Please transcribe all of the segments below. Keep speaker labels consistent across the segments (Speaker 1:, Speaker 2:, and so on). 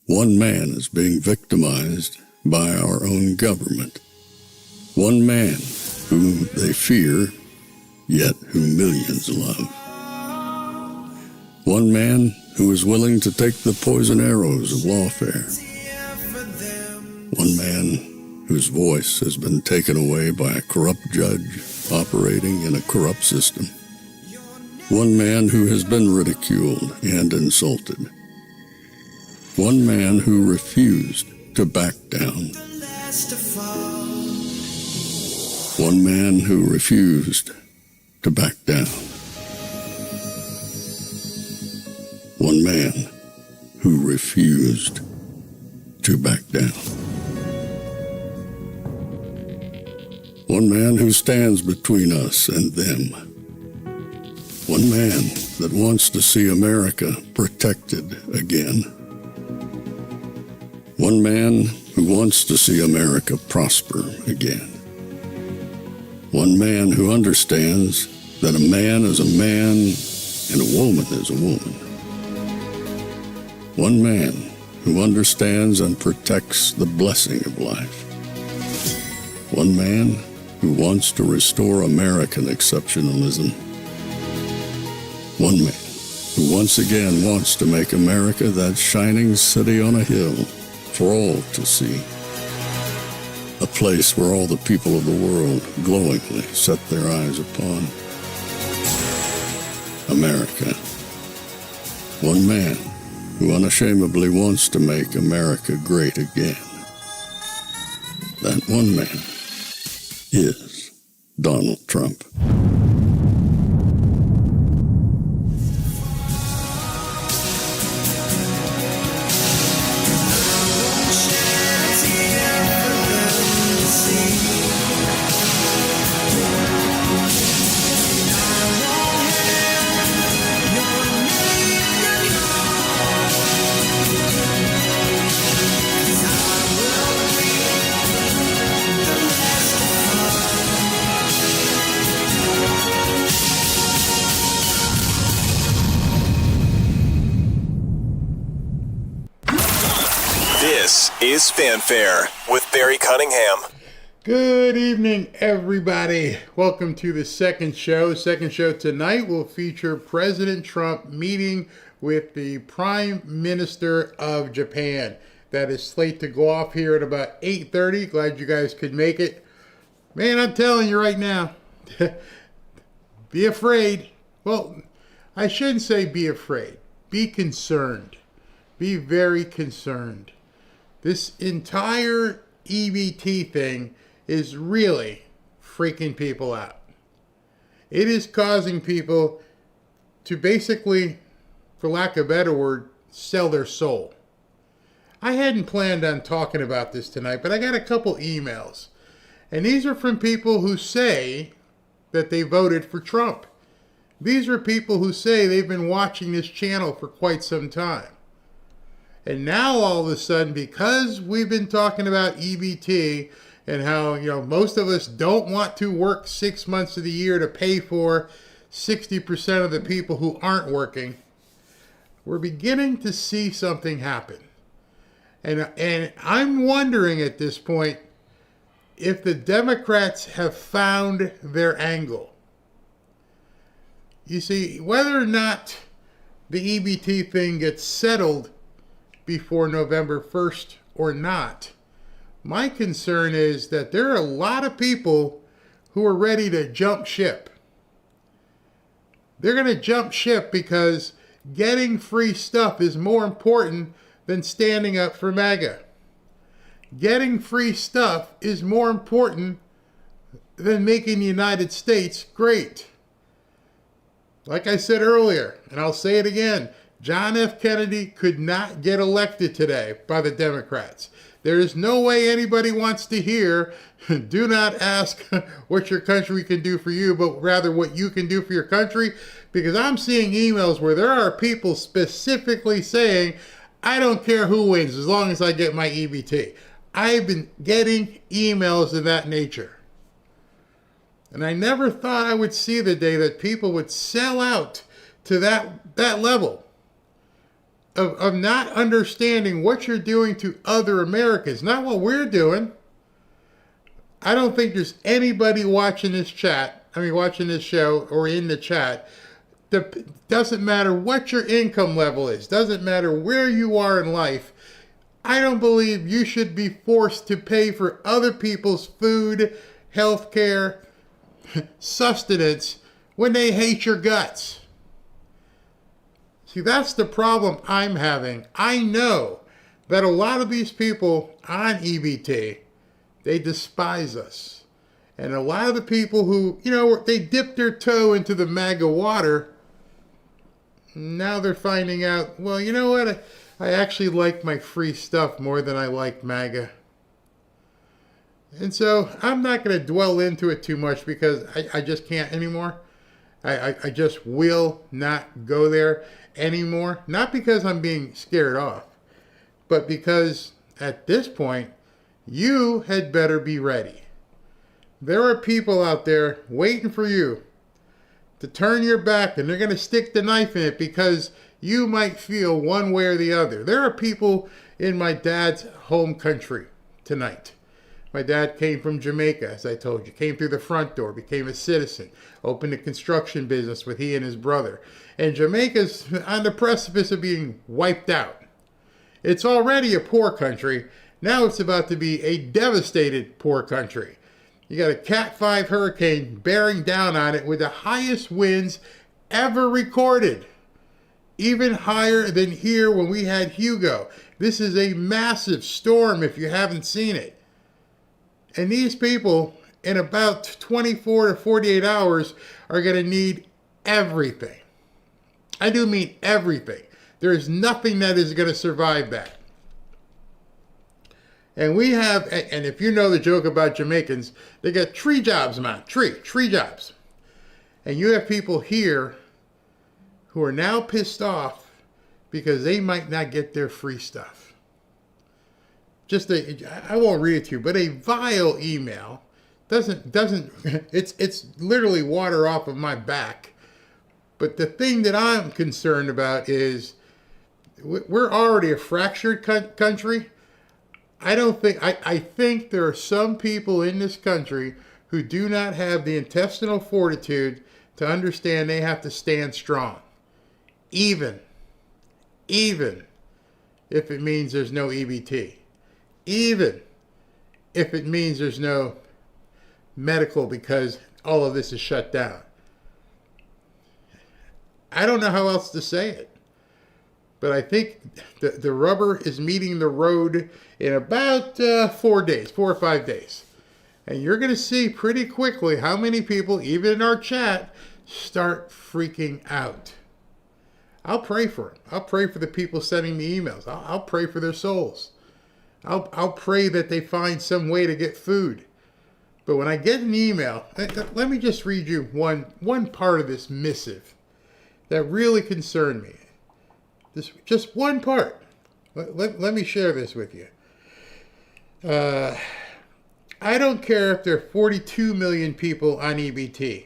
Speaker 1: One man is being victimized by our own government. One man whom they fear, yet whom millions love. One man who is willing to take the poison arrows of lawfare. One man whose voice has been taken away by a corrupt judge operating in a corrupt system. One man who has been ridiculed and insulted. One man who refused to back down. One man who refused to back down. One man who refused to back down. One man who stands between us and them. One man that wants to see America protected again. One man who wants to see America prosper again. One man who understands that a man is a man and a woman is a woman. One man who understands and protects the blessing of life. One man who wants to restore American exceptionalism. One man who once again wants to make America that shining city on a hill for all to see. A place where all the people of the world glowingly set their eyes upon. America. One man who unashamedly wants to make America great again. That one man is Donald Trump.
Speaker 2: This is Fanfare with Barry Cunningham.
Speaker 3: Good evening, everybody. Welcome to the second show. Second show tonight will feature President Trump meeting with the Prime Minister of Japan. That is slated to go off here at about 8:30. Glad you guys could make it. Man, I'm telling you right now, be afraid. Well, I shouldn't say be afraid. Be concerned. Be very concerned. This entire EBT thing is really freaking people out. It is causing people to basically, for lack of a better word, sell their soul. I hadn't planned on talking about this tonight, but I got a couple emails. And these are from people who say that they voted for Trump. These are people who say they've been watching this channel for quite some time. And now all of a sudden, because we've been talking about EBT and how, most of us don't want to work 6 months of the year to pay for 60% of the people who aren't working, we're beginning to see something happen. And I'm wondering at this point if the Democrats have found their angle. You see, whether or not the EBT thing gets settled before November 1st or not, my concern is that there are a lot of people who are ready to jump ship. They're going to jump ship because getting free stuff is more important than standing up for MAGA. Getting free stuff is more important than making the United States great. Like I said earlier, and I'll say it again, John F. Kennedy could not get elected today by the Democrats. There is no way anybody wants to hear, do not ask what your country can do for you, but rather what you can do for your country. Because I'm seeing emails where there are people specifically saying, I don't care who wins as long as I get my EBT. I've been getting emails of that nature. And I never thought I would see the day that people would sell out to that level. of not understanding what you're doing to other Americans, not what we're doing. I don't think there's anybody watching this watching this show or in the chat. Doesn't matter what your income level is, doesn't matter where you are in life. I don't believe you should be forced to pay for other people's food, health care, sustenance when they hate your guts. See, that's the problem I'm having. I know that a lot of these people on EBT, they despise us. And a lot of the people who, they dip their toe into the MAGA water, now they're finding out, well, you know what? I actually like my free stuff more than I like MAGA. And so I'm not going to dwell into it too much because I just can't anymore. I just will not go there anymore. Not because I'm being scared off, but because at this point, you had better be ready. There are people out there waiting for you to turn your back, and they're going to stick the knife in it because you might feel one way or the other. There are people in my dad's home country tonight. My dad came from Jamaica, as I told you, came through the front door, became a citizen, opened a construction business with he and his brother. And Jamaica's on the precipice of being wiped out. It's already a poor country. Now it's about to be a devastated poor country. You got a Cat 5 hurricane bearing down on it with the highest winds ever recorded. Even higher than here when we had Hugo. This is a massive storm if you haven't seen it. And these people, in about 24 to 48 hours, are going to need everything. I do mean everything. There is nothing that is going to survive that. And we have, and if you know the joke about Jamaicans, they got tree jobs, man. Tree jobs. And you have people here who are now pissed off because they might not get their free stuff. I won't read it to you, but a vile email it's literally water off of my back. But the thing that I'm concerned about is we're already a fractured country. I think there are some people in this country who do not have the intestinal fortitude to understand they have to stand strong. Even if it means there's no EBT. Even if it means there's no medical because all of this is shut down. I don't know how else to say it. But I think the rubber is meeting the road in about 4 or 5 days. And you're going to see pretty quickly how many people, even in our chat, start freaking out. I'll pray for them. I'll pray for the people sending me emails. I'll pray for their souls. I'll pray that they find some way to get food. But when I get an email, let me just read you one part of this missive that really concerned me. Just one part. Let me share this with you. I don't care if there are 42 million people on EBT.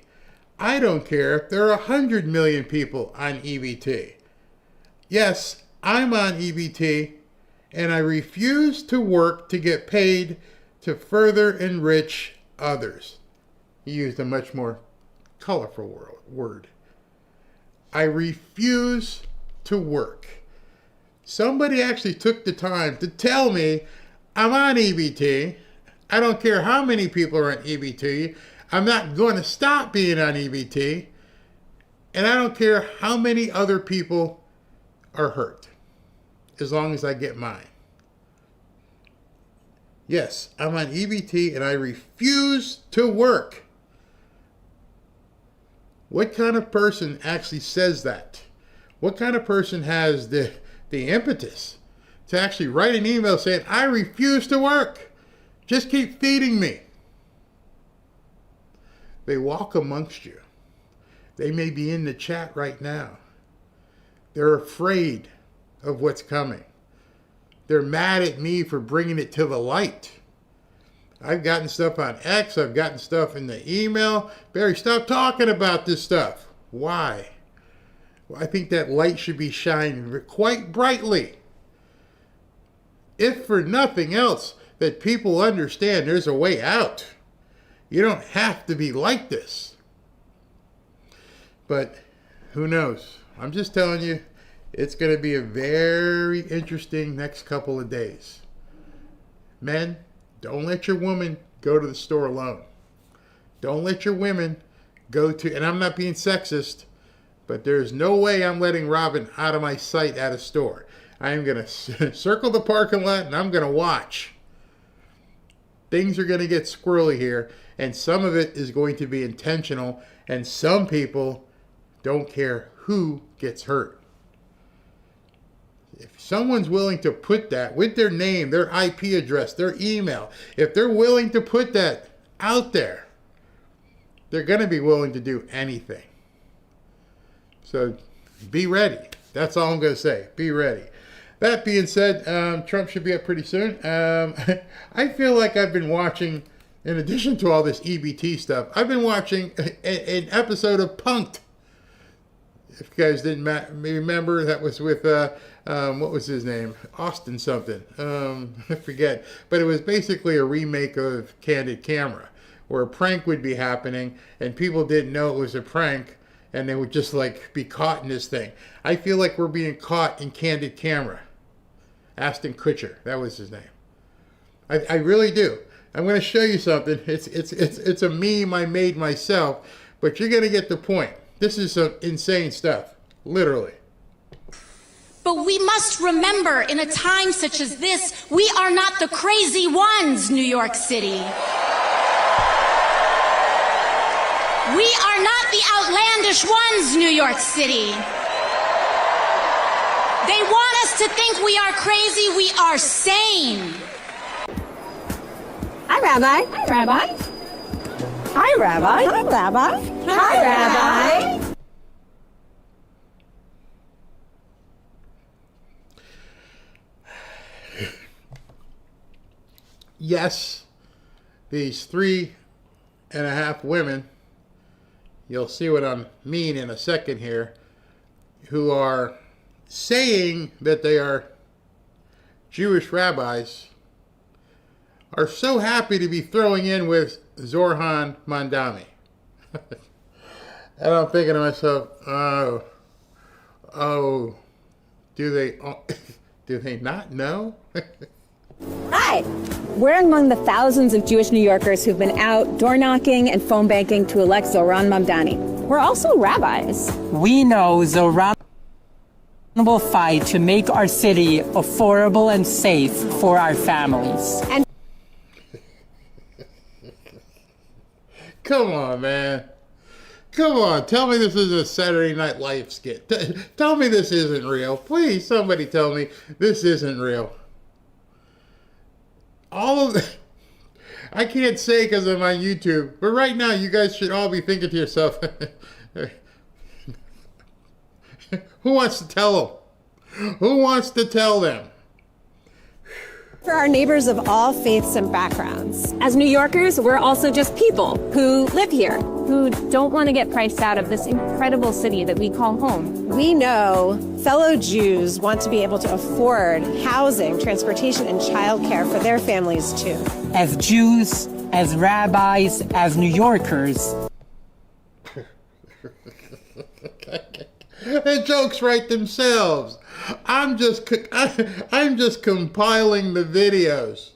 Speaker 3: I don't care if there are 100 million people on EBT. Yes, I'm on EBT, and I refuse to work to get paid to further enrich others. He used a much more colorful word. I refuse to work. Somebody actually took the time to tell me I'm on EBT. I don't care how many people are on EBT. I'm not going to stop being on EBT. And I don't care how many other people are hurt, as long as I get mine. Yes, I'm on EBT and I refuse to work. What kind of person actually says that? What kind of person has the impetus to actually write an email saying, I refuse to work. Just keep feeding me. They walk amongst you. They may be in the chat right now. They're afraid of what's coming. They're mad at me for bringing it to the light. I've gotten stuff on X. I've gotten stuff in the email. Barry, stop talking about this stuff. Why? I think that light should be shining quite brightly. If for nothing else, that people understand there's a way out. You don't have to be like this. But who knows? I'm just telling you, it's going to be a very interesting next couple of days. Men, don't let your woman go to the store alone. Don't let your women go to, and I'm not being sexist, but there's no way I'm letting Robin out of my sight at a store. I am going to circle the parking lot and I'm going to watch. Things are going to get squirrely here, and some of it is going to be intentional, and some people don't care who gets hurt. If someone's willing to put that with their name, their IP address, their email, if they're willing to put that out there, they're going to be willing to do anything. So be ready. That's all I'm going to say. Be ready. That being said, Trump should be up pretty soon. I feel like I've been watching, in addition to all this EBT stuff, I've been watching an episode of Punk'd. If you guys didn't remember, that was with, what was his name? Austin something. I forget. But it was basically a remake of Candid Camera, where a prank would be happening and people didn't know it was a prank and they would just like be caught in this thing. I feel like we're being caught in Candid Camera. Ashton Kutcher, that was his name. I really do. I'm going to show you something. It's a meme I made myself, but you're going to get the point. This is some insane stuff, literally.
Speaker 4: But we must remember, in a time such as this, we are not the crazy ones, New York City. We are not the outlandish ones, New York City. They want us to think we are crazy. We are sane.
Speaker 5: Hi, Rabbi. Hi, Rabbi. Hi, Rabbi. Hi, Rabbi. Hi, Rabbi.
Speaker 3: Yes, these 3.5 women, you'll see what I mean in a second here, who are saying that they are Jewish rabbis, are so happy to be throwing in with Zohran Mamdani. And I'm thinking to myself, do they not know?
Speaker 5: Hi. We're among the thousands of Jewish New Yorkers who've been out door knocking and phone banking to elect Zohran Mamdani. We're also rabbis.
Speaker 6: We know Zohran will fight to make our city affordable and safe for our families.
Speaker 5: And
Speaker 3: Come on, man. Come on. Tell me this is a Saturday Night Live skit. Tell me this isn't real. Please, somebody tell me this isn't real. All of the, I can't say because I'm on YouTube, but right now you guys should all be thinking to yourself, who wants to tell them? Who wants to tell them?
Speaker 5: for our neighbors of all faiths and backgrounds. As New Yorkers, we're also just people who live here,
Speaker 7: who don't want to get priced out of this incredible city that we call home.
Speaker 8: We know fellow Jews want to be able to afford housing, transportation, and childcare for their families too.
Speaker 6: As Jews, as rabbis, as New Yorkers.
Speaker 3: The jokes write themselves. I'm just compiling the videos.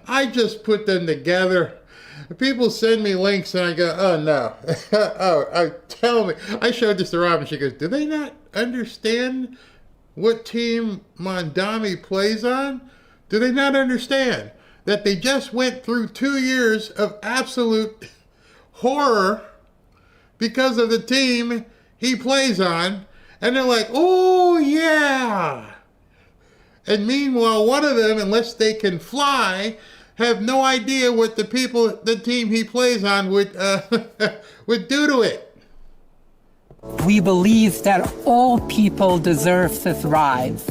Speaker 3: I just put them together. People send me links and I go, oh no. Tell me. I showed this to Robin. She goes, do they not understand what team Mamdani plays on? Do they not understand that they just went through 2 years of absolute horror because of the team he plays on? And they're like, oh yeah. And meanwhile, one of them, unless they can fly, have no idea what the team he plays on would would do to it.
Speaker 6: We believe that all people deserve to thrive.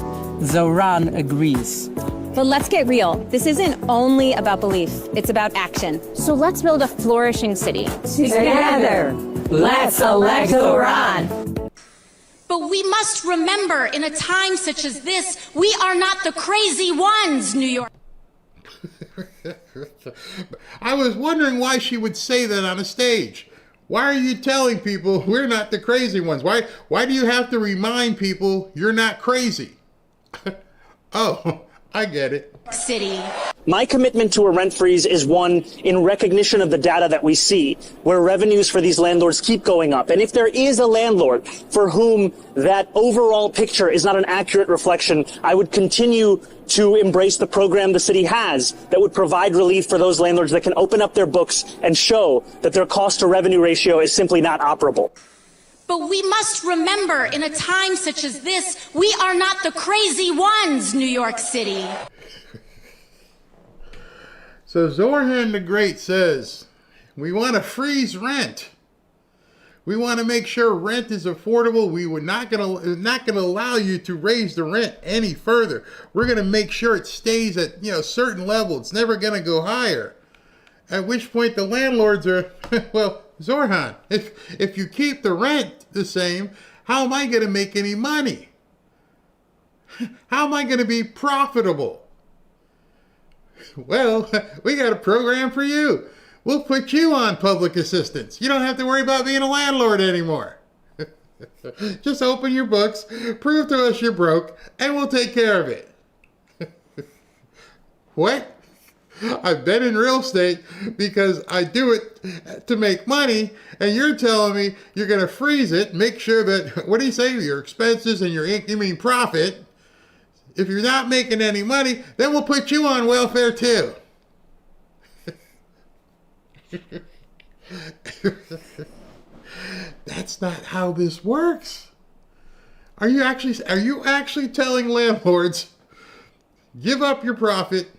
Speaker 6: Zohran agrees.
Speaker 5: But let's get real. This isn't only about belief. It's about action.
Speaker 7: So let's build a flourishing city.
Speaker 5: Together, let's elect Zohran.
Speaker 4: But we must remember, in a time such as this, we are not the crazy ones, New York.
Speaker 3: I was wondering why she would say that on a stage. Why are you telling people we're not the crazy ones? Why do you have to remind people you're not crazy? Oh, I get it.
Speaker 4: City.
Speaker 9: My commitment to a rent freeze is one in recognition of the data that we see, where revenues for these landlords keep going up. And if there is a landlord for whom that overall picture is not an accurate reflection, I would continue to embrace the program the city has that would provide relief for those landlords that can open up their books and show that their cost to revenue ratio is simply not operable.
Speaker 4: But we must remember, in a time such as this, we are not the crazy ones, New York City.
Speaker 3: So Zorhan the Great says, we want to freeze rent. We want to make sure rent is affordable. We were not going to allow you to raise the rent any further. We're going to make sure it stays at a certain level. It's never going to go higher. At which point the landlords are, well, Zorhan, if you keep the rent the same, how am I going to make any money? How am I going to be profitable? Well, we got a program for you. We'll put you on public assistance. You don't have to worry about being a landlord anymore. Just open your books, prove to us you're broke, and we'll take care of it. What? I've been in real estate because I do it to make money, and you're telling me you're going to freeze it, make sure that, what do you say, your expenses and your profit. If you're not making any money, then we'll put you on welfare too. That's not how this works. Are you actually telling landlords, give up your profit,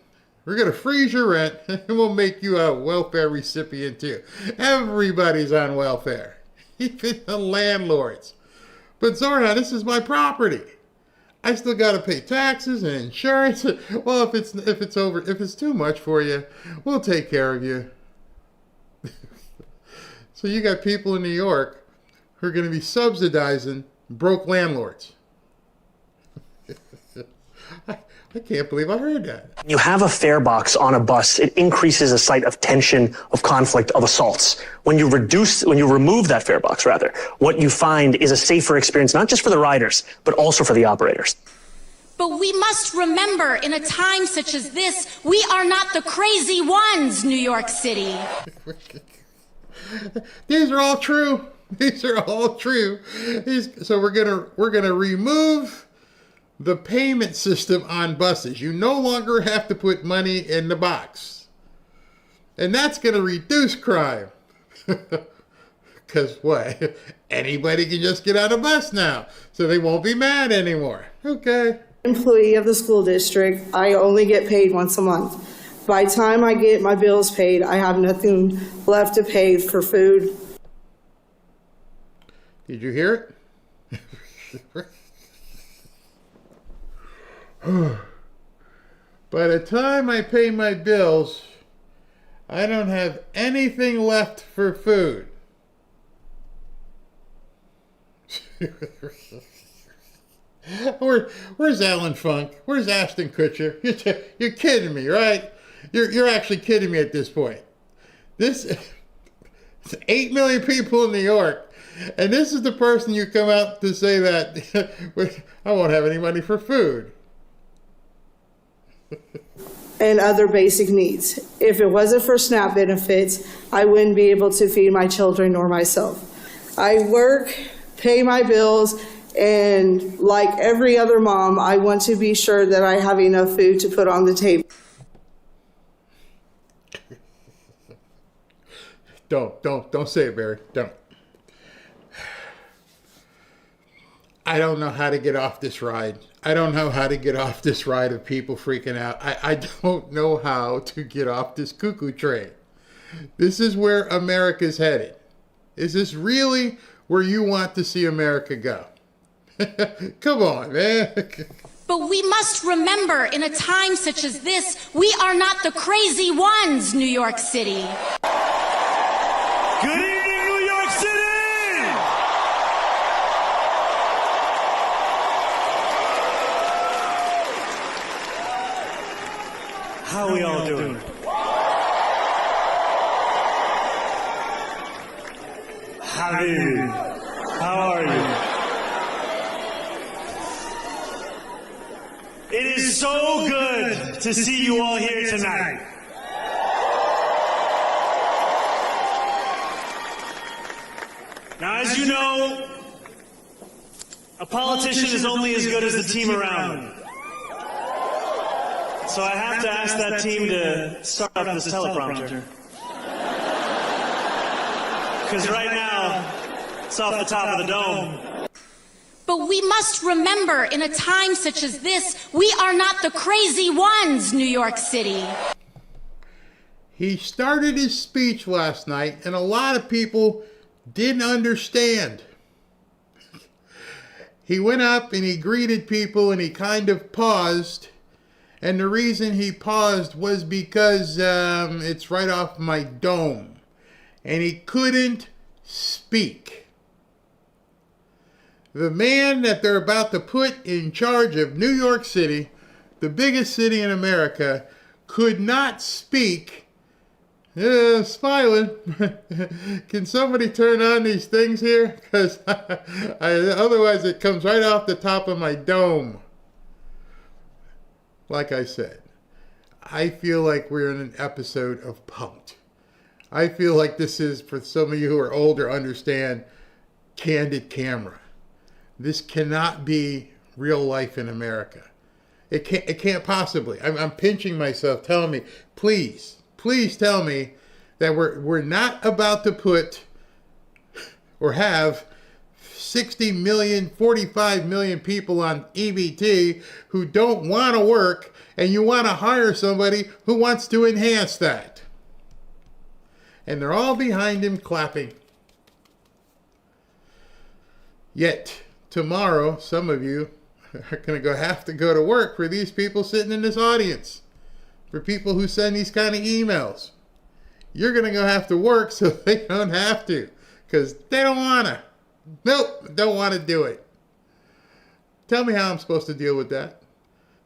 Speaker 3: we're going to freeze your rent, and we'll make you a welfare recipient too. Everybody's on welfare, even the landlords. But Zorhan, this is my property. I still got to pay taxes and insurance. Well, if it's too much for you, we'll take care of you. So you got people in New York who are going to be subsidizing broke landlords. I can't believe I heard that.
Speaker 9: You have a fare box on a bus, it increases a site of tension, of conflict, of assaults. When you remove that fare box, rather, what you find is a safer experience, not just for the riders, but also for the operators.
Speaker 4: But we must remember, in a time such as this, we are not the crazy ones, New York City.
Speaker 3: These are all true. These are all true. So we're gonna remove the payment system on buses. You no longer have to put money in the box. And that's going to reduce crime. Because what? Anybody can just get on a bus now. So they won't be mad anymore. Okay.
Speaker 10: Employee of the school district, I only get paid once a month. By the time I get my bills paid, I have nothing left to pay for food.
Speaker 3: Did you hear it? By the time I pay my bills, I don't have anything left for food. Where's Alan Funk? Where's Ashton Kutcher? You're kidding me, right? You're actually kidding me at this point. This 8 million people in New York, and this is the person you come out to say that I won't have any money for food.
Speaker 10: And other basic needs. If it wasn't for SNAP benefits, I wouldn't be able to feed my children or myself. I work, pay my bills, and like every other mom, I want to be sure that I have enough food to put on the table.
Speaker 3: Don't say it, Barry. Don't. I don't know how to get off this ride. I don't know how to get off this ride of people freaking out. I don't know how to get off this cuckoo train. This is where America's headed. Is this really where you want to see America go? Come on, man.
Speaker 4: But we must remember, in a time such as this, we are not the crazy ones, New York City.
Speaker 11: Good evening, New York City! How are we all doing? Habibi, how are you? It is so good to see you all here tonight. Now, as you know, a politician is only as good as the team around him. So I have to ask that team to start up this teleprompter. Because right now, it's off the top of the dome.
Speaker 4: But we must remember, in a time such as this, we are not the crazy ones, New York City.
Speaker 3: He started his speech last night, and a lot of people didn't understand. He went up and he greeted people and he kind of paused. And the reason he paused was because it's right off my dome. And he couldn't speak. The man that they're about to put in charge of New York City, the biggest city in America, could not speak. Smiling. Can somebody turn on these things here? Because otherwise it comes right off the top of my dome. Like I said, I feel like we're in an episode of Punk'd. I feel like this is, for some of you who are older, understand, candid camera. This cannot be real life in America. It can't possibly. I'm pinching myself, telling me, please tell me that we're not about to put or have 60 million, 45 million people on EBT who don't want to work, and you want to hire somebody who wants to enhance that. And they're all behind him clapping. Yet, tomorrow, some of you are going to have to go to work for these people sitting in this audience. For people who send these kind of emails. You're going to go have to work so they don't have to. Because they don't want to. Nope, don't want to do it. Tell me how I'm supposed to deal with that.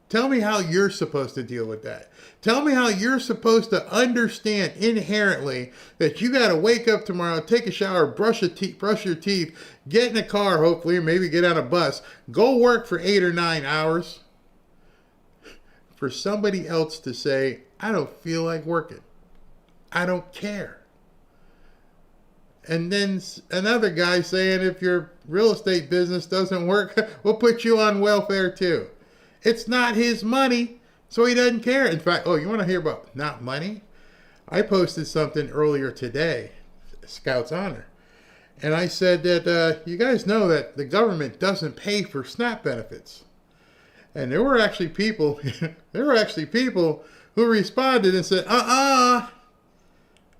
Speaker 3: Tell me how you're supposed to deal with that. Tell me how you're supposed to understand inherently that you got to wake up tomorrow, take a shower, brush your teeth, get in a car, hopefully, or maybe get on a bus, go work for 8 or 9 hours, for somebody else to say, I don't feel like working. I don't care. And then another guy saying, if your real estate business doesn't work, we'll put you on welfare too. It's not his money, so he doesn't care. In fact, you want to hear about not money? I posted something earlier today, Scout's Honor. And I said that you guys know that the government doesn't pay for SNAP benefits. And there were actually people who responded and said,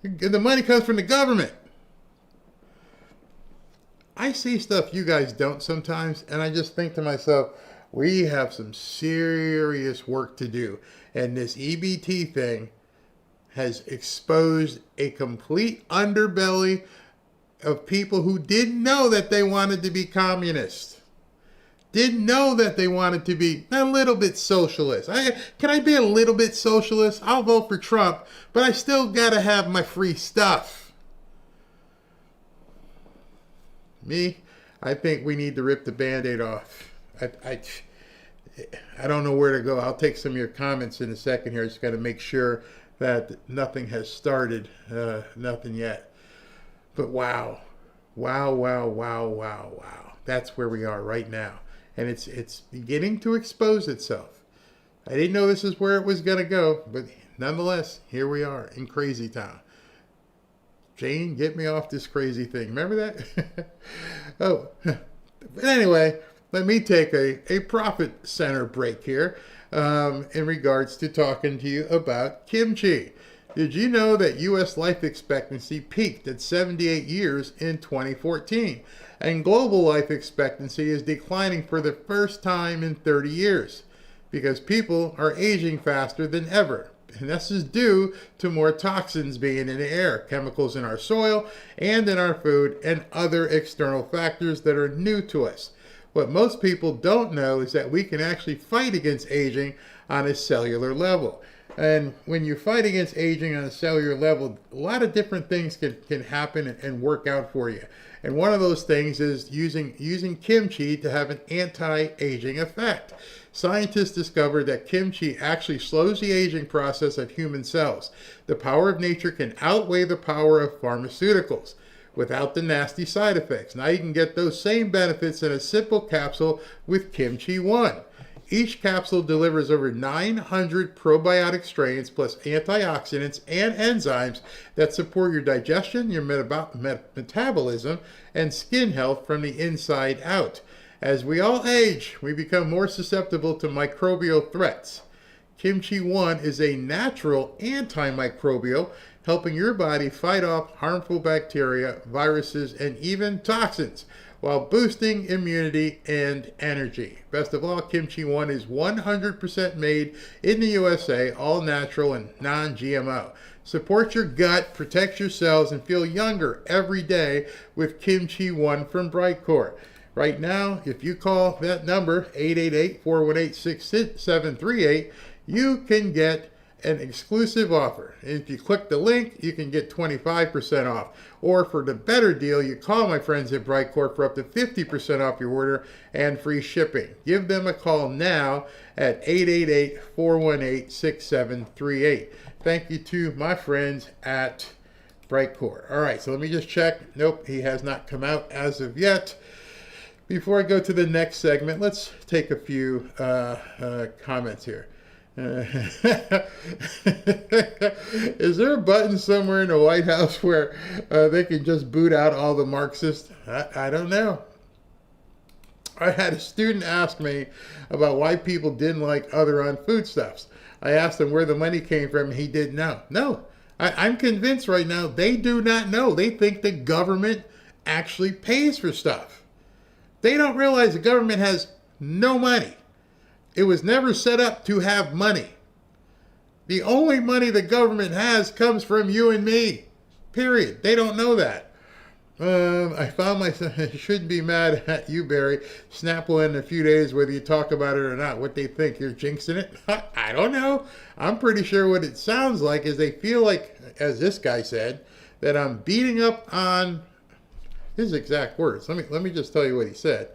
Speaker 3: the money comes from the government. I see stuff you guys don't sometimes, and I just think to myself, we have some serious work to do. And this EBT thing has exposed a complete underbelly of people who didn't know that they wanted to be communists. Didn't know that they wanted to be a little bit socialist. Can I be a little bit socialist? I'll vote for Trump, but I still got to have my free stuff. Me, I think we need to rip the Band-Aid off. I don't know where to go. I'll take some of your comments in a second here. Just got to make sure that nothing has started. Nothing yet. But wow. That's where we are right now. And it's beginning to expose itself. I didn't know this is where it was going to go, but nonetheless, here we are in Crazy Town. Jane, get me off this crazy thing. Remember that? But anyway, let me take a profit center break here in regards to talking to you about kimchi. Did you know that U.S. life expectancy peaked at 78 years in 2014? And global life expectancy is declining for the first time in 30 years because people are aging faster than ever. And this is due to more toxins being in the air, chemicals in our soil and in our food, and other external factors that are new to us. What most people don't know is that we can actually fight against aging on a cellular level. And when you fight against aging on a cellular level, a lot of different things can happen and work out for you. And one of those things is using kimchi to have an anti-aging effect. Scientists discovered that kimchi actually slows the aging process of human cells. The power of nature can outweigh the power of pharmaceuticals without the nasty side effects. Now you can get those same benefits in a simple capsule with Kimchi One. Each capsule delivers over 900 probiotic strains plus antioxidants and enzymes that support your digestion, your metabolism, and skin health from the inside out. As we all age, we become more susceptible to microbial threats. Kimchi One is a natural antimicrobial, helping your body fight off harmful bacteria, viruses, and even toxins, while boosting immunity and energy. Best of all, Kimchi One is 100% made in the USA, all natural and non-GMO. Support your gut, protect your cells, and feel younger every day with Kimchi One from Brightcore. Right now, if you call that number, 888-418-6738, you can get an exclusive offer. If you click the link, you can get 25% off. Or for the better deal, you call my friends at Brightcore for up to 50% off your order and free shipping. Give them a call now at 888-418-6738. Thank you to my friends at Brightcore. All right, so let me just check. Nope, he has not come out as of yet. Before I go to the next segment, let's take a few comments here. Is there a button somewhere in the White House where they can just boot out all the Marxists? I don't know. I had a student ask me about why people didn't like other on foodstuffs. I asked him where the money came from, and he didn't know. No, I'm convinced right now they do not know. They think the government actually pays for stuff. They don't realize the government has no money. It was never set up to have money. The only money the government has comes from you and me. Period. They don't know that. I found myself, I shouldn't be mad at you, Barry. Snap will end in a few days whether you talk about it or not. What they think, you're jinxing it? I don't know. I'm pretty sure what it sounds like is they feel like, as this guy said, that I'm beating up on his exact words. Let me just tell you what he said.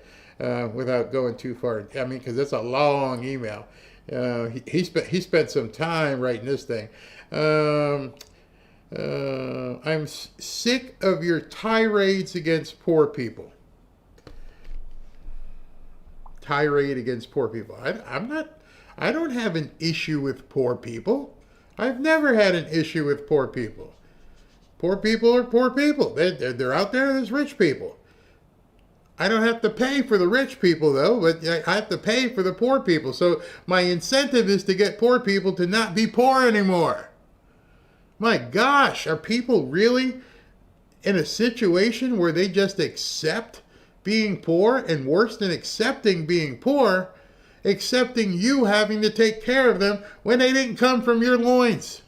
Speaker 3: Without going too far, I mean, because it's a long email. He spent some time writing this thing. I'm sick of your tirades against poor people. Tirade against poor people. I don't have an issue with poor people. I've never had an issue with poor people. Poor people are poor people. They're out there. There's rich people. I don't have to pay for the rich people, though, but I have to pay for the poor people. So my incentive is to get poor people to not be poor anymore. My gosh, are people really in a situation where they just accept being poor, and worse than accepting being poor, accepting you having to take care of them when they didn't come from your loins?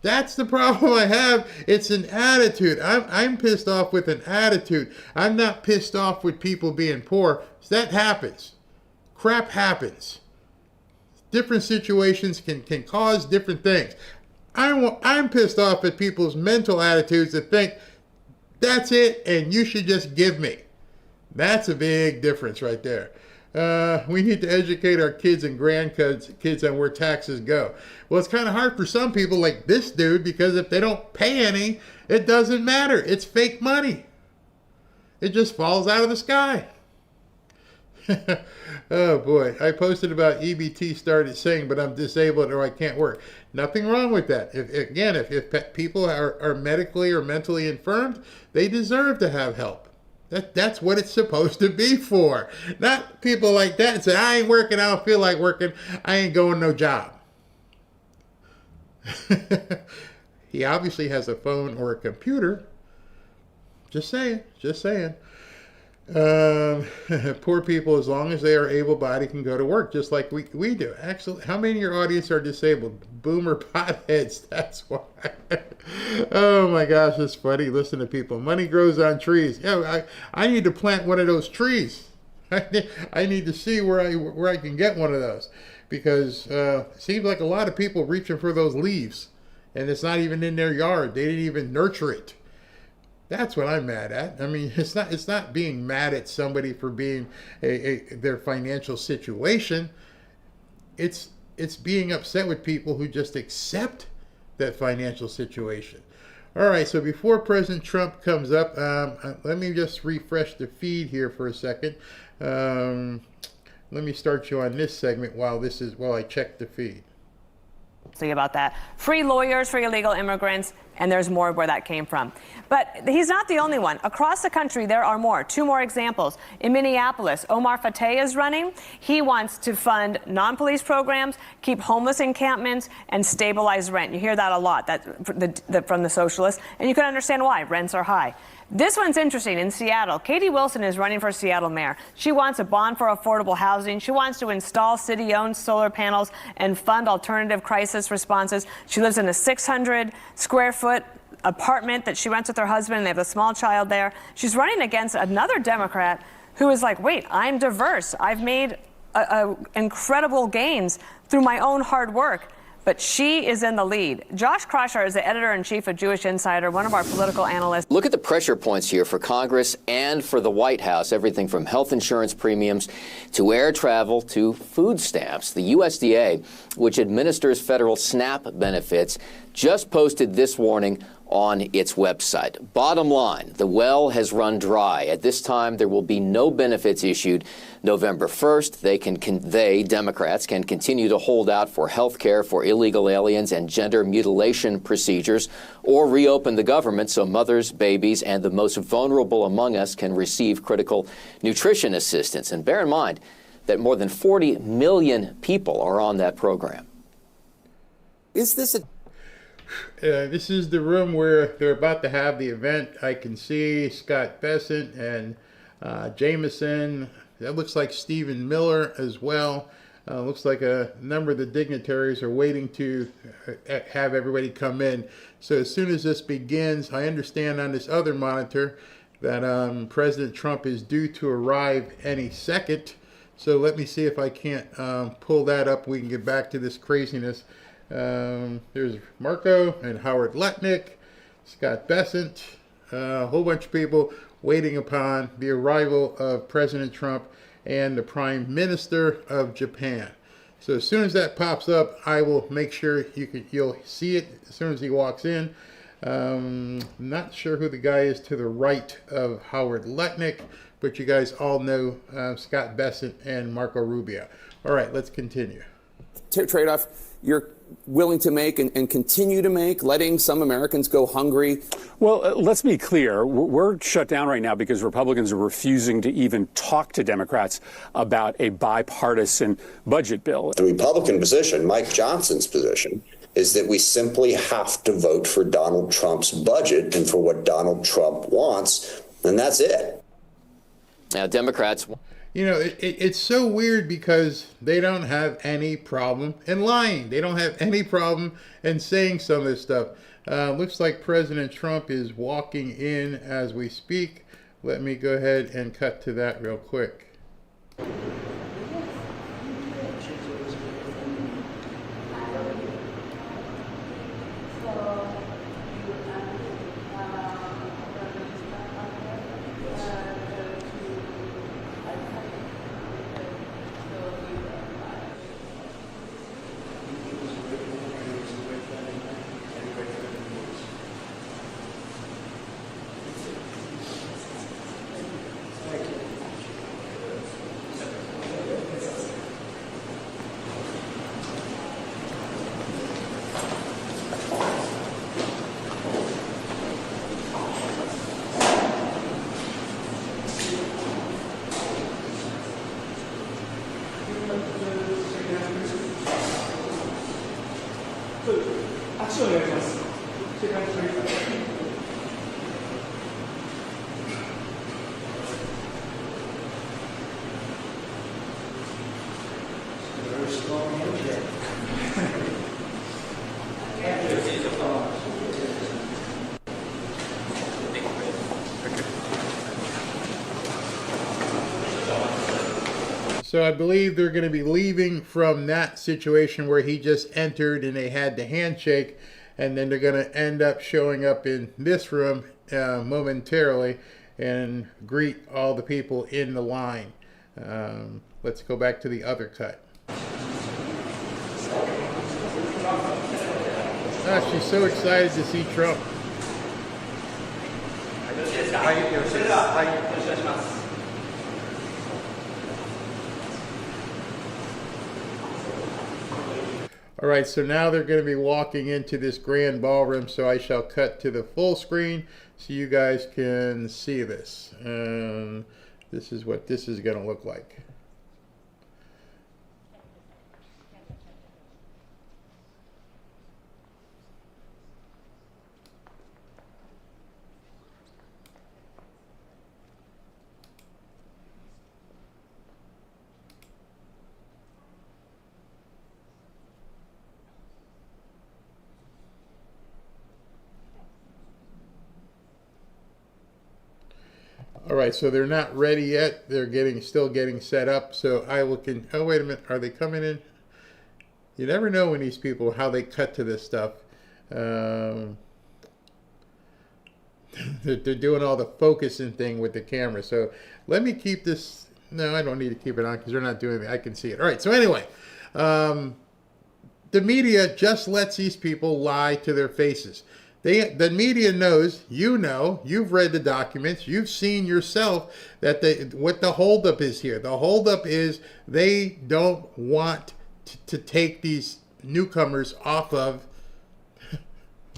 Speaker 3: That's the problem I have. It's an attitude. I'm pissed off with an attitude. I'm not pissed off with people being poor. That happens. Crap happens. Different situations can cause different things. I'm pissed off at people's mental attitudes that think that's it and you should just give me. That's a big difference right there. We need to educate our kids and grandkids on where taxes go. Well, it's kind of hard for some people like this dude, because if they don't pay any, it doesn't matter. It's fake money. It just falls out of the sky. Oh boy, I posted about EBT started saying, but I'm disabled or I can't work. Nothing wrong with that. If people are medically or mentally infirmed, they deserve to have help. That's what it's supposed to be for. Not people like that say, I ain't working, I don't feel like working, I ain't going no job. He obviously has a phone or a computer. Just saying. Poor people, as long as they are able-bodied, can go to work, just like we do. Actually, how many in your audience are disabled? Boomer potheads, that's why. Oh my gosh, it's funny. Listen to people. Money grows on trees. Yeah, I need to plant one of those trees. I need to see where I can get one of those. because it seems like a lot of people reaching for those leaves, and it's not even in their yard. They didn't even nurture it. That's what I'm mad at. I mean, it's not being mad at somebody for being their financial situation. It's being upset with people who just accept that financial situation. All right, so before President Trump comes up, let me just refresh the feed here for a second. Let me start you on this segment while I check the feed.
Speaker 12: See about that. Free lawyers for illegal immigrants, and there's more where that came from. But he's not the only one. Across the country, there are more. Two more examples. In Minneapolis, Omar Fateh is running. He wants to fund non-police programs, keep homeless encampments, and stabilize rent. You hear that a lot from the socialists, and you can understand why. Rents are high. This one's interesting. In Seattle, Katie Wilson is running for Seattle mayor. She wants a bond for affordable housing. She wants to install city-owned solar panels and fund alternative crisis responses. She lives in a 600-square-foot apartment that she rents with her husband. They have a small child there. She's running against another Democrat who is like, wait, I'm diverse. I've made incredible gains through my own hard work. But she is in the lead. Josh Krashar is the editor-in-chief of Jewish Insider, one of our political analysts.
Speaker 13: Look at the pressure points here for Congress and for the White House. Everything from health insurance premiums to air travel to food stamps. The USDA, which administers federal SNAP benefits, just posted this warning on its website. Bottom line, the well has run dry. At this time, there will be no benefits issued November 1st. They, Democrats, can continue to hold out for health care for illegal aliens and gender mutilation procedures, or reopen the government so mothers, babies, and the most vulnerable among us can receive critical nutrition assistance. And bear in mind that more than 40 million people are on that program.
Speaker 3: This is the room where they're about to have the event. I can see Scott Bessent and Jameson. That looks like Stephen Miller as well. Looks like a number of the dignitaries are waiting to have everybody come in. So as soon as this begins, I understand on this other monitor that President Trump is due to arrive any second. So let me see if I can't pull that up. We can get back to this craziness. There's Marco and Howard Lutnick, Scott Bessent, a whole bunch of people waiting upon the arrival of President Trump and the Prime Minister of Japan. So as soon as that pops up, I will make sure you'll see it as soon as he walks in. Not sure who the guy is to the right of Howard Lutnick, but you guys all know Scott Bessent and Marco Rubio. All right, let's continue.
Speaker 14: Trade-off you're willing to make and continue to make, letting some Americans go hungry?
Speaker 15: Well, let's be clear. We're shut down right now because Republicans are refusing to even talk to Democrats about a bipartisan budget bill.
Speaker 16: The Republican position, Mike Johnson's position, is that we simply have to vote for Donald Trump's budget and for what Donald Trump wants, and that's it.
Speaker 13: Now, Democrats...
Speaker 3: You know, it's so weird because they don't have any problem in lying. They don't have any problem in saying some of this stuff. Looks like President Trump is walking in as we speak. Let me go ahead and cut to that real quick. So I believe they're going to be leaving from that situation where he just entered and they had the handshake, and then they're going to end up showing up in this room momentarily and greet all the people in the line. Let's go back to the other cut. She's so excited to see Trump. All right, so now they're going to be walking into this grand ballroom, so I shall cut to the full screen so you guys can see this. This is what this is going to look like. All right, so they're not ready yet. They're still getting set up. So I will oh, wait a minute. Are they coming in? You never know when these people, how they cut to this stuff. They're doing all the focusing thing with the camera. So let me keep this. No, I don't need to keep it on because they're not doing it. I can see it. All right, so anyway, the media just lets these people lie to their faces. The media knows, you've read the documents, you've seen yourself that what the holdup is here. The holdup is they don't want to take these newcomers off of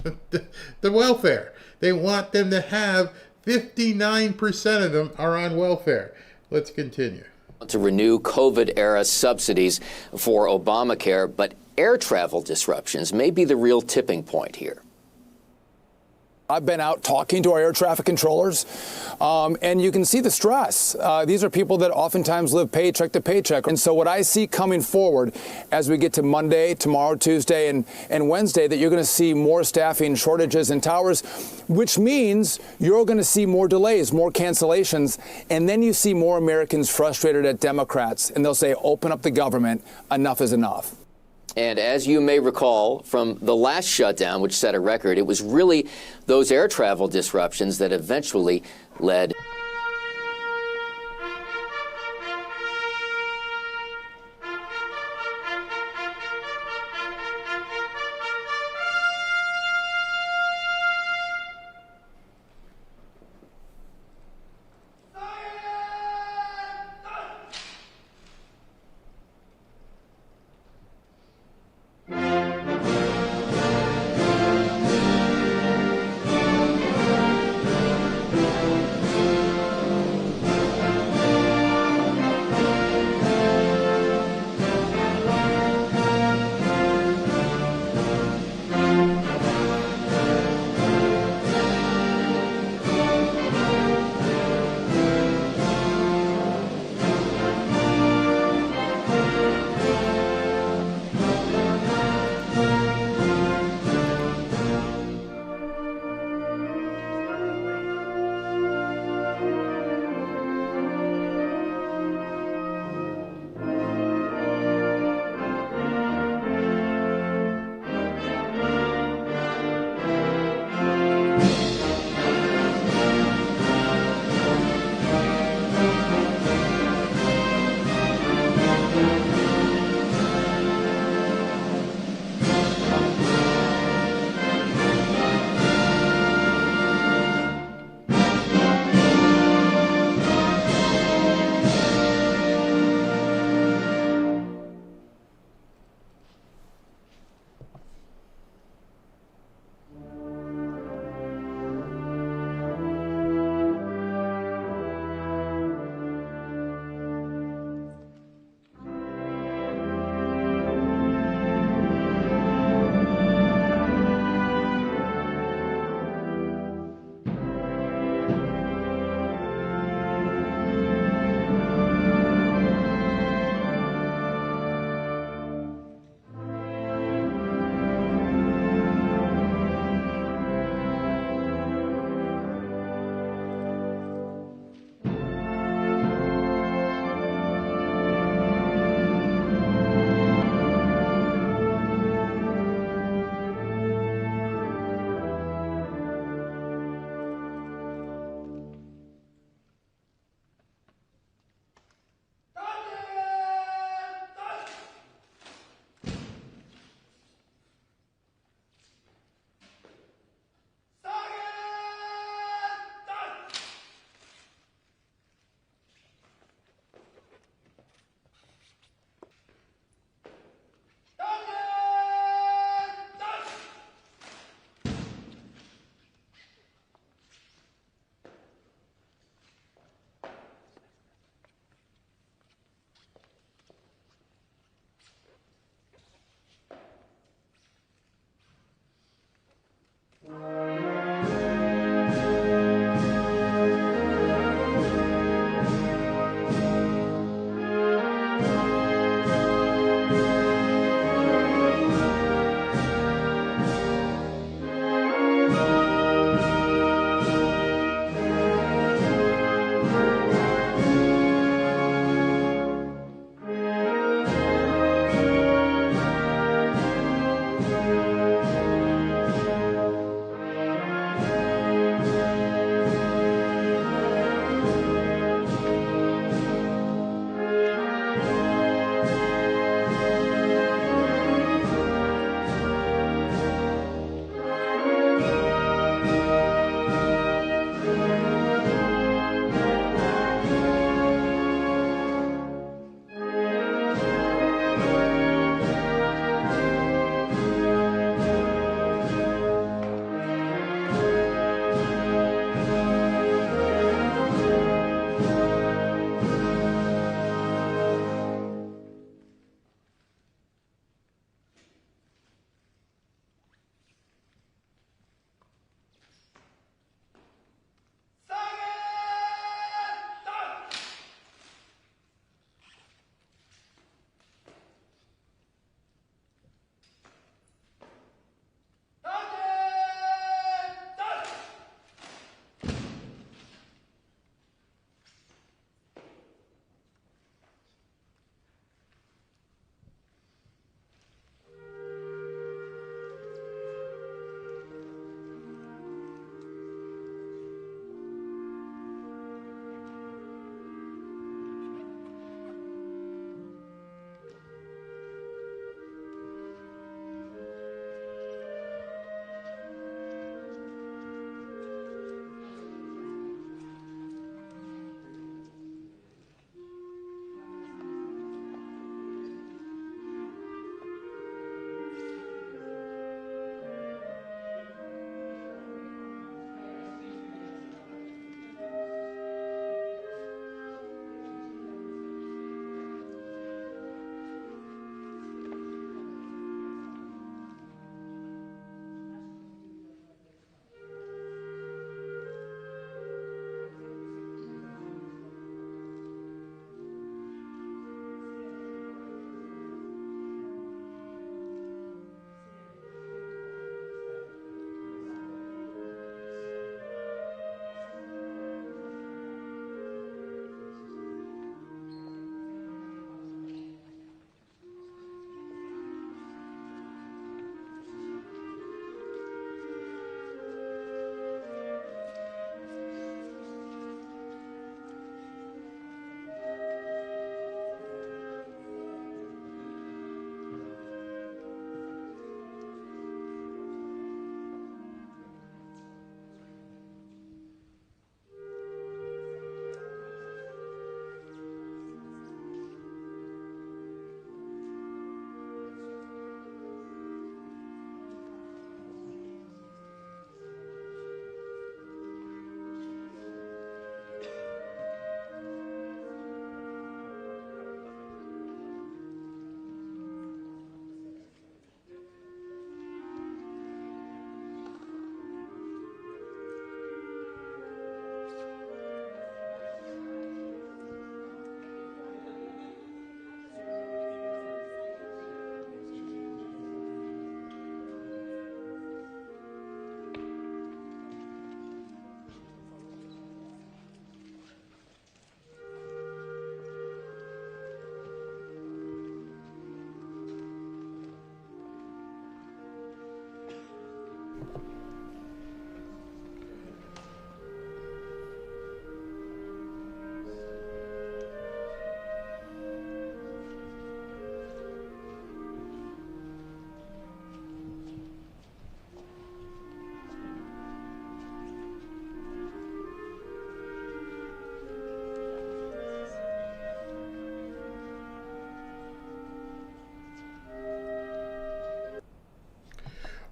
Speaker 3: the welfare. They want them to have 59% of them are on welfare. Let's continue.
Speaker 13: To renew COVID-era subsidies for Obamacare, but air travel disruptions may be the real tipping point here.
Speaker 17: I've been out talking to our air traffic controllers, and you can see the stress. These are people that oftentimes live paycheck to paycheck. And so what I see coming forward as we get to Monday, tomorrow, Tuesday, and Wednesday, that you're going to see more staffing shortages in towers, which means you're going to see more delays, more cancellations, and then you see more Americans frustrated at Democrats, and they'll say, open up the government, enough is enough.
Speaker 13: And as you may recall from the last shutdown, which set a record, it was really those air travel disruptions that eventually led.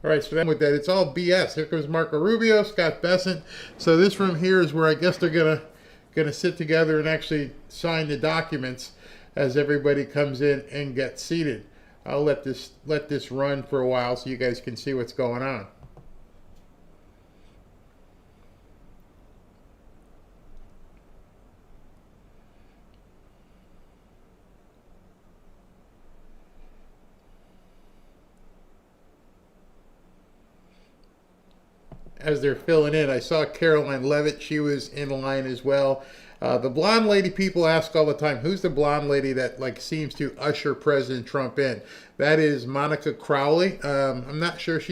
Speaker 3: All right, so then with that, it's all BS. Here comes Marco Rubio, Scott Bessent. So this room here is where I guess they're gonna sit together and actually sign the documents as everybody comes in and gets seated. I'll let this run for a while so you guys can see what's going on. As they're filling in, I saw Caroline Levitt. She was in line as well. The blonde lady, people ask all the time, who's the blonde lady that like seems to usher President Trump in? That is Monica Crowley. I'm not sure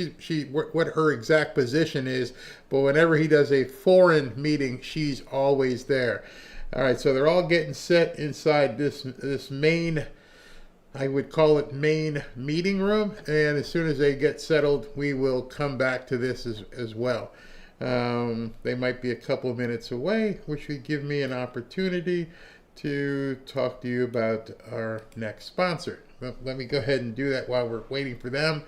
Speaker 3: what her exact position is, but whenever he does a foreign meeting, she's always there. All right, so they're all getting set inside this main, I would call it main meeting room, and as soon as they get settled, we will come back to this as well. They might be a couple of minutes away, which would give me an opportunity to talk to you about our next sponsor. Let me go ahead and do that while we're waiting for them.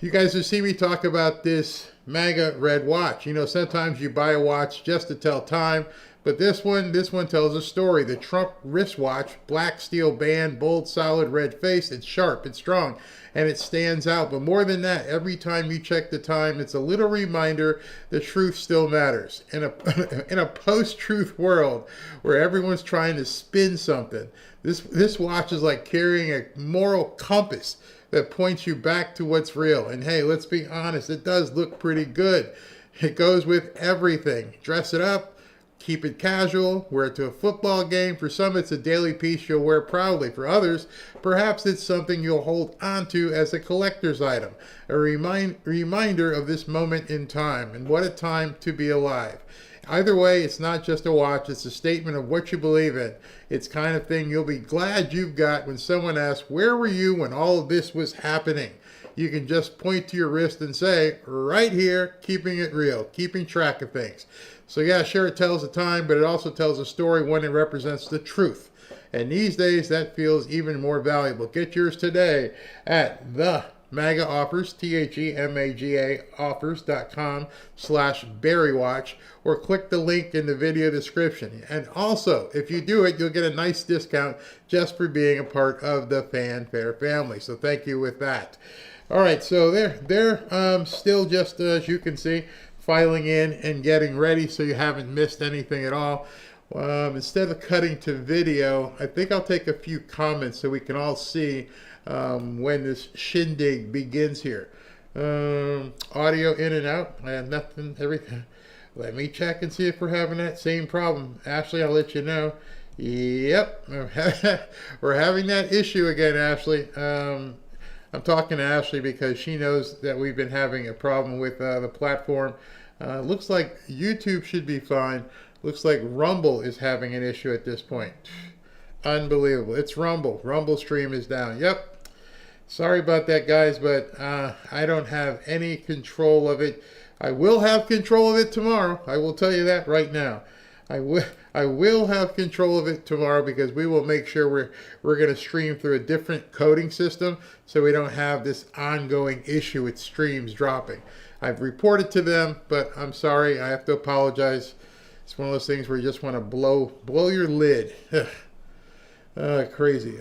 Speaker 3: You guys have seen me talk about this MAGA red watch. You know, sometimes you buy a watch just to tell time, but this one tells a story. The Trump wristwatch, black steel band, bold, solid, red face. It's sharp, it's strong, and it stands out. But more than that, every time you check the time, it's a little reminder the truth still matters. In a post-truth world where everyone's trying to spin something, this watch is like carrying a moral compass that points you back to what's real. And hey, let's be honest, it does look pretty good. It goes with everything. Dress it up, keep it casual, wear it to a football game. For some, it's a daily piece you'll wear proudly. For others, perhaps it's something you'll hold onto as a collector's item, a reminder of this moment in time, and what a time to be alive. Either way, it's not just a watch, it's a statement of what you believe in. It's kind of thing you'll be glad you've got when someone asks, where were you when all of this was happening? You can just point to your wrist and say, right here, keeping it real, keeping track of things. So yeah, sure, it tells the time, but it also tells a story, one that represents the truth. And these days, that feels even more valuable. Get yours today at the MAGA Offers, THEMAGA offers.com/BarryWatch, or click the link in the video description. And also, if you do it, you'll get a nice discount just for being a part of the Fanfare family. So thank you with that. All right, so they're still just, as you can see, filing in and getting ready, so you haven't missed anything at all. Instead of cutting to video, I think I'll take a few comments so we can all see when this shindig begins here. Audio in and out. I have nothing, everything. Let me check and see if we're having that same problem. Ashley, I'll let you know. Yep, we're having that issue again, Ashley. I'm talking to Ashley because she knows that we've been having a problem with the platform. Looks like YouTube should be fine. Looks like Rumble is having an issue at this point. Unbelievable. It's Rumble. Rumble stream is down. Yep. Sorry about that, guys, but I don't have any control of it. I will have control of it tomorrow. I will tell you that right now. I will have control of it tomorrow because we will make sure we're going to stream through a different coding system so we don't have this ongoing issue with streams dropping. I've reported to them, but I'm sorry. I have to apologize. It's one of those things where you just want to blow your lid. Crazy.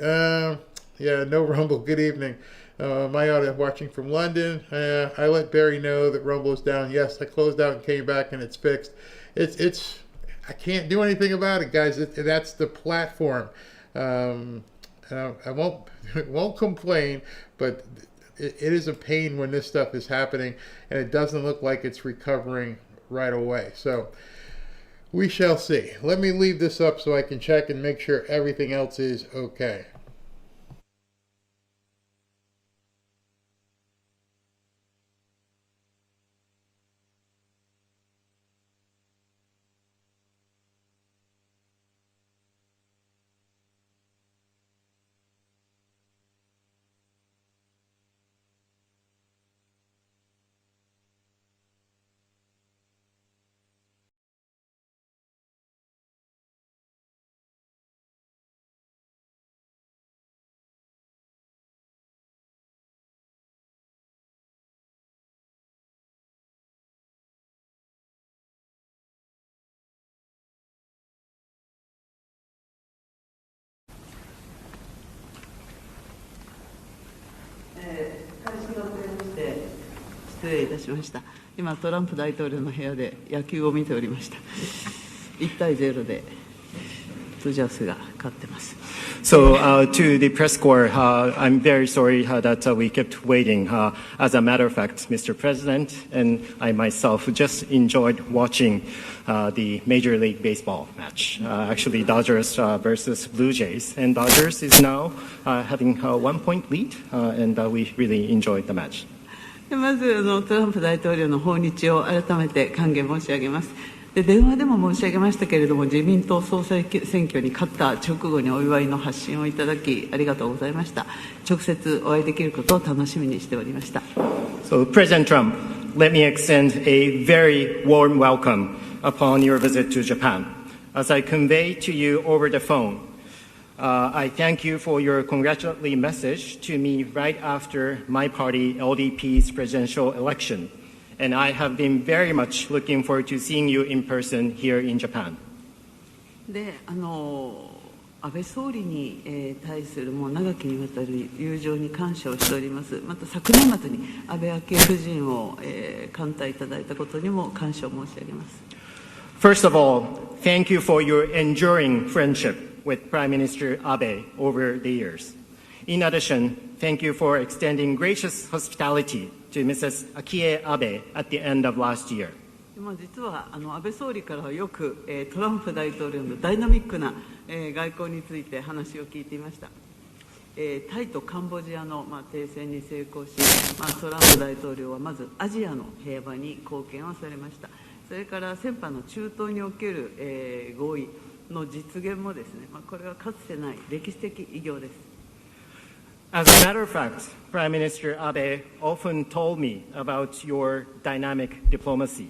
Speaker 3: Yeah, no Rumble. Good evening. My audience watching from London. I let Barry know that Rumble is down. Yes, I closed out and came back and it's fixed. I can't do anything about it, guys. That's the platform. I won't complain, but it is a pain when this stuff is happening, and it doesn't look like it's recovering right away. So we shall see. Let me leave this up so I can check and make sure everything else is okay.
Speaker 18: 失礼いたしました。今トランプ大統領の部屋で野球を見ておりました。1対0でドジャースが勝ってます。
Speaker 19: So to the press corps, I'm very sorry that we kept waiting. As a matter of fact, Mr. President and I myself just enjoyed watching the Major League Baseball match. Actually, Dodgers versus Blue Jays, and Dodgers is now having a 1-point lead, and we really enjoyed the match.
Speaker 18: まずトランプ大統領の訪日を改めて歓迎申し上げます。で電話でも申し上げましたけれども、自民党総裁選挙に勝った直後にお祝いの発信をいただきありがとうございました。直接お会いできることを楽しみにしておりました。
Speaker 19: So President Trump, let me extend a very warm welcome upon your visit to Japan. As I convey to you over the phone, I thank you for your congratulatory message to me right after my party LDP's presidential election. And I have been very much looking forward to seeing you in person here in Japan.
Speaker 18: で安倍総理に対するもう長きにわたる友情に感謝をしております。また昨年末に安倍昭恵夫人を歓待いただいたことにも感謝を申し上げます。
Speaker 19: First of all, thank you for your enduring friendship with Prime Minister Abe over the years. In addition, thank you for extending gracious hospitality to Mrs. Akie Abe at the end of last year.
Speaker 18: 実は安倍総理からはよくトランプ大統領のダイナミックな外交について話を聞いていました。タイとカンボジアの停戦に成功し、トランプ大統領はまずアジアの平和に貢献をされました。それから先般の中東における合意の実現もですね、これはかつてない歴史的偉業です。
Speaker 19: As a matter of fact, Prime Minister Abe often told me about your dynamic diplomacy.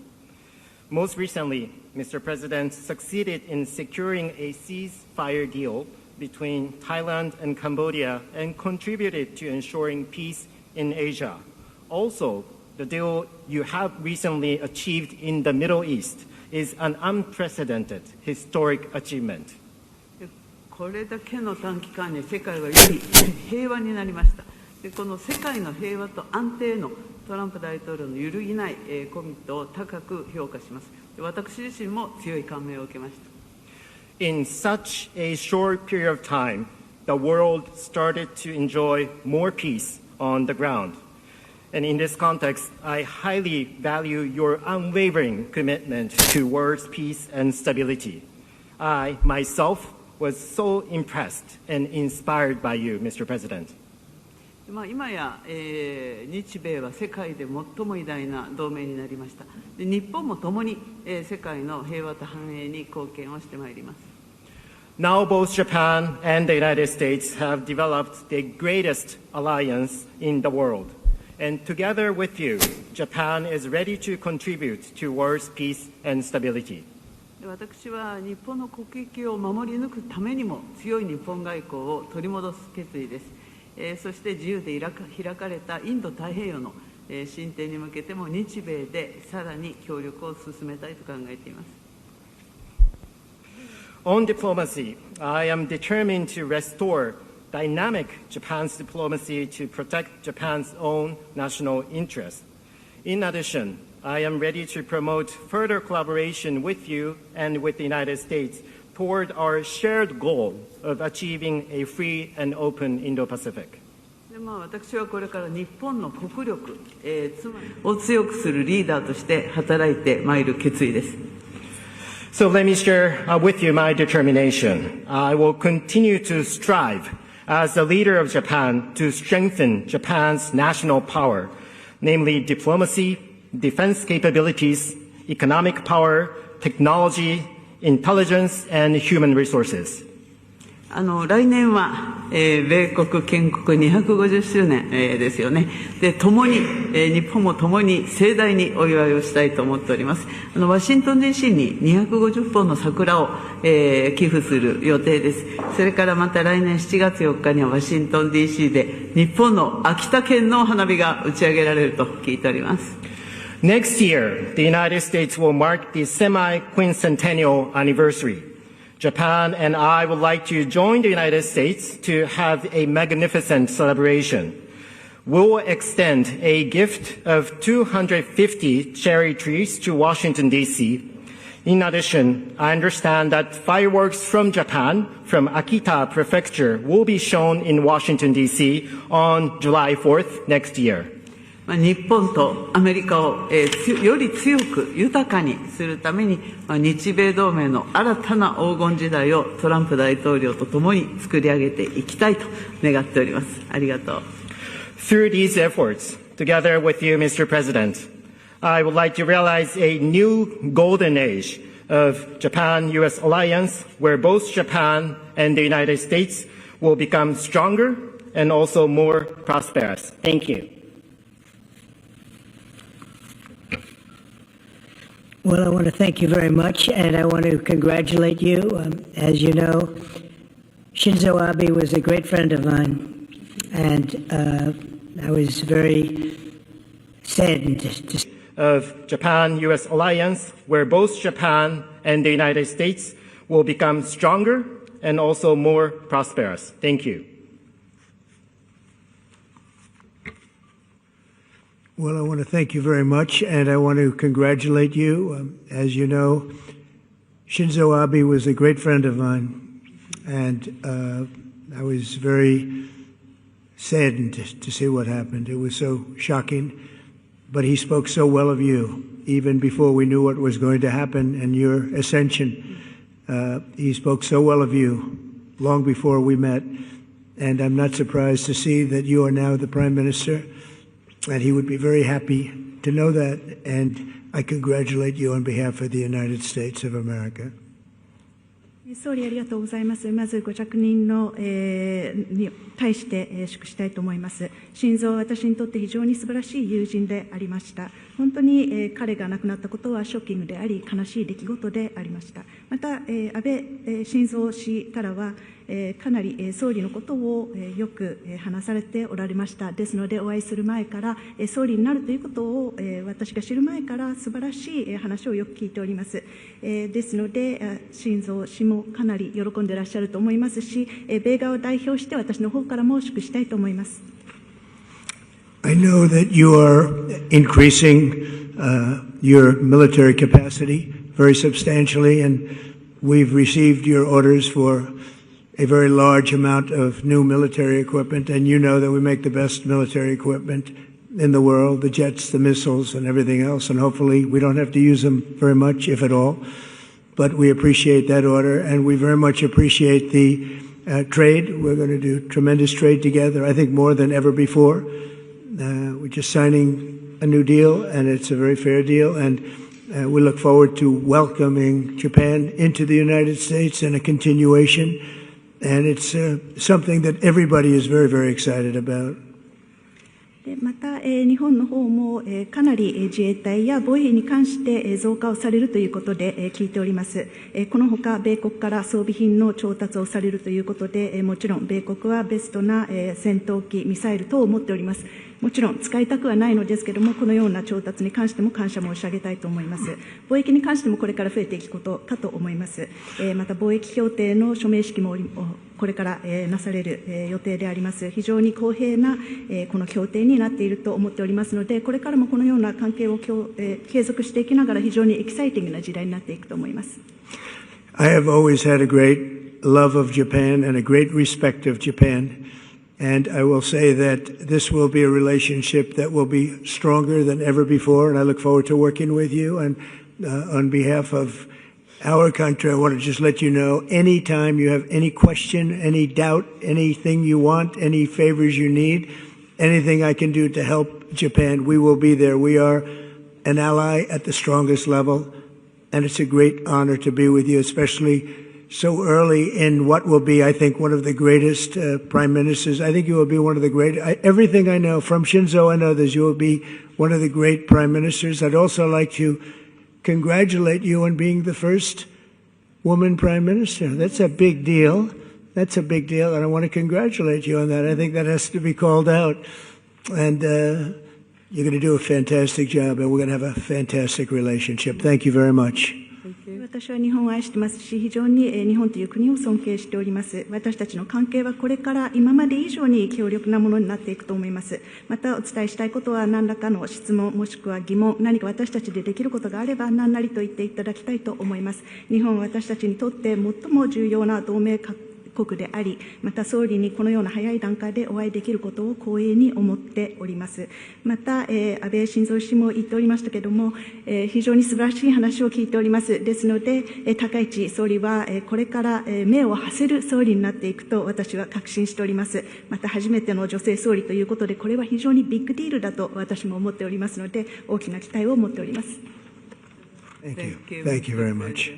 Speaker 19: Most recently, Mr. President succeeded in securing a ceasefire deal between Thailand and Cambodia and contributed to ensuring peace in Asia. Also, the deal you have recently achieved in the Middle East is an unprecedented historic achievement.
Speaker 18: これだけの短期間に世界はより平和になりました。でこの世界の平和と安定のトランプ大統領の揺るぎないコミットを高く評価します。で私自身も強い感銘を受けました。
Speaker 19: In such a short period of time, the world started to enjoy more peace on the ground. And in this context, I highly value your unwavering commitment towards peace and stability. I, myself, was so impressed and inspired by you, Mr. President.
Speaker 18: 今や、日米は世界で最も偉大な同盟になりました。で日本も共に、世界の平和と繁栄に貢献をしてまいります。
Speaker 19: Now both Japan and the United States have developed the greatest alliance in the world. And together with you, Japan is ready to contribute towards peace and stability.
Speaker 18: 私は日本の国益を守り抜くためにも強い日本外交を取り戻す決意です。そして自由で開かれたインド太平洋の進展に向けても日米でさらに協力を進めたいと考えています。
Speaker 19: On diplomacy, I am determined to restore dynamic Japan's diplomacy to protect Japan's own national interests. In addition, I am ready to promote further collaboration with you and with the United States toward our shared goal of achieving a free and open Indo-Pacific.
Speaker 18: 私はこれから日本の国力、を強くするリーダーとして働いてまいる決意です。
Speaker 19: So let me share with you my determination. I will continue to strive as the leader of Japan to strengthen Japan's national power, namely diplomacy, defense capabilities, economic power, technology, intelligence, and human resources.
Speaker 18: 来年は、米国建国250周年、ですよね。で、共に、日本も共に盛大にお祝いをしたいと思っております。ワシントン DC に250本の桜を、寄付する予定です。それからまた来年7月4日にはワシントン DC で日本の秋田県の花火が打ち上げられると聞いております。
Speaker 19: Next year, the United States will mark the semi-quincentennial anniversary. Japan and I would like to join the United States to have a magnificent celebration. will extend a gift of 250 cherry trees to Washington, D.C. In addition, I understand that fireworks from Japan, from Akita Prefecture, will be shown in Washington, D.C. on July 4th next year.
Speaker 18: 日本とアメリカを、より強く豊かにするために、日米同盟の新たな黄金時代をトランプ大統領とともに作り上げていきたいと願っております。ありがとう。
Speaker 19: Through these efforts, together with you, Mr. President, I would like to realize a new golden age of Japan-U.S. alliance where both Japan and the United States will become stronger and also more prosperous. Thank you.
Speaker 20: Well, I want to thank you very much, and I want to congratulate you. As you know, Shinzo Abe was a great friend of mine, and I was very saddened to
Speaker 19: of Japan-U.S. alliance, where both Japan and the United States will become stronger and also more prosperous. Thank you.
Speaker 20: Well, I want to thank you very much, and I want to congratulate you. As you know, Shinzo Abe was a great friend of mine, and I was very saddened to see what happened. It was so shocking, but he spoke so well of you, even before we knew what was going to happen and your ascension. He spoke so well of you long before we met, and I'm not surprised to see that you are now the Prime Minister. And he would be very happy to know that, and I congratulate you on behalf of the United States of America.
Speaker 21: 総理ありがとうございます。まずご着任の、に対して、祝したいと思います。晋三は私にとって非常に素晴らしい友人でありました。本当に、彼が亡くなったことはショッキングであり、悲しい出来事でありました。また、安倍晋三氏からは、かなり総理のことをよく話されておられました。ですので、お会いする前から、総理になるということを私が知る前から素晴らしい話をよく聞いております。ですので、晋三氏もかなり喜んでいらっしゃると思いますし、米側を代表して私の方からも祝したいと思います。
Speaker 20: I know that you are increasing your military capacity very substantially, and we've received your orders for a very large amount of new military equipment, and you know that we make the best military equipment in the world, the jets, the missiles, and everything else, and hopefully we don't have to use them very much, if at all. But we appreciate that order, and we very much appreciate the trade. We're going to do tremendous trade together, I think more than ever before. We're just signing a new deal, and it's a very fair deal, and we look forward to welcoming Japan into the United States and a continuation. And it's something that everybody is very, very excited about.
Speaker 21: また、日本の方も、かなり自衛隊や防衛費に関して増加をされるということで、聞いております。このほか、米国から装備品の調達をされるということで、もちろん米国はベストな、戦闘機、ミサイル等を持っております。もちろん使いたくはないのですけれども、このような調達に関しても感謝申し上げたいと思います。貿易に関してもこれから増えていくことかと思います。また貿易協定の署名式もこれからなされる予定であります。非常に公平なこの協定になっていると思っておりますので、これからもこのような関係を継続していきながら非常にエキサイティングな時代になっていくと思います。
Speaker 20: I have always had a great love of Japan and a great respect of Japan. And I will say that this will be a relationship that will be stronger than ever before, and I look forward to working with you. And on behalf of our country, I want to just let you know, anytime you have any question, any doubt, anything you want, any favors you need, anything I can do to help Japan, we will be there. We are an ally at the strongest level, and it's a great honor to be with you, especially so early in what will be, I think, one of the greatest prime ministers. I think you will be one of the great, everything I know from Shinzo and others, you will be one of the great prime ministers. I'd also like to congratulate you on being the first woman prime minister. That's a big deal. That's a big deal, and I want to congratulate you on that. I think that has to be called out. And you're going to do a fantastic job, and we're going to have a fantastic relationship. Thank you very much.
Speaker 21: 私は日本を愛してますし、非常に日本という国を尊敬しております。私たちの関係はこれから今まで以上に強力なものになっていくと思います。またお伝えしたいことは何らかの質問もしくは疑問、何か私たちでできることがあれば何なりと言っていただきたいと思います。日本は私たちにとって最も重要な同盟国であり、また総理にこのような早い段階でお会いできることを光栄に思っております。また、安倍晋三氏も言っておりましたけれども、非常に素晴らしい話を聞いております。ですので、高市総理はこれから目を馳せる総理になっていくと私は確信しております。また初めての女性総理ということで、これは非常にビッグディールだと私も思っておりますので、大きな期待を持っております。
Speaker 20: Thank you. Thank you very much.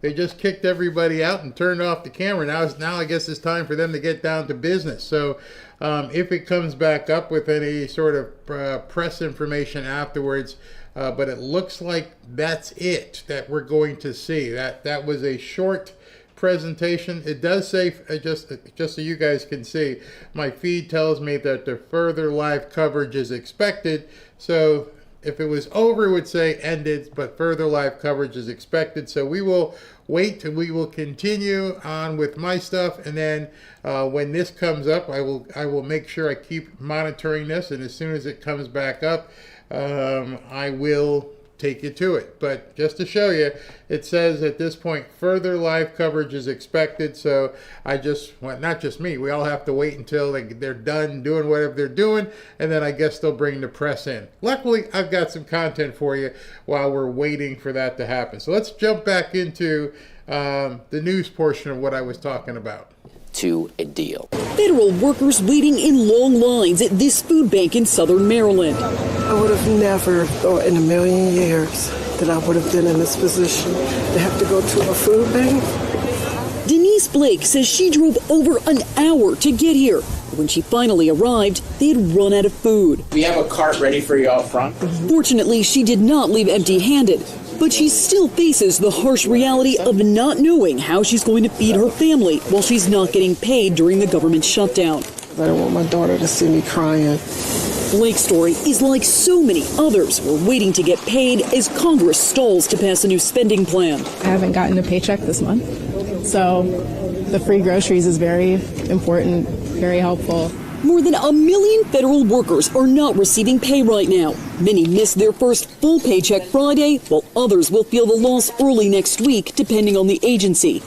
Speaker 3: They just kicked everybody out and turned off the camera. Now I guess it's time for them to get down to business. So if it comes back up with any sort of press information afterwards, but it looks like that's it that we're going to see. That was a short presentation. It does say, just so you guys can see, my feed tells me that the further live coverage is expected. So if it was over, it would say ended, but further live coverage is expected. So we will wait and we will continue on with my stuff. And then when this comes up, I will make sure I keep monitoring this. And as soon as it comes back up, I will take you to it. But just to show you, it says at this point, further live coverage is expected. So not just me, we all have to wait until they're done doing whatever they're doing, and then I guess they'll bring the press in. Luckily, I've got some content for you while we're waiting for that to happen. So let's jump back into the news portion of what I was talking about.
Speaker 13: To a deal.
Speaker 1: Federal workers waiting in long lines at this food bank in southern Maryland.
Speaker 22: I would have never thought in a million years that I would have been in this position to have to go to a food bank.
Speaker 1: Denise Blake says she drove over an hour to get here. When she finally arrived, they had run out of food.
Speaker 23: We have a cart ready for you out front.
Speaker 1: Fortunately, she did not leave empty-handed, but she still faces the harsh reality of not knowing how she's going to feed her family while she's not getting paid during the government shutdown.
Speaker 22: I don't want my daughter to see me crying.
Speaker 1: Blake's story is like so many others who are waiting to get paid as Congress stalls to pass a new spending plan.
Speaker 24: I haven't gotten a paycheck this month, so the free groceries is very important, very helpful.
Speaker 1: More than 1 million federal workers are not receiving pay right now. Many missed their first full paycheck Friday, while others will feel the loss early next week, depending on the agency.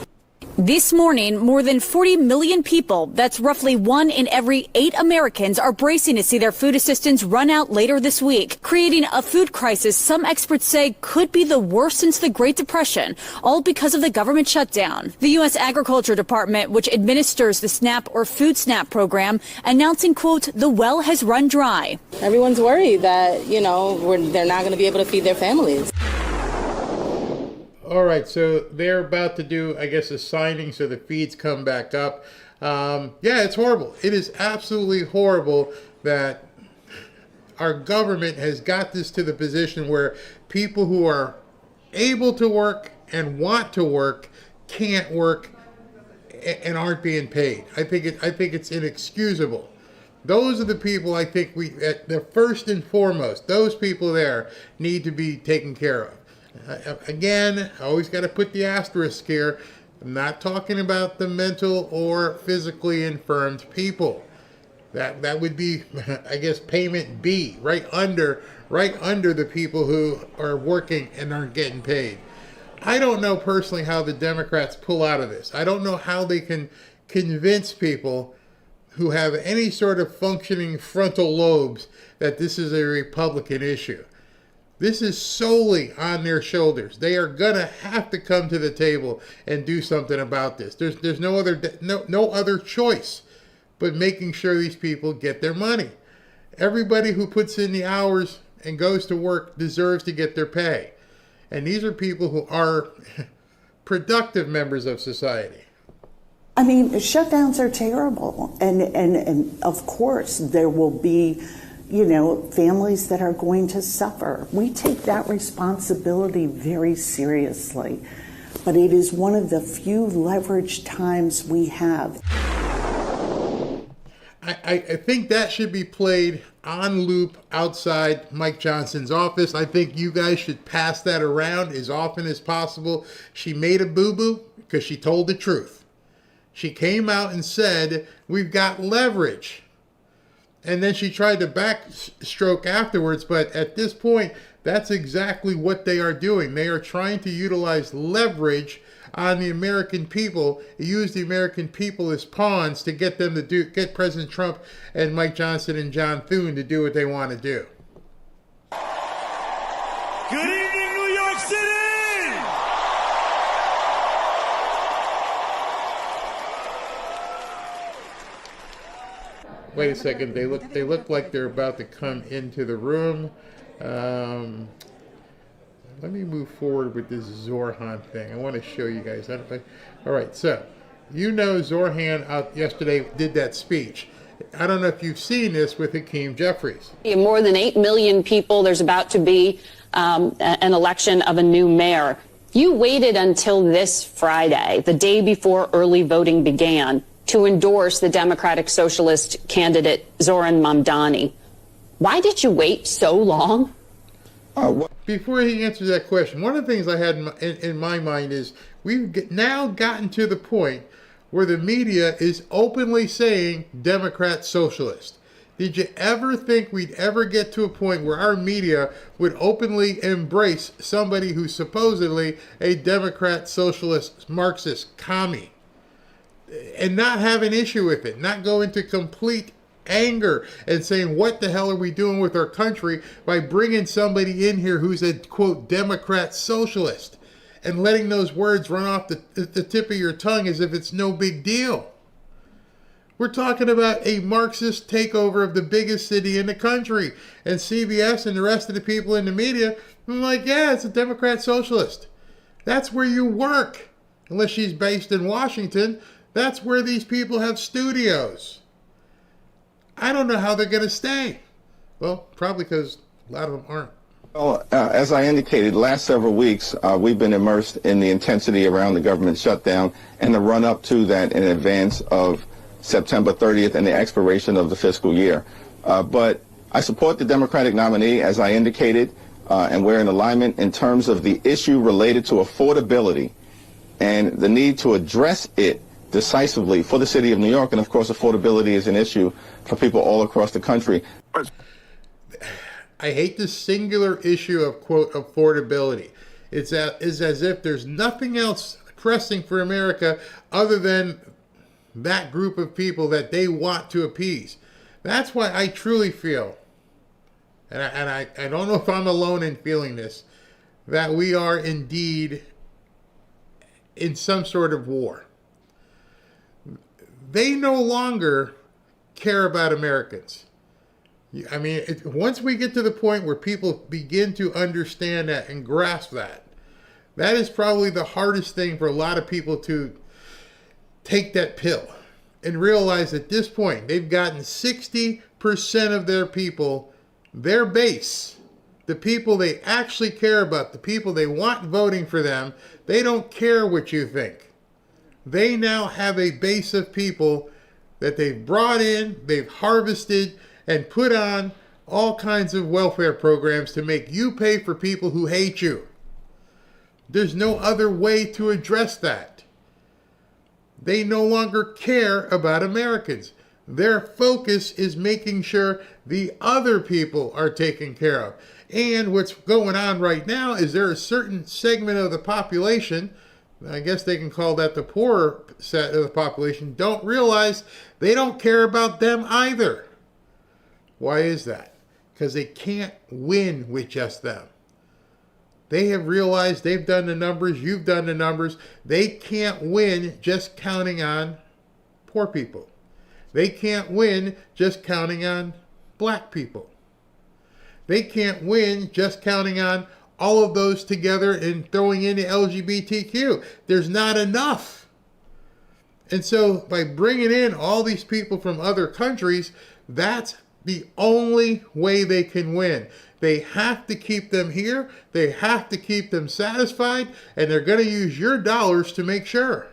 Speaker 25: This morning, more than 40 million people, that's roughly 1 in every 8 Americans, are bracing to see their food assistance run out later this week, creating a food crisis some experts say could be the worst since the Great Depression, all because of the government shutdown. The U.S. Agriculture Department, which administers the SNAP or Food Snap program, announcing, quote, the well has run dry.
Speaker 26: Everyone's worried that, they're not going to be able to feed their families.
Speaker 3: All right, so they're about to do, I guess, a signing so the feeds come back up. Yeah, it's horrible. It is absolutely horrible that our government has got this to the position where people who are able to work and want to work can't work and aren't being paid. I think it's inexcusable. Those are the people I think the first and foremost, those people there need to be taken care of. Again, I always got to put the asterisk here. I'm not talking about the mental or physically infirmed people. That would be, I guess, payment B, right under the people who are working and aren't getting paid. I don't know personally how the Democrats pull out of this. I don't know how they can convince people who have any sort of functioning frontal lobes that this is a Republican issue. This is solely on their shoulders. They are gonna have to come to the table and do something about this. There's no other choice but making sure these people get their money. Everybody who puts in the hours and goes to work deserves to get their pay. And these are people who are productive members of society.
Speaker 27: I mean, shutdowns are terrible. And of course there will be
Speaker 2: families that are going to suffer. We take that responsibility very seriously, but it is one of the few leveraged times we have.
Speaker 3: I think that should be played on loop outside Mike Johnson's office. I think you guys should pass that around as often as possible. She made a boo-boo because she told the truth. She came out and said, we've got leverage. And then she tried to backstroke afterwards, but at this point, that's exactly what they are doing. They are trying to utilize leverage on the American people, use the American people as pawns to get them to get President Trump and Mike Johnson and John Thune to do what they want to do.
Speaker 11: Good evening, New York City!
Speaker 3: Wait a second. They look like they're about to come into the room. Let me move forward with this Zorhan thing. I want to show you guys. All right, so Zorhan out yesterday did that speech. I don't know if you've seen this with Hakeem Jeffries.
Speaker 5: More than 8 million people. There's about to be an election of a new mayor. You waited until this Friday, the day before early voting began, to endorse the Democratic Socialist candidate Zoran Mamdani. Why did you wait so long?
Speaker 3: Before he answers that question, one of the things I had in my mind is we've now gotten to the point where the media is openly saying Democrat Socialist. Did you ever think we'd ever get to a point where our media would openly embrace somebody who's supposedly a Democrat Socialist Marxist commie and not have an issue with it, not go into complete anger and saying, what the hell are we doing with our country by bringing somebody in here who's a, quote, Democrat Socialist and letting those words run off the tip of your tongue as if it's no big deal. We're talking about a Marxist takeover of the biggest city in the country, and CBS and the rest of the people in the media are like, yeah, it's a Democrat Socialist. That's where you work. Unless she's based in Washington, that's where these people have studios. I don't know how they're going to stay. Well, probably because a lot of them aren't.
Speaker 6: Well, as I indicated, last several weeks, we've been immersed in the intensity around the government shutdown and the run-up to that in advance of September 30th and the expiration of the fiscal year. But I support the Democratic nominee, as I indicated, and we're in alignment in terms of the issue related to affordability and the need to address it decisively for the city of New York. And of course, affordability is an issue for people all across the country.
Speaker 3: I hate this singular issue of, quote, affordability. It's as if there's nothing else pressing for America other than that group of people that they want to appease. That's why I truly feel, and I don't know if I'm alone in feeling this, that we are indeed in some sort of war. They no longer care about Americans. I mean, once we get to the point where people begin to understand that and grasp that, that is probably the hardest thing for a lot of people to take that pill and realize at this point they've gotten 60% of their people, their base, the people they actually care about, the people they want voting for them, they don't care what you think. They now have a base of people that they've brought in, they've harvested, and put on all kinds of welfare programs to make you pay for people who hate you. There's no other way to address that. They no longer care about Americans. Their focus is making sure the other people are taken care of. And what's going on right now is there a certain segment of the population, I guess they can call that the poorer set of the population, don't realize they don't care about them either. Why is that? Because they can't win with just them. They have realized, they've done the numbers, you've done the numbers, they can't win just counting on poor people. They can't win just counting on black people. They can't win just counting on all of those together and throwing in the LGBTQ. There's not enough. And so by bringing in all these people from other countries, that's the only way they can win. They have to keep them here. They have to keep them satisfied. And they're going to use your dollars to make sure.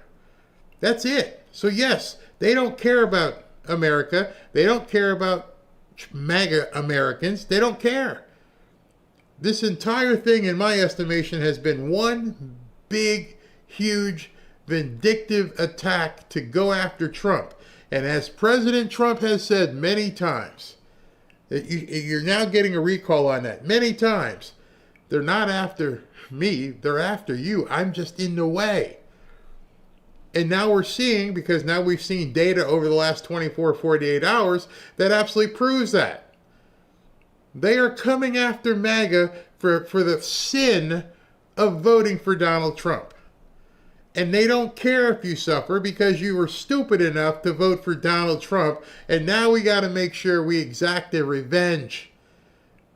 Speaker 3: That's it. So yes, they don't care about America. They don't care about MAGA Americans. They don't care. This entire thing, in my estimation, has been one big, huge, vindictive attack to go after Trump. And as President Trump has said many times, you're now getting a recall on that many times. They're not after me. They're after you. I'm just in the way. And now we're seeing, because now we've seen data over the last 24, 48 hours, that absolutely proves that. They are coming after MAGA for the sin of voting for Donald Trump. And they don't care if you suffer because you were stupid enough to vote for Donald Trump. And now we got to make sure we exact their revenge.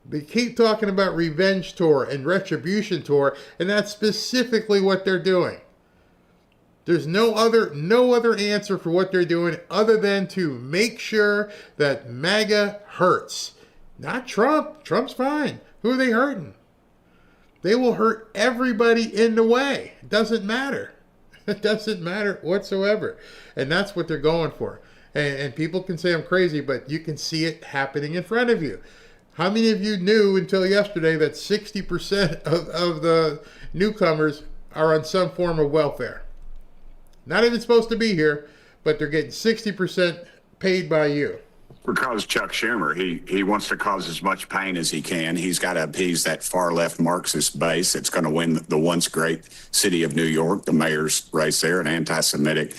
Speaker 3: They keep talking about revenge tour and retribution tour, and that's specifically what they're doing. There's no other answer for what they're doing other than to make sure that MAGA hurts. Not Trump. Trump's fine. Who are they hurting? They will hurt everybody in the way. It doesn't matter. It doesn't matter whatsoever. And that's what they're going for. And people can say I'm crazy, but you can see it happening in front of you. How many of you knew until yesterday that 60% of the newcomers are on some form of welfare? Not even supposed to be here, but they're getting 60% paid by you.
Speaker 4: Because Chuck Schumer, he wants to cause as much pain as he can. He's got to appease that far-left Marxist base that's going to win the once great city of New York, the mayor's race there, an anti-Semitic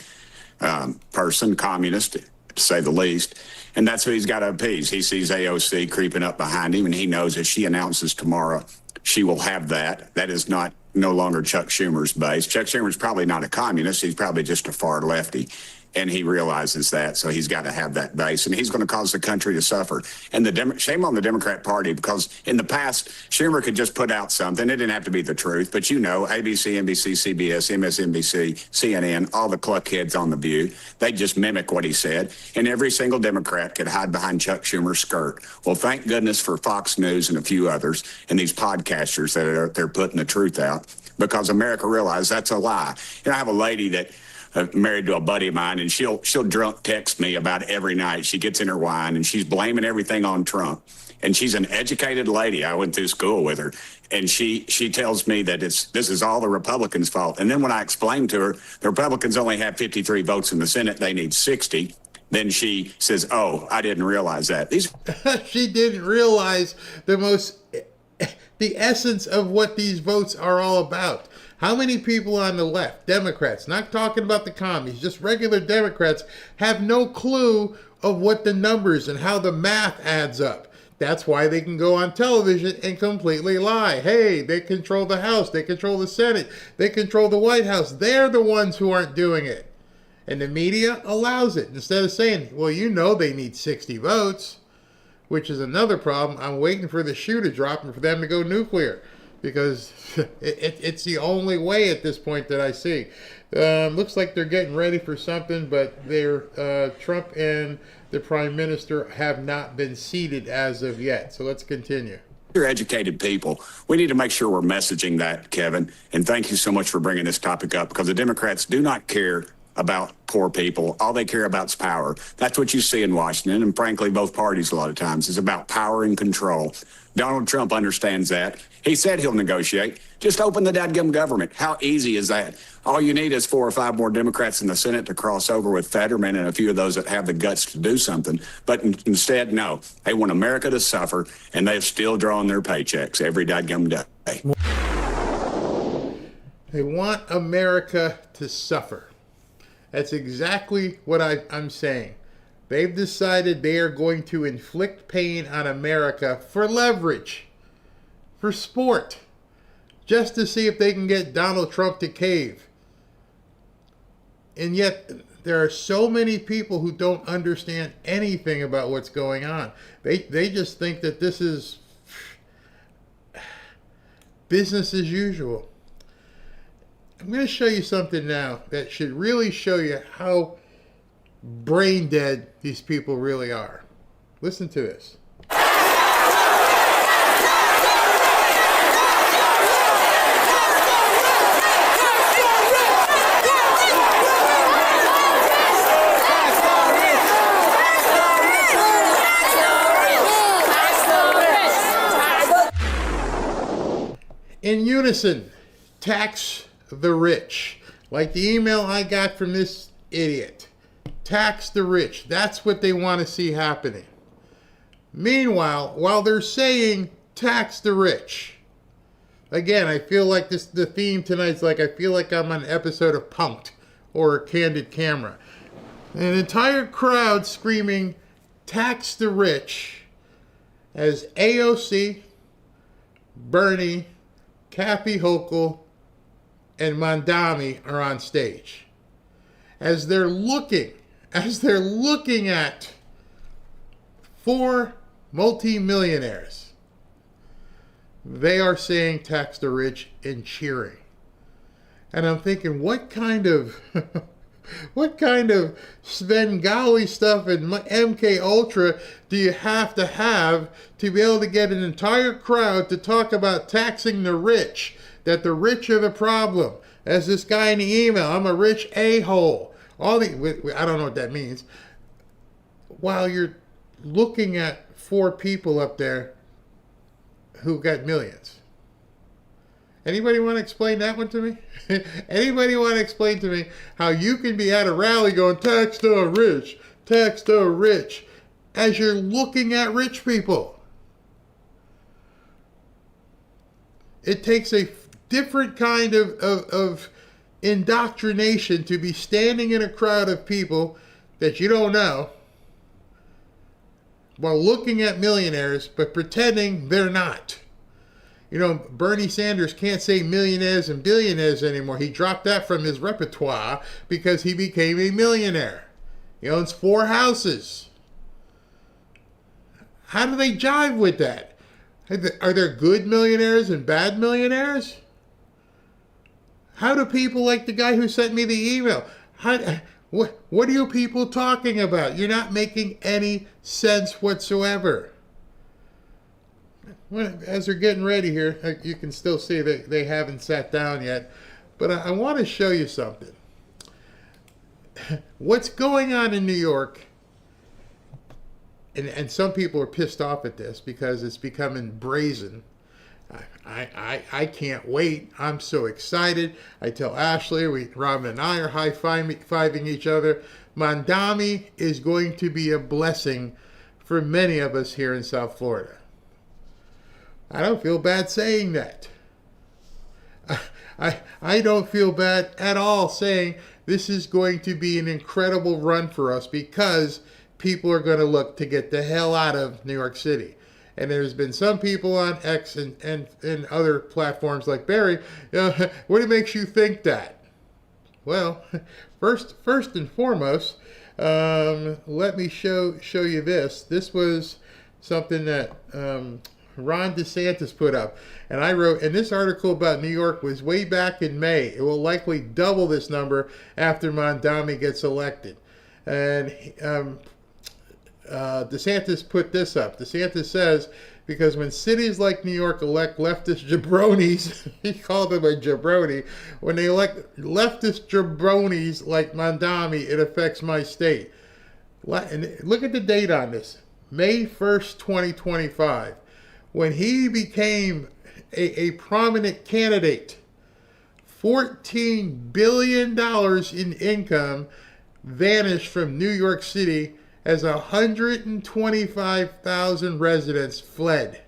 Speaker 4: person, communist, to say the least. And that's who he's got to appease. He sees AOC creeping up behind him, and he knows if she announces tomorrow she will have that. That is no longer Chuck Schumer's base. Chuck Schumer's probably not a communist. He's probably just a far lefty. And he realizes that, so he's got to have that base. And he's going to cause the country to suffer. And shame on the Democrat Party, because in the past, Schumer could just put out something. It didn't have to be the truth. But you know, ABC, NBC, CBS, MSNBC, CNN, all the cluck heads on the View, they just mimic what he said. And every single Democrat could hide behind Chuck Schumer's skirt. Well, thank goodness for Fox News and a few others and these podcasters that are out there putting the truth out, because America realized that's a lie. You know, I have a lady that married to a buddy of mine, and she'll drunk text me about every night. She gets in her wine, and she's blaming everything on Trump. And she's an educated lady. I went through school with her. And she tells me that this is all the Republicans' fault. And then when I explained to her, the Republicans only have 53 votes in the Senate. They need 60. Then she says, oh, I didn't realize that.
Speaker 3: She didn't realize the essence of what these votes are all about. How many people on the left, Democrats, not talking about the commies, just regular Democrats, have no clue of what the numbers and how the math adds up? That's why they can go on television and completely lie. Hey, they control the House, they control the Senate, they control the White House. They're the ones who aren't doing it. And the media allows it. Instead of saying, well, you know they need 60 votes, which is another problem. I'm waiting for the shoe to drop and for them to go nuclear, because it's the only way at this point that I see. Looks like they're getting ready for something, but Trump and the Prime Minister have not been seated as of yet. So let's continue.
Speaker 4: You're educated people. We need to make sure we're messaging that, Kevin. And thank you so much for bringing this topic up, because the Democrats do not care about poor people. All they care about is power. That's what you see in Washington, and frankly, both parties a lot of times. It's about power and control. Donald Trump understands that. He said he'll negotiate. Just open the dadgum government. How easy is that? All you need is 4 or 5 more Democrats in the Senate to cross over with Fetterman and a few of those that have the guts to do something. But instead, no. They want America to suffer, and they're still drawing their paychecks every dadgum day.
Speaker 3: They want America to suffer. That's exactly what I'm saying. They've decided they are going to inflict pain on America for leverage, for sport, just to see if they can get Donald Trump to cave. And yet, there are so many people who don't understand anything about what's going on. They just think that this is business as usual. I'm going to show you something now that should really show you how brain dead these people really are. Listen to this. In unison, tax the rich. Like the email I got from this idiot. Tax the rich. That's what they want to see happening. Meanwhile, while they're saying tax the rich, again, I feel like the theme tonight's like I feel like I'm on an episode of Punk'd or Candid Camera. An entire crowd screaming tax the rich as AOC, Bernie, Kathy Hochul, and Mandami are on stage. As they're looking at 4 multi-millionaires, they are saying tax the rich and cheering. And I'm thinking, what kind of Svengali stuff and MK Ultra do you have to be able to get an entire crowd to talk about taxing the rich, that the rich are the problem? As this guy in the email, I'm a rich a-hole. I don't know what that means. While you're looking at 4 people up there who got millions. Anybody want to explain that one to me? Anybody want to explain to me how you can be at a rally going, tax the rich, as you're looking at rich people? It takes a different kind of indoctrination to be standing in a crowd of people that you don't know while looking at millionaires but pretending they're not. You know, Bernie Sanders can't say millionaires and billionaires anymore. He dropped that from his repertoire because he became a millionaire. He owns 4 houses. How do they jive with that? Are there good millionaires and bad millionaires? How do people like the guy who sent me the email? What are you people talking about? You're not making any sense whatsoever. As they're getting ready here, you can still see that they haven't sat down yet. But I want to show you something. What's going on in New York, and some people are pissed off at this because it's becoming brazen. I can't wait. I'm so excited. I tell Ashley, Robin and I are high-fiving each other. Mandami is going to be a blessing for many of us here in South Florida. I don't feel bad saying that. I don't feel bad at all saying this is going to be an incredible run for us because people are going to look to get the hell out of New York City. And there's been some people on X and other platforms like Barry, what makes you think that? Well, first and foremost, let me show you this. This was something that Ron DeSantis put up. And I wrote, and this article about New York was way back in May. It will likely double this number after Mandami gets elected. And DeSantis put this up. DeSantis says, because when cities like New York elect leftist jabronis, he called them a jabroni, when they elect leftist jabronis like Mandami, it affects my state. And look at the date on this. May 1st, 2025. When he became a prominent candidate, $14 billion in income vanished from New York City as 125,000 residents fled.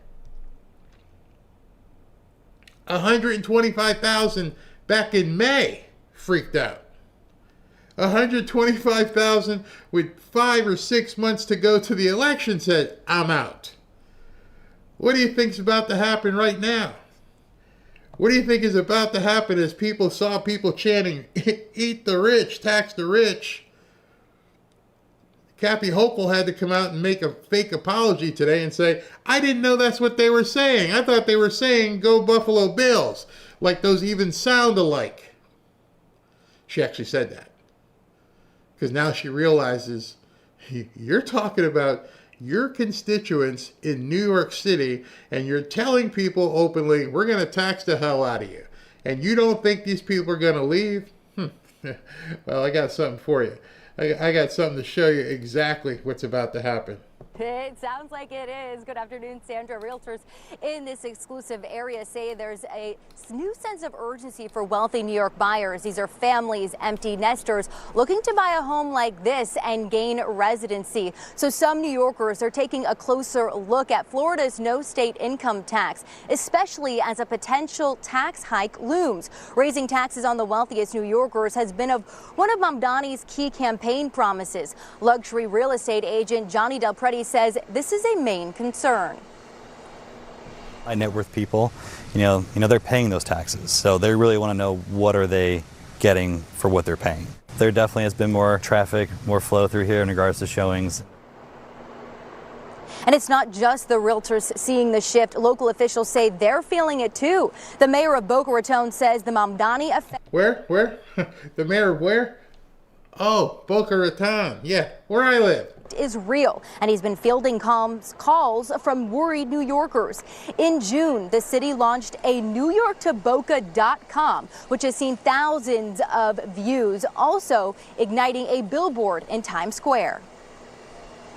Speaker 3: 125,000 back in May freaked out. 125,000 with 5 or 6 months to go to the election said, I'm out. What do you think is about to happen right now? What do you think is about to happen as people saw people chanting, eat the rich, tax the rich? Kathy Hochul had to come out and make a fake apology today and say, I didn't know that's what they were saying. I thought they were saying, go Buffalo Bills, like those even sound alike. She actually said that. Because now she realizes, you're talking about your constituents in New York City, and you're telling people openly, we're going to tax the hell out of you, and you don't think these people are going to leave? Well, I got something for you. I got something to show you exactly what's about to happen.
Speaker 7: It sounds like it is. Good afternoon, Sandra. Realtors in this exclusive area say there's a new sense of urgency for wealthy New York buyers. These are families, empty nesters, looking to buy a home like this and gain residency. So some New Yorkers are taking a closer look at Florida's no state income tax, especially as a potential tax hike looms. Raising taxes on the wealthiest New Yorkers has been one of Mamdani's key campaign promises. Luxury real estate agent Johnny Del Preti says this is a main concern.
Speaker 8: High net worth people, you know, they're paying those taxes, so they really want to know what are they getting for what they're paying. There definitely has been more traffic, more flow through here in regards to showings.
Speaker 7: And it's not just the realtors seeing the shift. Local officials say they're feeling it too. The mayor of Boca Raton says the Mamdani effect.
Speaker 3: Where? The mayor of where? Oh, Boca Raton. Yeah, where I live.
Speaker 7: Is real, and he's been fielding calls from worried New Yorkers. In June, the city launched a NewYorkToBoca.com, which has seen thousands of views, also igniting a billboard in Times Square.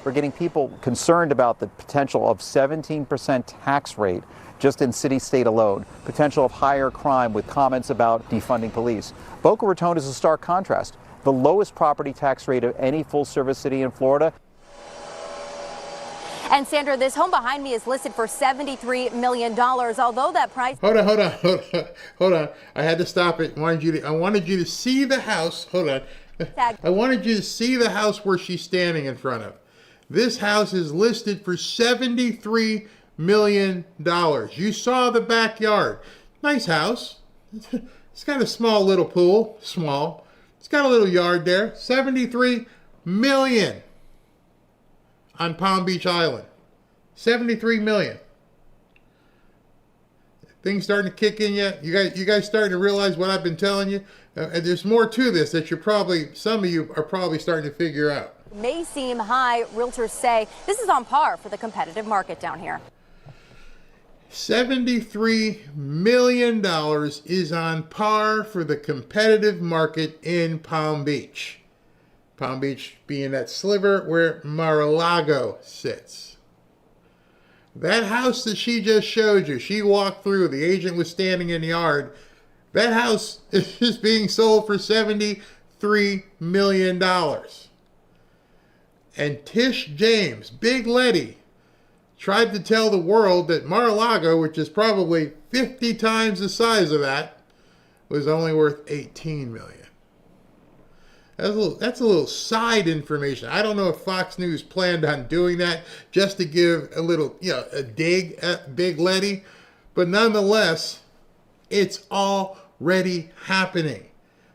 Speaker 9: We're getting people concerned about the potential of 17% tax rate just in city-state alone, potential of higher crime with comments about defunding police. Boca Raton is a stark contrast. The lowest property tax rate of any full-service city in Florida.
Speaker 7: And Sandra, this home behind me is listed for $73 million, although that price...
Speaker 3: Hold on. I had to stop it. I wanted you to see the house. Hold on. I wanted you to see the house where she's standing in front of. This house is listed for $73 million. You saw the backyard. Nice house. It's got a small little pool. Small. It's got a little yard there. $73 million on Palm Beach Island. $73 million. Things starting to kick in yet? You guys starting to realize what I've been telling you? And there's more to this that some of you are probably starting to figure out.
Speaker 7: May seem high. Realtors say this is on par for the competitive market down here.
Speaker 3: $73 million is on par for the competitive market in Palm Beach. Palm Beach being that sliver where Mar-a-Lago sits. That house that she just showed you, she walked through, the agent was standing in the yard. That house is being sold for $73 million. And Tish James, Big Letty, tried to tell the world that Mar-a-Lago, which is probably 50 times the size of that, was only worth $18 million. That's a little side information. I don't know if Fox News planned on doing that just to give a little, a dig at Big Letty, but nonetheless, it's already happening.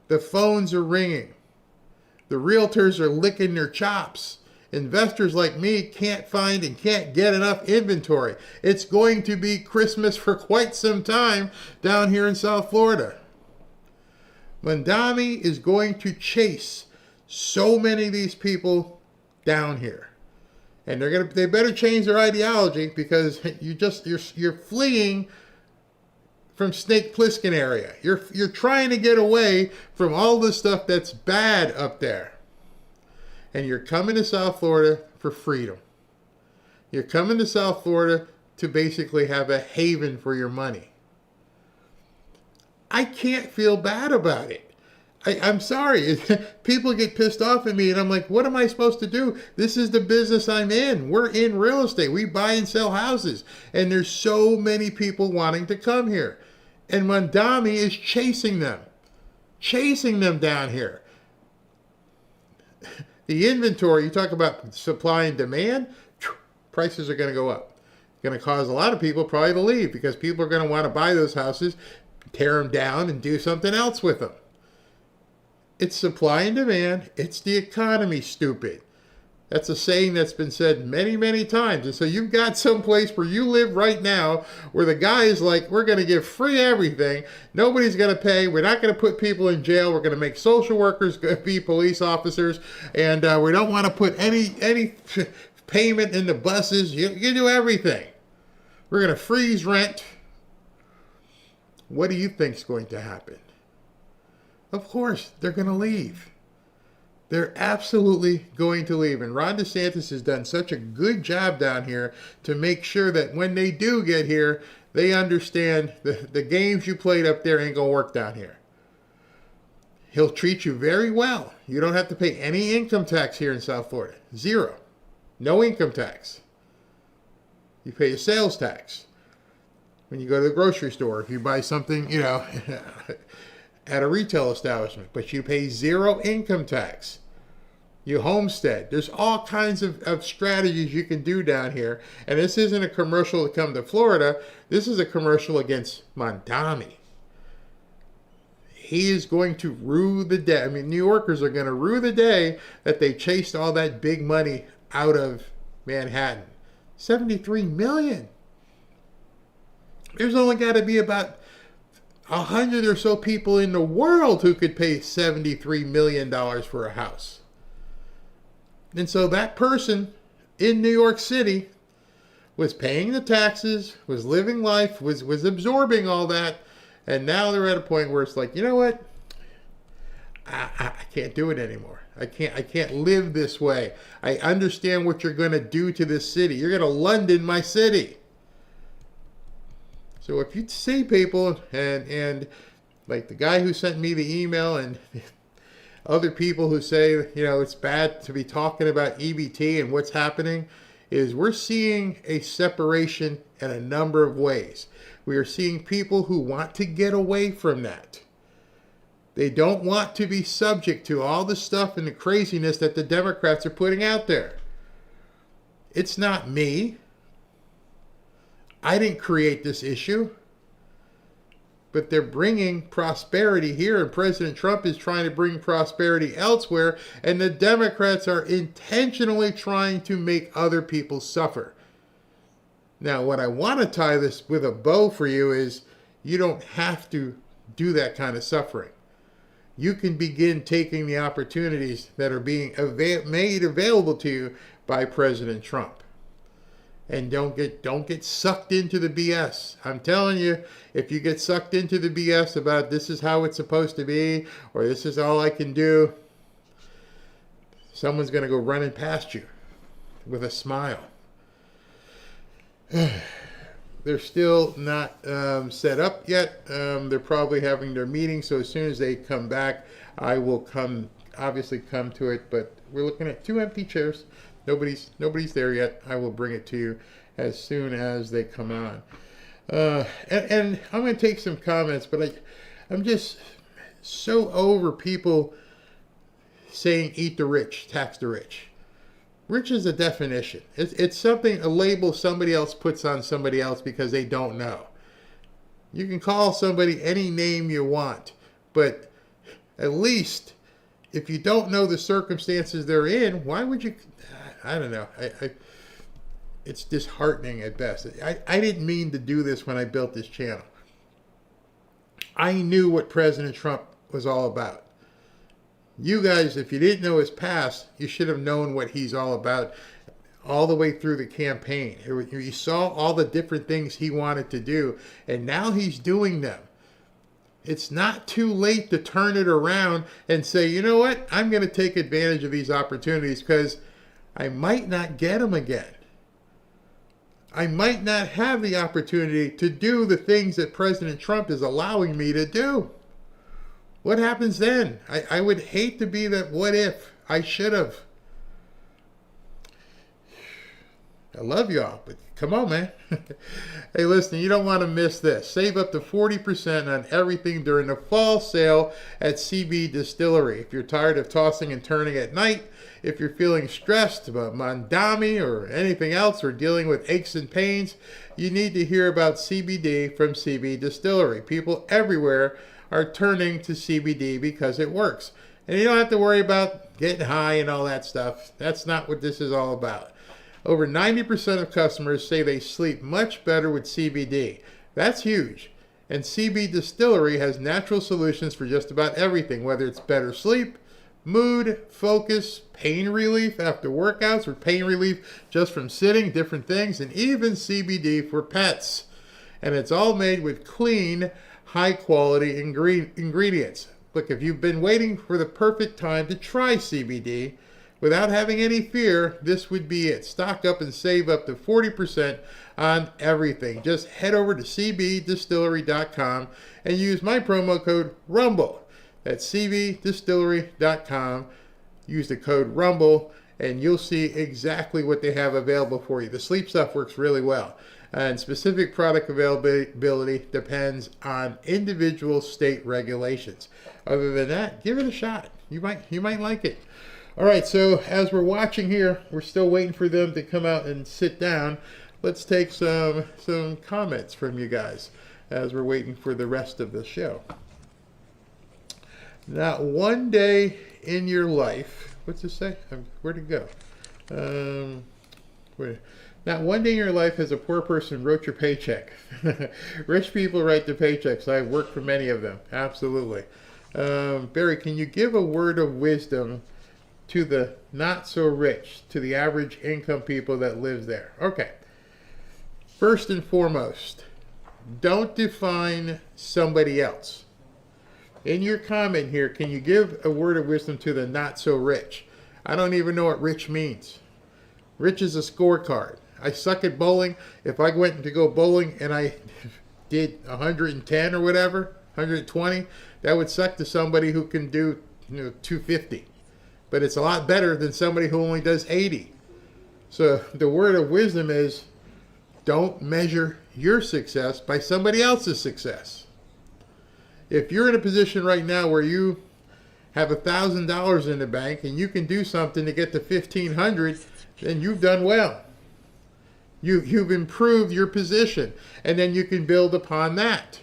Speaker 3: The phones are ringing. The realtors are licking their chops. Investors like me can't find and can't get enough inventory. It's going to be Christmas for quite some time down here in South Florida. Mamdani is going to chase so many of these people down here. And they better change their ideology, because you're fleeing from Snake Plissken area. You're trying to get away from all the stuff that's bad up there. And you're coming to South Florida for freedom. You're coming to South Florida to basically have a haven for your money. I can't feel bad about it. I'm sorry. People get pissed off at me, and I'm like, what am I supposed to do? This is the business I'm in. We're in real estate. We buy and sell houses. And there's so many people wanting to come here. And Mamdani is chasing them down here. The inventory, you talk about supply and demand, prices are going to go up. It's going to cause a lot of people probably to leave, because people are going to want to buy those houses, tear them down, and do something else with them. It's supply and demand. It's the economy, stupid. That's a saying that's been said many, many times. And so you've got some place where you live right now where the guy is like, we're going to give free everything. Nobody's going to pay. We're not going to put people in jail. We're going to make social workers be police officers. And we don't want to put any payment in the buses. You do everything. We're going to freeze rent. What do you think is going to happen? Of course, they're going to leave. They're absolutely going to leave. And Ron DeSantis has done such a good job down here to make sure that when they do get here, they understand the games you played up there ain't going to work down here. He'll treat you very well. You don't have to pay any income tax here in South Florida. Zero. No income tax. You pay a sales tax. When you go to the grocery store, if you buy something, at a retail establishment, but you pay zero income tax. You homestead. There's all kinds of strategies you can do down here. And this isn't a commercial to come to Florida. This is a commercial against Mondami. He is going to rue the day. I mean, New Yorkers are going to rue the day that they chased all that big money out of Manhattan. $73 million. There's only got to be about 100 or so people in the world who could pay $73 million for a house. And so that person in New York City was paying the taxes, was living life, was absorbing all that, and now they're at a point where it's like, you know what? I can't do it anymore. I can't live this way. I understand what you're going to do to this city. You're going to London my city. So if you see people, and like the guy who sent me the email and other people who say, it's bad to be talking about EBT and what's happening, is we're seeing a separation in a number of ways. We are seeing people who want to get away from that. They don't want to be subject to all the stuff and the craziness that the Democrats are putting out there. It's not me. I didn't create this issue. But they're bringing prosperity here, and President Trump is trying to bring prosperity elsewhere, and the Democrats are intentionally trying to make other people suffer. Now, what I want to tie this with a bow for you is you don't have to do that kind of suffering. You can begin taking the opportunities that are being made available to you by President Trump. And don't get sucked into the BS. I'm telling you, if you get sucked into the BS about this is how it's supposed to be, or this is all I can do, someone's going to go running past you with a smile. They're still not set up yet. They're probably having their meeting, so as soon as they come back, I will obviously come to it. But we're looking at 2 empty chairs. Nobody's there yet. I will bring it to you as soon as they come on. And I'm going to take some comments, but I'm just so over people saying eat the rich, tax the rich. Rich is a definition. It's something, a label somebody else puts on somebody else because they don't know. You can call somebody any name you want, but at least if you don't know the circumstances they're in, why would you... I don't know. It's disheartening at best. I didn't mean to do this when I built this channel. I knew what President Trump was all about. You guys, if you didn't know his past, you should have known what he's all about all the way through the campaign. You saw all the different things he wanted to do, and now he's doing them. It's not too late to turn it around and say, you know what? I'm going to take advantage of these opportunities because I might not get them again. I might not have the opportunity to do the things that President Trump is allowing me to do. What happens then? I would hate to be that what if. I should have. I love y'all, but come on, man. Hey, listen, you don't want to miss this. Save up to 40% on everything during the fall sale at CB Distillery. If you're tired of tossing and turning at night, if you're feeling stressed about Mondami or anything else, or dealing with aches and pains, you need to hear about CBD from CB Distillery. People everywhere are turning to CBD because it works. And you don't have to worry about getting high and all that stuff. That's not what this is all about. Over 90% of customers say they sleep much better with CBD. That's huge. And CB Distillery has natural solutions for just about everything, whether it's better sleep, mood, focus, pain relief after workouts, or pain relief just from sitting, different things, and even CBD for pets. And it's all made with clean, high-quality ingredients. Look, if you've been waiting for the perfect time to try CBD without having any fear, this would be it. Stock up and save up to 40% on everything. Just head over to cbdistillery.com and use my promo code RUMBLE. That's cbdistillery.com. Use the code RUMBLE and you'll see exactly what they have available for you. The sleep stuff works really well. And specific product availability depends on individual state regulations. Other than that, give it a shot. You might like it. All right, so as we're watching here, we're still waiting for them to come out and sit down. Let's take some comments from you guys as we're waiting for the rest of the show. Not one day in your life, what's it say? Where'd it go? Not one day in your life has a poor person wrote your paycheck. Rich people write the paychecks. I've worked for many of them. Absolutely. Barry, can you give a word of wisdom to the not so rich, to the average income people that live there? Okay. First and foremost, don't define somebody else. In your comment here, can you give a word of wisdom to the not so rich? I don't even know what rich means. Rich is a scorecard. I suck at bowling. If I went to go bowling and I did 110 or whatever, 120, that would suck to somebody who can do 250. But it's a lot better than somebody who only does 80. So the word of wisdom is don't measure your success by somebody else's success. If you're in a position right now where you have $1,000 in the bank and you can do something to get to $1,500, then you've done well. You've improved your position, and then you can build upon that.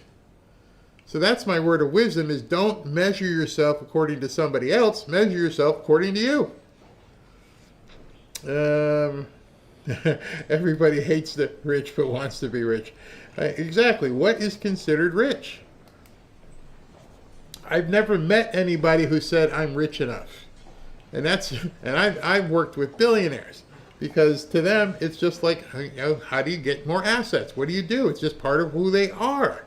Speaker 3: So that's my word of wisdom, is don't measure yourself according to somebody else. Measure yourself according to you. Everybody hates the rich but wants to be rich. Exactly. What is considered rich? I've never met anybody who said I'm rich enough. And I've worked with billionaires. Because to them, it's just like, how do you get more assets? What do you do? It's just part of who they are.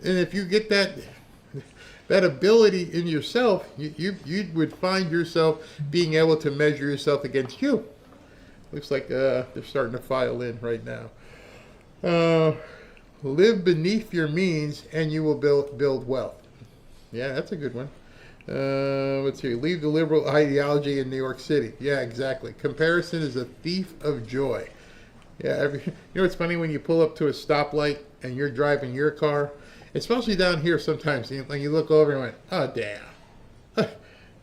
Speaker 3: And if you get that ability in yourself, you would find yourself being able to measure yourself against you. Looks like they're starting to file in right now. Live beneath your means and you will build wealth. Yeah, that's a good one. Let's see. Leave the liberal ideology in New York City. Yeah, exactly. Comparison is a thief of joy. Yeah, you know what's funny? When you pull up to a stoplight and you're driving your car, especially down here sometimes, when you look over and went, oh, damn.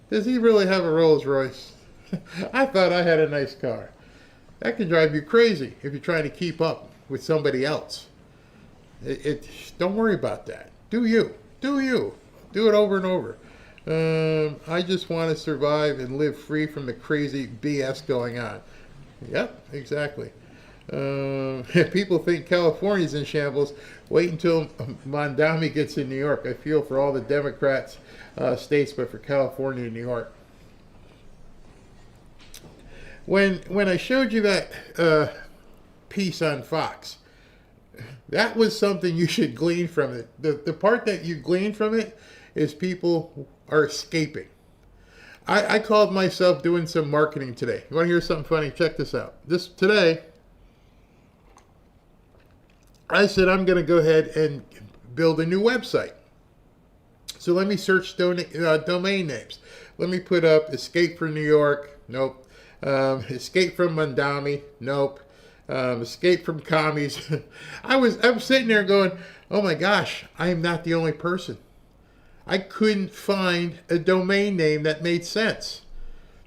Speaker 3: Does he really have a Rolls Royce? I thought I had a nice car. That can drive you crazy if you're trying to keep up with somebody else. Don't worry about that. Do you. Do you. Do it over and over. I just want to survive and live free from the crazy BS going on. Yep, exactly. People think California's in shambles. Wait until Mondami gets in New York. I feel for all the Democrats states, but for California and New York. When I showed you that piece on Fox, that was something you should glean from it. The part that you glean from it is people are escaping. I called myself doing some marketing today. You want to hear something funny? Check this out. Today, I said I'm going to go ahead and build a new website. So let me search domain names. Let me put up Escape from New York. Nope. Escape from Mondami. Nope. Escape from commies. I'm sitting there going, oh my gosh, I am not the only person. I couldn't find a domain name that made sense.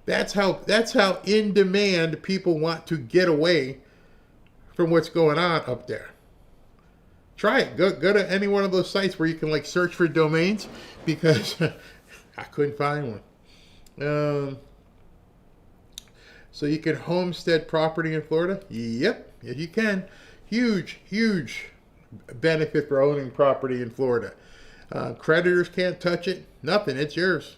Speaker 3: That's how in demand people want to get away from what's going on up there. Try it. Go to any one of those sites where you can like search for domains, because I couldn't find one. So you can homestead property in Florida? Yep, yes you can. Huge benefit for owning property in Florida. Creditors can't touch it. Nothing. It's yours.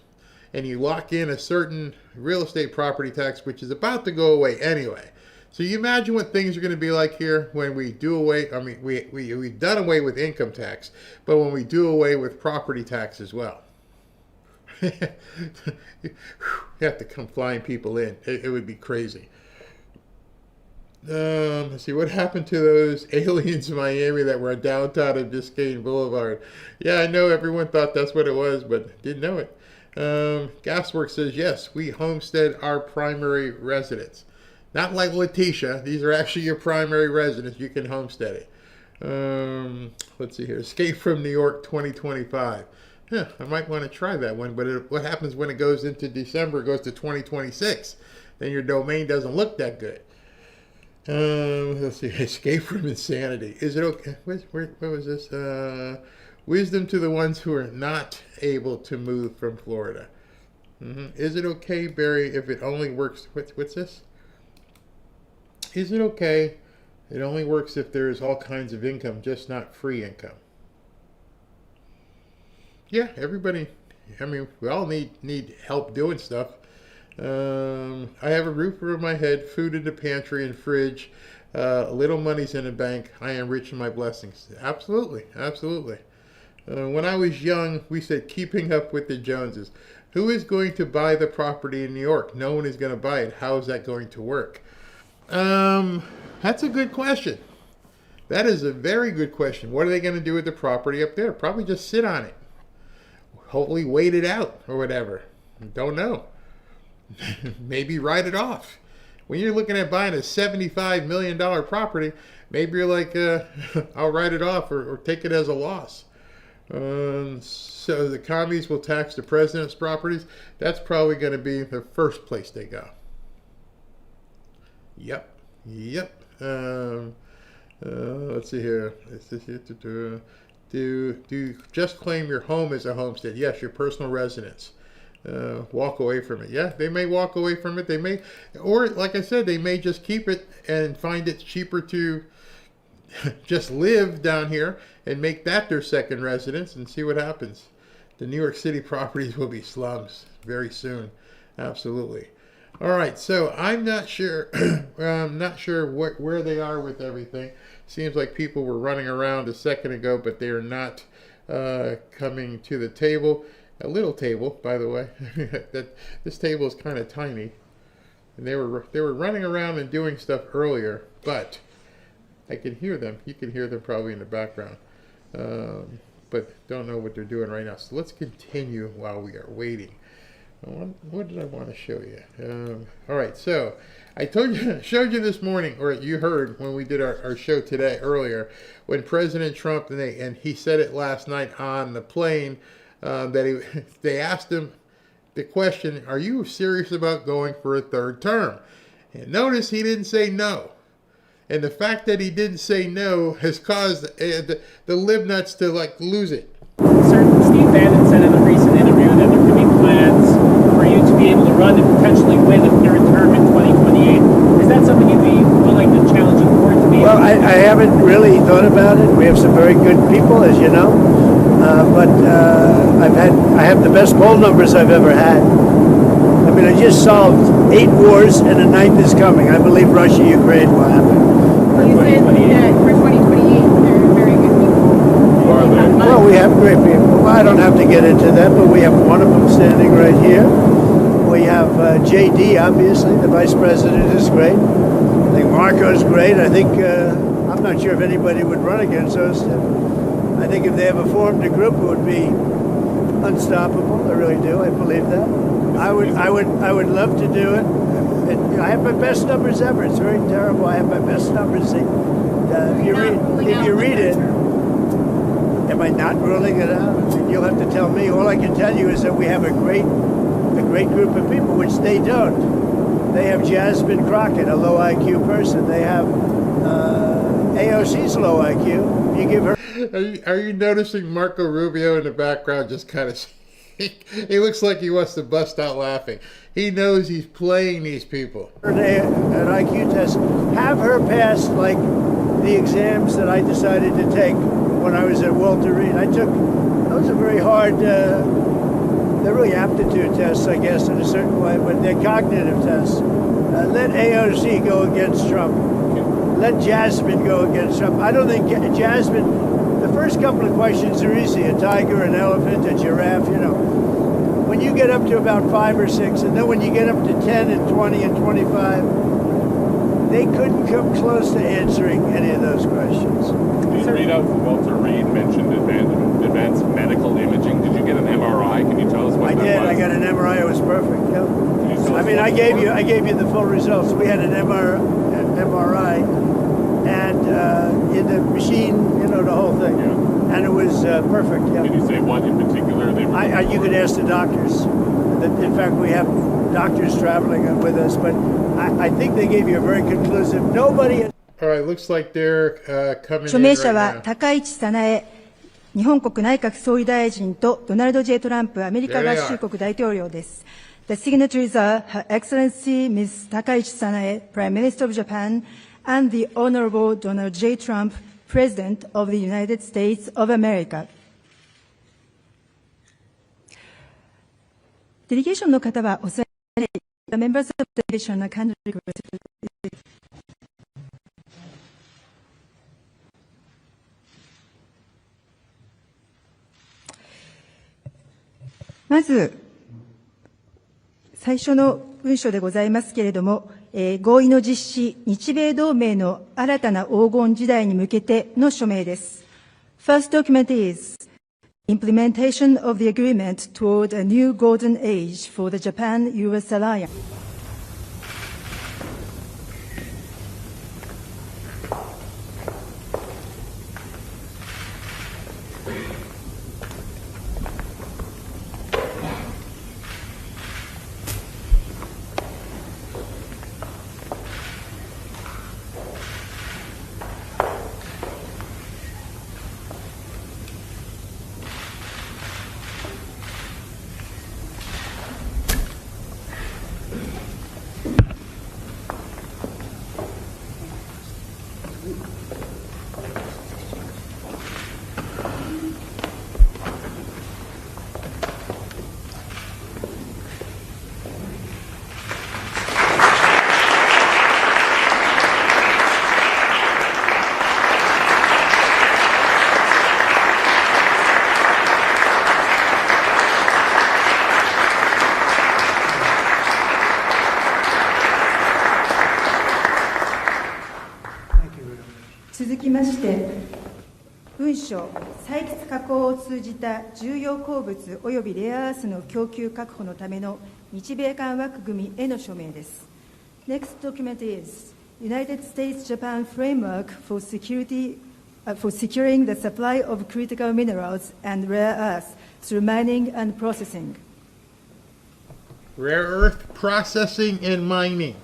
Speaker 3: and you lock in a certain real estate property tax, which is about to go away anyway. So you imagine what things are going to be like here when we do away, I mean, we've done away with income tax, but when we do away with property tax as well. You have to come flying people in. It would be crazy. Let's see, what happened to those aliens in Miami that were downtown of Biscayne Boulevard? Yeah, I know everyone thought that's what it was, but didn't know it. Gasworks says, yes, we homestead our primary residence. Not like Letitia. These are actually your primary residence. You can homestead it. Let's see here. Escape from New York 2025. I might want to try that one, but what happens when it goes into December? It goes to 2026. Then your domain doesn't look that good. Let's see. Escape from insanity. Is it okay? Where was this? Wisdom to the ones who are not able to move from Florida. Is it okay, Barry, if it only works? What's this? Is it okay? It only works if there is all kinds of income, just not free income. Yeah, everybody. I mean, we all need help doing stuff. I have a roof over my head, food in the pantry and fridge, little money's in the bank. I am rich in my blessings. Absolutely, absolutely. When I was young, we said keeping up with the Joneses. Who is going to buy the property in New York? No one is going to buy it. How is that going to work? That's a good question. That is a very good question. What are they going to do with the property up there? Probably just sit on it. Hopefully wait it out or whatever. Don't know. Maybe write it off. When you're looking at buying a $75 million property, maybe you're like, I'll write it off or take it as a loss. So the commies will tax the president's properties. That's probably going to be the first place they go. Yep. Let's see here. Do just claim your home as a homestead. Yes, your personal residence. Walk away from it. Yeah, they may walk away from it. They may, or like I said, they may just keep it and find it cheaper to just live down here and make that their second residence and see what happens. The New York City properties will be slums very soon. Absolutely. All right, so I'm not sure. I'm not sure where they are with everything. Seems like people were running around a second ago, but they are not coming to the table. A little table, by the way. This table is kind of tiny, and they were running around and doing stuff earlier, but I can hear them. You can hear them probably in the background, but don't know what they're doing right now. So let's continue while we are waiting. What did I want to show you? All right, so I showed you this morning, or you heard when we did our show today earlier, when President Trump and he said it last night on the plane that they asked him the question, "Are you serious about going for a third term?" And notice he didn't say no. And the fact that he didn't say no has caused the libnuts to lose it.
Speaker 10: Sir, Steve Bannon said in a recent interview that there could be plans for you to be able to run and potentially win a third term in 2028. Is that something you'd be willing to challenge the court to be?
Speaker 20: Well, I haven't really thought about it. We have some very good people, as you know, but I have the best poll numbers I've ever had. I mean, I just solved 8 wars and a 9th is coming. I believe Russia-Ukraine will happen.
Speaker 10: For 2028.
Speaker 21: For 2028, they're very good people.
Speaker 20: Well, we have great people. Well, I don't have to get into that, but we have one of them standing right here. We have JD, obviously. The vice president is great. I think Marco's great. I think, I'm not sure if anybody would run against us. I think if they ever formed a group, it would be unstoppable. I really do. I believe that. I would love to do it. I have my best numbers ever. It's very terrible. I have my best numbers. If you read it, am I not ruling it out? You'll have to tell me. All I can tell you is that we have a great group of people, which they don't. They have Jasmine Crockett, a low IQ person. They have AOC's low IQ. You give her.
Speaker 3: Are you noticing Marco Rubio in the background just kind of... He looks like he wants to bust out laughing. He knows he's playing these people.
Speaker 20: An IQ test. Have her pass like the exams that I decided to take when I was at Walter Reed. That was a very hard they're really aptitude tests, I guess, in a certain way, but they're cognitive tests. Let AOC go against Trump. Let Jasmine go against Trump. I don't think Jasmine, the first couple of questions are easy. A tiger, an elephant, a giraffe, you know. When you get up to about 5 or 6, and then when you get up to 10 and 20 and 25, they couldn't come close to answering any of those questions.
Speaker 12: The readout from Walter Reed mentioned advanced medical imaging. Did you get an MRI? Can you tell us what that was?
Speaker 20: I got an MRI. It was perfect. Yeah. I mean, I gave you the full results. We had an MRI, and in the machine, you know, the whole thing, and it was perfect. Yeah.
Speaker 12: Did you say what in particular they were?
Speaker 20: You could ask the doctors. In fact, we have doctors traveling with us, but I think they gave you a very conclusive. Nobody.
Speaker 3: All right, looks like they're coming in
Speaker 14: 署名者
Speaker 3: right
Speaker 14: は
Speaker 3: now.
Speaker 14: 高市早苗日本国内閣総理大臣とドナルド・ジェイ・トランプアメリカ合衆国大統領です。The signatories are Her Excellency Ms. Takaichi Sanae, Prime Minister of Japan, and the Honorable Donald J. Trump, President of the United States of America. デリゲーションの方はお座り。The members of the delegation are kindly requested. まず、最初の文書でございますけれども、合意の実施、日米同盟の新たな黄金時代に向けての署名です。First document is implementation of the agreement toward a new golden age for the Japan-US alliance.続きまして、文書、採掘加工を通じた重要鉱物及びレアアースの供給確保のための日米間枠組みへの署名です。Next document is United States-Japan Framework for Securing the Supply of Critical Minerals and Rare Earths through Mining and Processing.
Speaker 3: Rare earth processing and mining.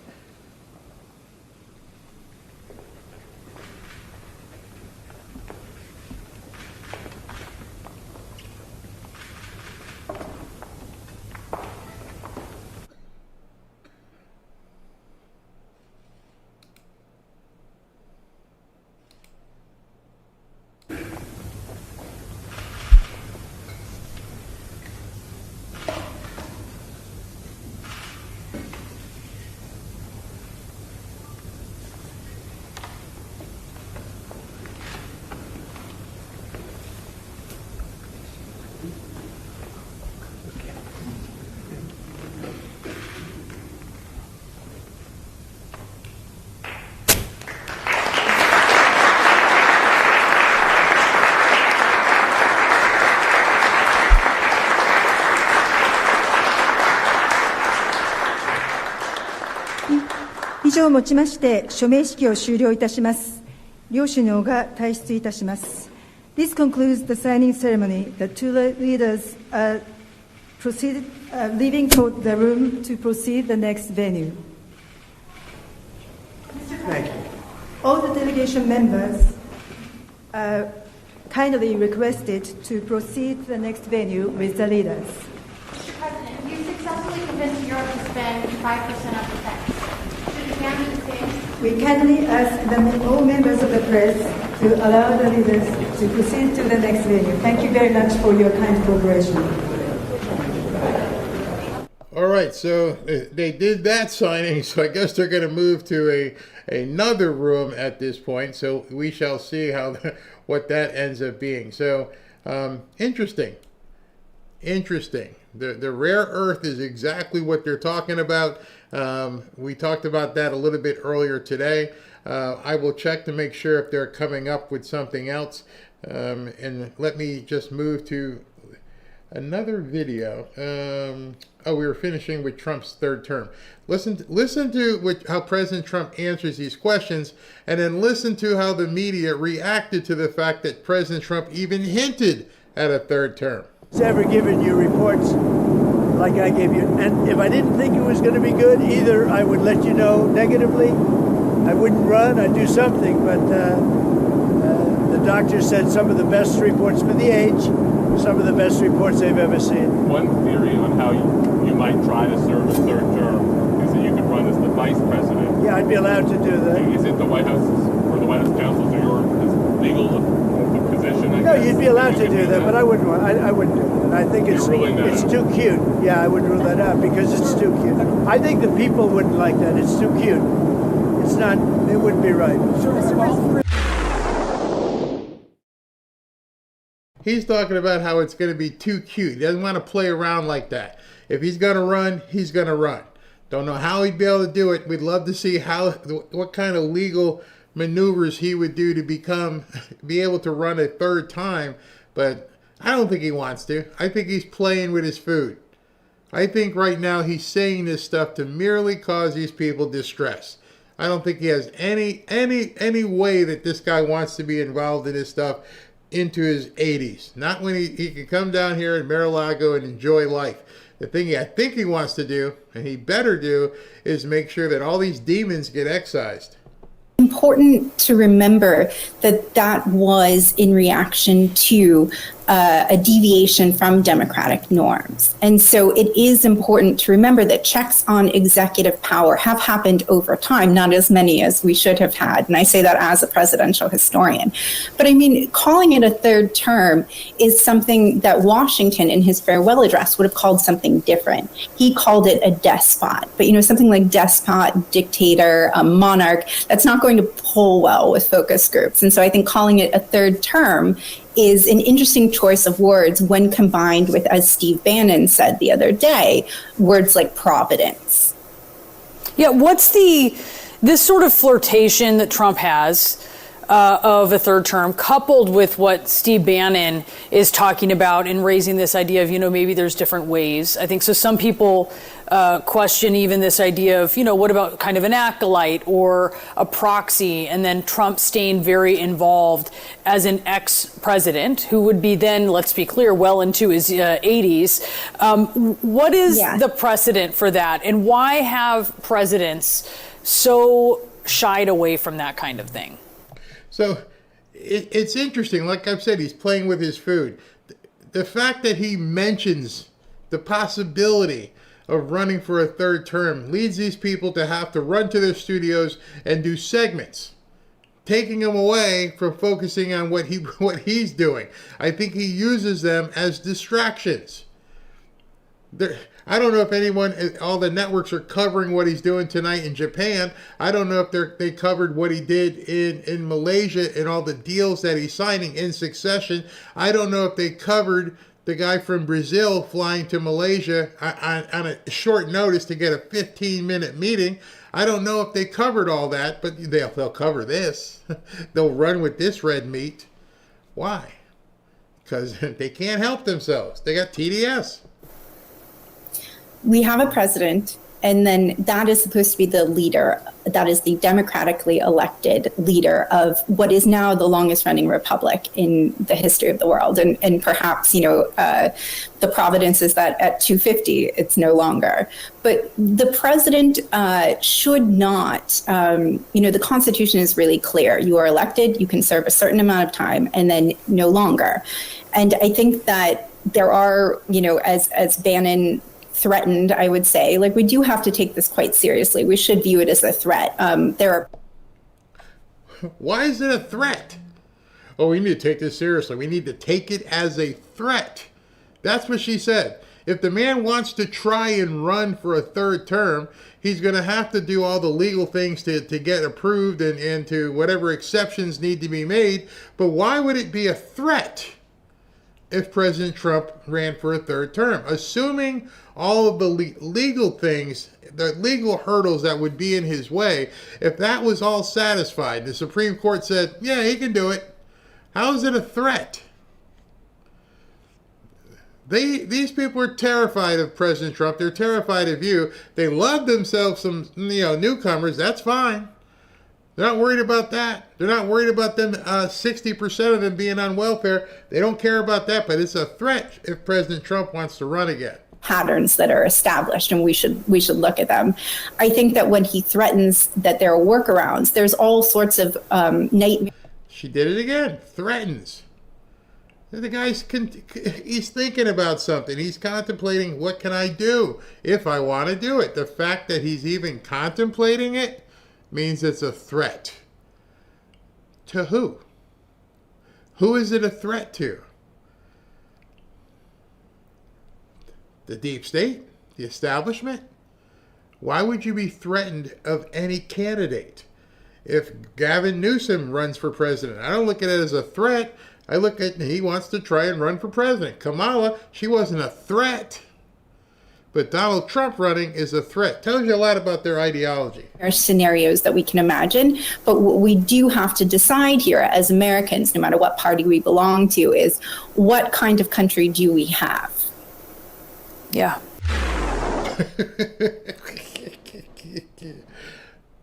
Speaker 14: 以上をもちまして署名式を終了いたします。両首脳が退出いたします。This concludes the signing ceremony. The two leaders are leaving for the room to proceed the next venue.
Speaker 20: Thank you.
Speaker 14: All the delegation members are kindly requested to proceed to the next venue with the leaders.
Speaker 15: Mr. President, you successfully convinced Europe to spend 5% of the tax.
Speaker 14: We kindly ask all members of the press to allow the leaders to proceed to the next venue. Thank you very much for your kind cooperation.
Speaker 3: All right, so they did that signing, so I guess they're going to move to another room at this point. So we shall see how what that ends up being. So interesting. The rare earth is exactly what they're talking about. We talked about that a little bit earlier today. I will check to make sure if they're coming up with something else. And let me just move to another video. We were finishing with Trump's third term. Listen to how President Trump answers these questions, and then listen to how the media reacted to the fact that President Trump even hinted at a third term.
Speaker 13: Has ever given you reports like I gave you, and if I didn't think it was going to be good, either I would let you know negatively, I wouldn't run, I'd do something, but the doctor said some of the best reports for the age, some of the best reports they've ever seen.
Speaker 12: One theory on how you might try to serve a third term is that you could run as the vice president.
Speaker 13: Yeah, I'd be allowed to do that.
Speaker 12: Is it the White House or the White House counsels or your legal position?
Speaker 13: No, you'd be allowed to do that, but I wouldn't. I wouldn't do it. I think it's too cute. Yeah, I would rule that out because it's too cute. I think the people wouldn't like that. It's too cute. It's not. It wouldn't be right.
Speaker 3: He's talking about how it's going to be too cute. He doesn't want to play around like that. If he's going to run, he's going to run. Don't know how he'd be able to do it. We'd love to see what kind of legal maneuvers he would do to be able to run a third time. But I don't think he wants to. I think he's playing with his food. I think right now he's saying this stuff to merely cause these people distress. I don't think he has any way that this guy wants to be involved in this stuff into his 80s. Not when he can come down here in Mar-a-Lago and enjoy life. The thing I think he wants to do, and he better do, is make sure that all these demons get excised.
Speaker 16: Important to remember that that was in reaction to a deviation from democratic norms. And so it is important to remember that checks on executive power have happened over time, not as many as we should have had. And I say that as a presidential historian. But I mean, calling it a third term is something that Washington in his farewell address would have called something different. He called it a despot. But, you know, something like despot, dictator, monarch, that's not going to pull well with focus groups. And so I think calling it a third term is an interesting choice of words when combined with, as Steve Bannon said the other day, words like providence.
Speaker 25: Yeah, what's this sort of flirtation that Trump has of a third term, coupled with what Steve Bannon is talking about and raising this idea of, you know, maybe there's different ways. I think so. Some people question even this idea of, you know, what about kind of an acolyte or a proxy, and then Trump staying very involved as an ex-president who would be then, let's be clear, well into his 80s. What is the precedent for that, and why have presidents so shied away from that kind of thing?
Speaker 3: So it's interesting. Like I've said, he's playing with his food. The fact that he mentions the possibility of running for a third term leads these people to have to run to their studios and do segments, taking them away from focusing on what he's doing. I think he uses them as distractions. I don't know if all the networks are covering what he's doing tonight in Japan. I don't know if they covered what he did in Malaysia and all the deals that he's signing in succession. I don't know if they covered the guy from Brazil flying to Malaysia on a short notice to get a 15-minute meeting. I don't know if they covered all that, but they'll cover this. They'll run with this red meat. Why? Because they can't help themselves. They got TDS.
Speaker 16: We have a president, and then that is supposed to be the leader. That is the democratically elected leader of what is now the longest running republic in the history of the world. And perhaps, you know, the providence is that at 250, it's no longer. But the president should not, you know, the Constitution is really clear. You are elected, you can serve a certain amount of time, and then no longer. And I think that there are, you know, as Bannon threatened, I would say, like, we do have to take this quite seriously. We should view it as a threat.
Speaker 3: Why is it a threat? Oh, we need to take this seriously. We need to take it as a threat. That's what she said. If the man wants to try and run for a third term, he's going to have to do all the legal things to get approved and to whatever exceptions need to be made. But why would it be a threat if President Trump ran for a third term? Assuming all of the legal things, the legal hurdles that would be in his way, if that was all satisfied, the Supreme Court said, yeah, he can do it. How is it a threat? These people are terrified of President Trump. They're terrified of you. They love themselves some newcomers. That's fine. They're not worried about that. They're not worried about them 60% of them being on welfare. They don't care about that, but it's a threat if President Trump wants to run again.
Speaker 16: Patterns that are established, and we should look at them. I think that when he threatens that there are workarounds, there's all sorts of nightmares.
Speaker 3: She did it again. Threatens. The guy's he's thinking about something. He's contemplating, what can I do if I want to do it? The fact that he's even contemplating it means it's a threat. To who? Who is it a threat to? The deep state? The establishment? Why would you be threatened of any candidate? If Gavin Newsom runs for president, I don't look at it as a threat. I look at he wants to try and run for president. Kamala, she wasn't a threat. But Donald Trump running is a threat. Tells you a lot about their ideology.
Speaker 16: There are scenarios that we can imagine, but what we do have to decide here as Americans, no matter what party we belong to, is what kind of country do we have?
Speaker 17: Yeah.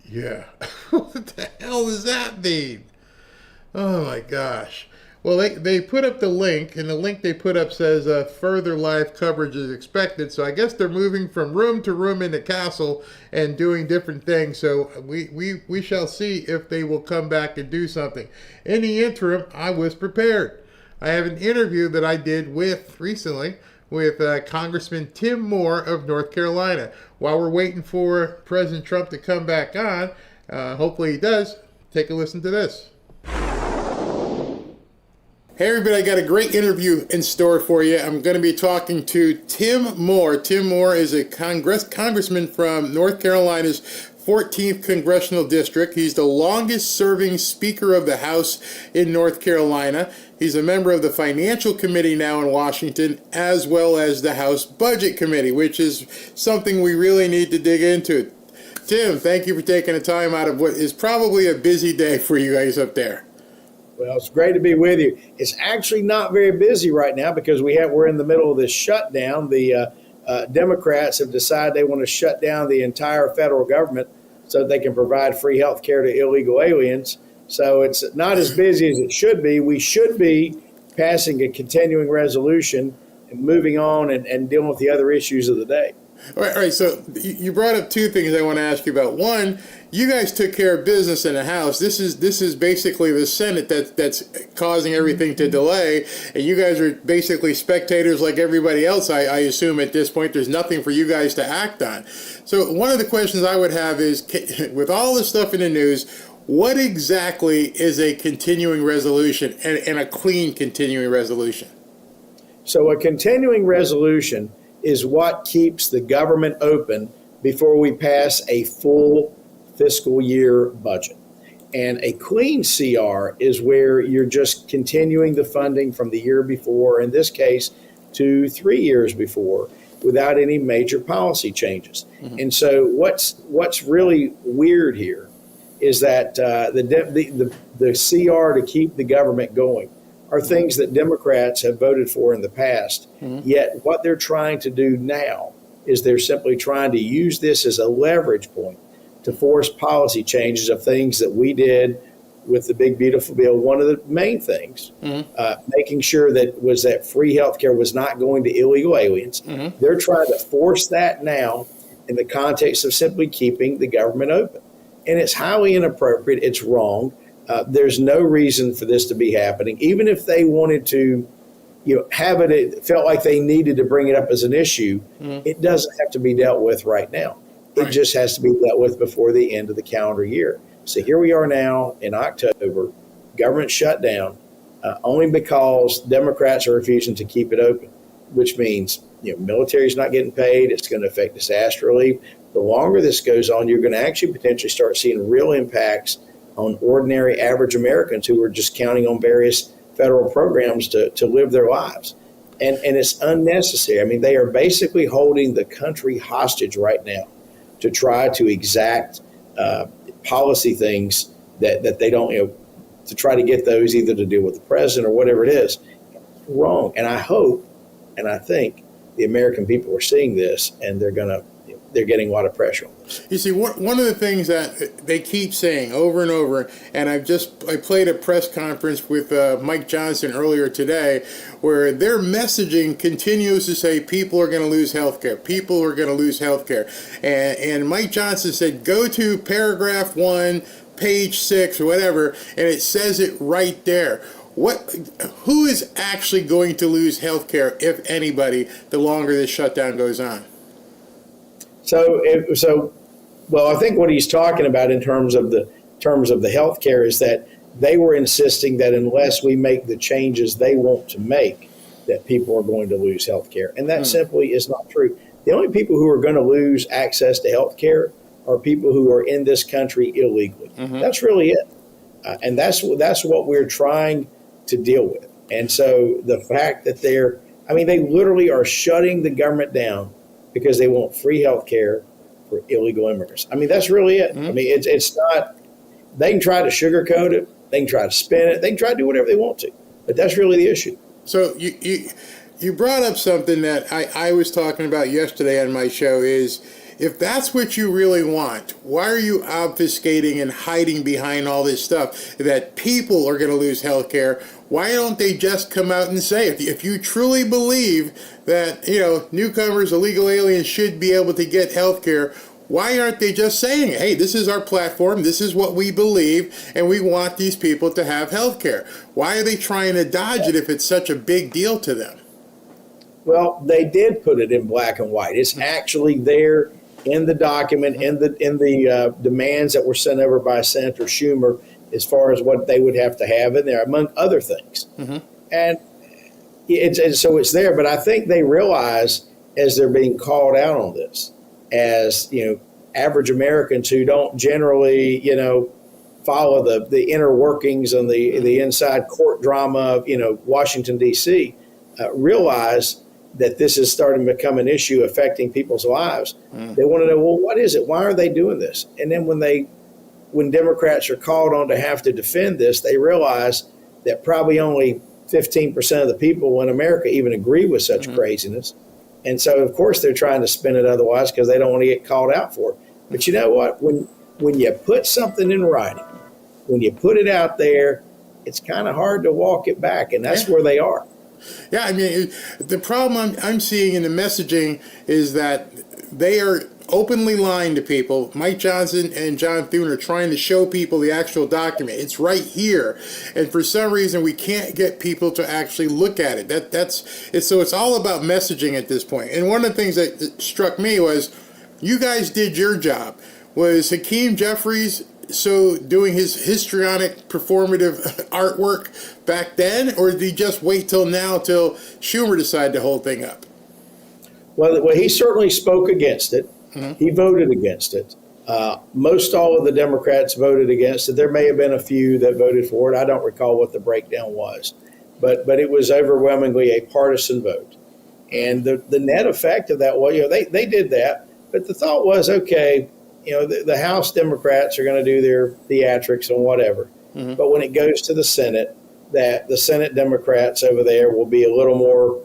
Speaker 3: Yeah. What the hell does that mean? Oh my gosh. Well, they put up the link, and the link they put up says further live coverage is expected. So I guess they're moving from room to room in the castle and doing different things. So we shall see if they will come back and do something. In the interim, I was prepared. I have an interview that I did recently with Congressman Tim Moore of North Carolina. While we're waiting for President Trump to come back on, hopefully he does, take a listen to this. Hey everybody, I got a great interview in store for you. I'm going to be talking to Tim Moore. Tim Moore is a congressman from North Carolina's 14th Congressional District. He's the longest serving Speaker of the House in North Carolina. He's a member of the Financial Committee now in Washington, as well as the House Budget Committee, which is something we really need to dig into. Tim, thank you for taking the time out of what is probably a busy day for you guys up there.
Speaker 18: Well, it's great to be with you. It's actually not very busy right now because we're in the middle of this shutdown. The Democrats have decided they want to shut down the entire federal government so that they can provide free health care to illegal aliens. So it's not as busy as it should be. We should be passing a continuing resolution and moving on and dealing with the other issues of the day.
Speaker 3: All right, so you brought up two things I want to ask you about. One, you guys took care of business in the House. This is basically the Senate that's causing everything to delay, and you guys are basically spectators like everybody else, I assume at this point. There's nothing for you guys to act on. So one of the questions I would have is, with all this stuff in the news, what exactly is a continuing resolution and a clean continuing resolution?
Speaker 18: So a continuing resolution is what keeps the government open before we pass a full fiscal year budget. And a clean CR is where you're just continuing the funding from the year before, in this case, to 3 years before, without any major policy changes. Mm-hmm. And so what's really weird here is that the CR to keep the government going are things that Democrats have voted for in the past. Mm-hmm. Yet what they're trying to do now is they're simply trying to use this as a leverage point to force policy changes of things that we did with the big, beautiful bill. One of the main things, making sure that free health care was not going to illegal aliens. Mm-hmm. They're trying to force that now in the context of simply keeping the government open. And it's highly inappropriate. It's wrong. There's no reason for this to be happening. Even if they wanted to, have it felt like they needed to bring it up as an issue, it doesn't have to be dealt with right now. It just has to be dealt with before the end of the calendar year. So here we are now in October, government shut down, only because Democrats are refusing to keep it open. which means military's not getting paid. It's going to affect disaster relief. The longer this goes on, you're going to actually potentially start seeing real impacts on ordinary average Americans who are just counting on various federal programs to live their lives. And it's unnecessary. I mean, they are basically holding the country hostage right now to try to exact policy things that they don't, to try to get those either to deal with the president or whatever it is. Wrong. And I hope and I think the American people are seeing this, and they're getting a lot of pressure on this.
Speaker 3: You see, one of the things that they keep saying over and over, and I played a press conference with Mike Johnson earlier today, where their messaging continues to say people are going to lose health care. People are going to lose health care. And Mike Johnson said, go to paragraph 1, page 6, or whatever, and it says it right there. Who is actually going to lose health care, if anybody, the longer this shutdown goes on?
Speaker 18: Well, I think what he's talking about in terms of the health care is that they were insisting that unless we make the changes they want to make, that people are going to lose health care. And that simply is not true. The only people who are going to lose access to health care are people who are in this country illegally. That's really it. And that's what we're trying to deal with. And so the fact that they literally are shutting the government down because they want free health care for illegal immigrants. I mean, that's really it. I mean, it's not, they can try to sugarcoat it, they can try to spin it, they can try to do whatever they want to, but that's really the issue.
Speaker 3: So you brought up something that I was talking about yesterday on my show is, if that's what you really want, why are you obfuscating and hiding behind all this stuff that people are going to lose health care? Why don't they just come out and say it? If you truly believe that, newcomers, illegal aliens should be able to get health care, why aren't they just saying, hey, this is our platform, this is what we believe, and we want these people to have health care? Why are they trying to dodge it if it's such a big deal to them?
Speaker 18: Well, they did put it in black and white. It's actually there in the document, in the demands that were sent over by Senator Schumer, as far as what they would have to have in there, among other things. And so it's there. But I think they realize, as they're being called out on this, as average Americans who don't generally follow the inner workings and the inside court drama of Washington D.C., realize that this is starting to become an issue affecting people's lives. They want to know, well, what is it? Why are they doing this? And then when Democrats are called on to have to defend this, they realize that probably only 15% of the people in America even agree with such craziness. And so, of course, they're trying to spin it otherwise because they don't want to get called out for it. But you know what? When you put something in writing, when you put it out there, it's kind of hard to walk it back. And that's where they are.
Speaker 3: Yeah, I mean, the problem I'm seeing in the messaging is that they are openly lying to people. Mike Johnson and John Thune are trying to show people the actual document. It's right here. And for some reason, we can't get people to actually look at it. So it's all about messaging at this point. And one of the things that struck me was, you guys did your job. Was Hakeem Jeffries doing his histrionic performative artwork back then, or did he just wait till now, till Schumer decided to hold thing up?
Speaker 18: Well, he certainly spoke against it. He voted against it. Most all of the Democrats voted against it. There may have been a few that voted for it. I don't recall what the breakdown was, but it was overwhelmingly a partisan vote. And the net effect of that was, they did that, but the thought was, okay, the House Democrats are going to do their theatrics and whatever. But when it goes to the Senate, that the Senate Democrats over there will be a little more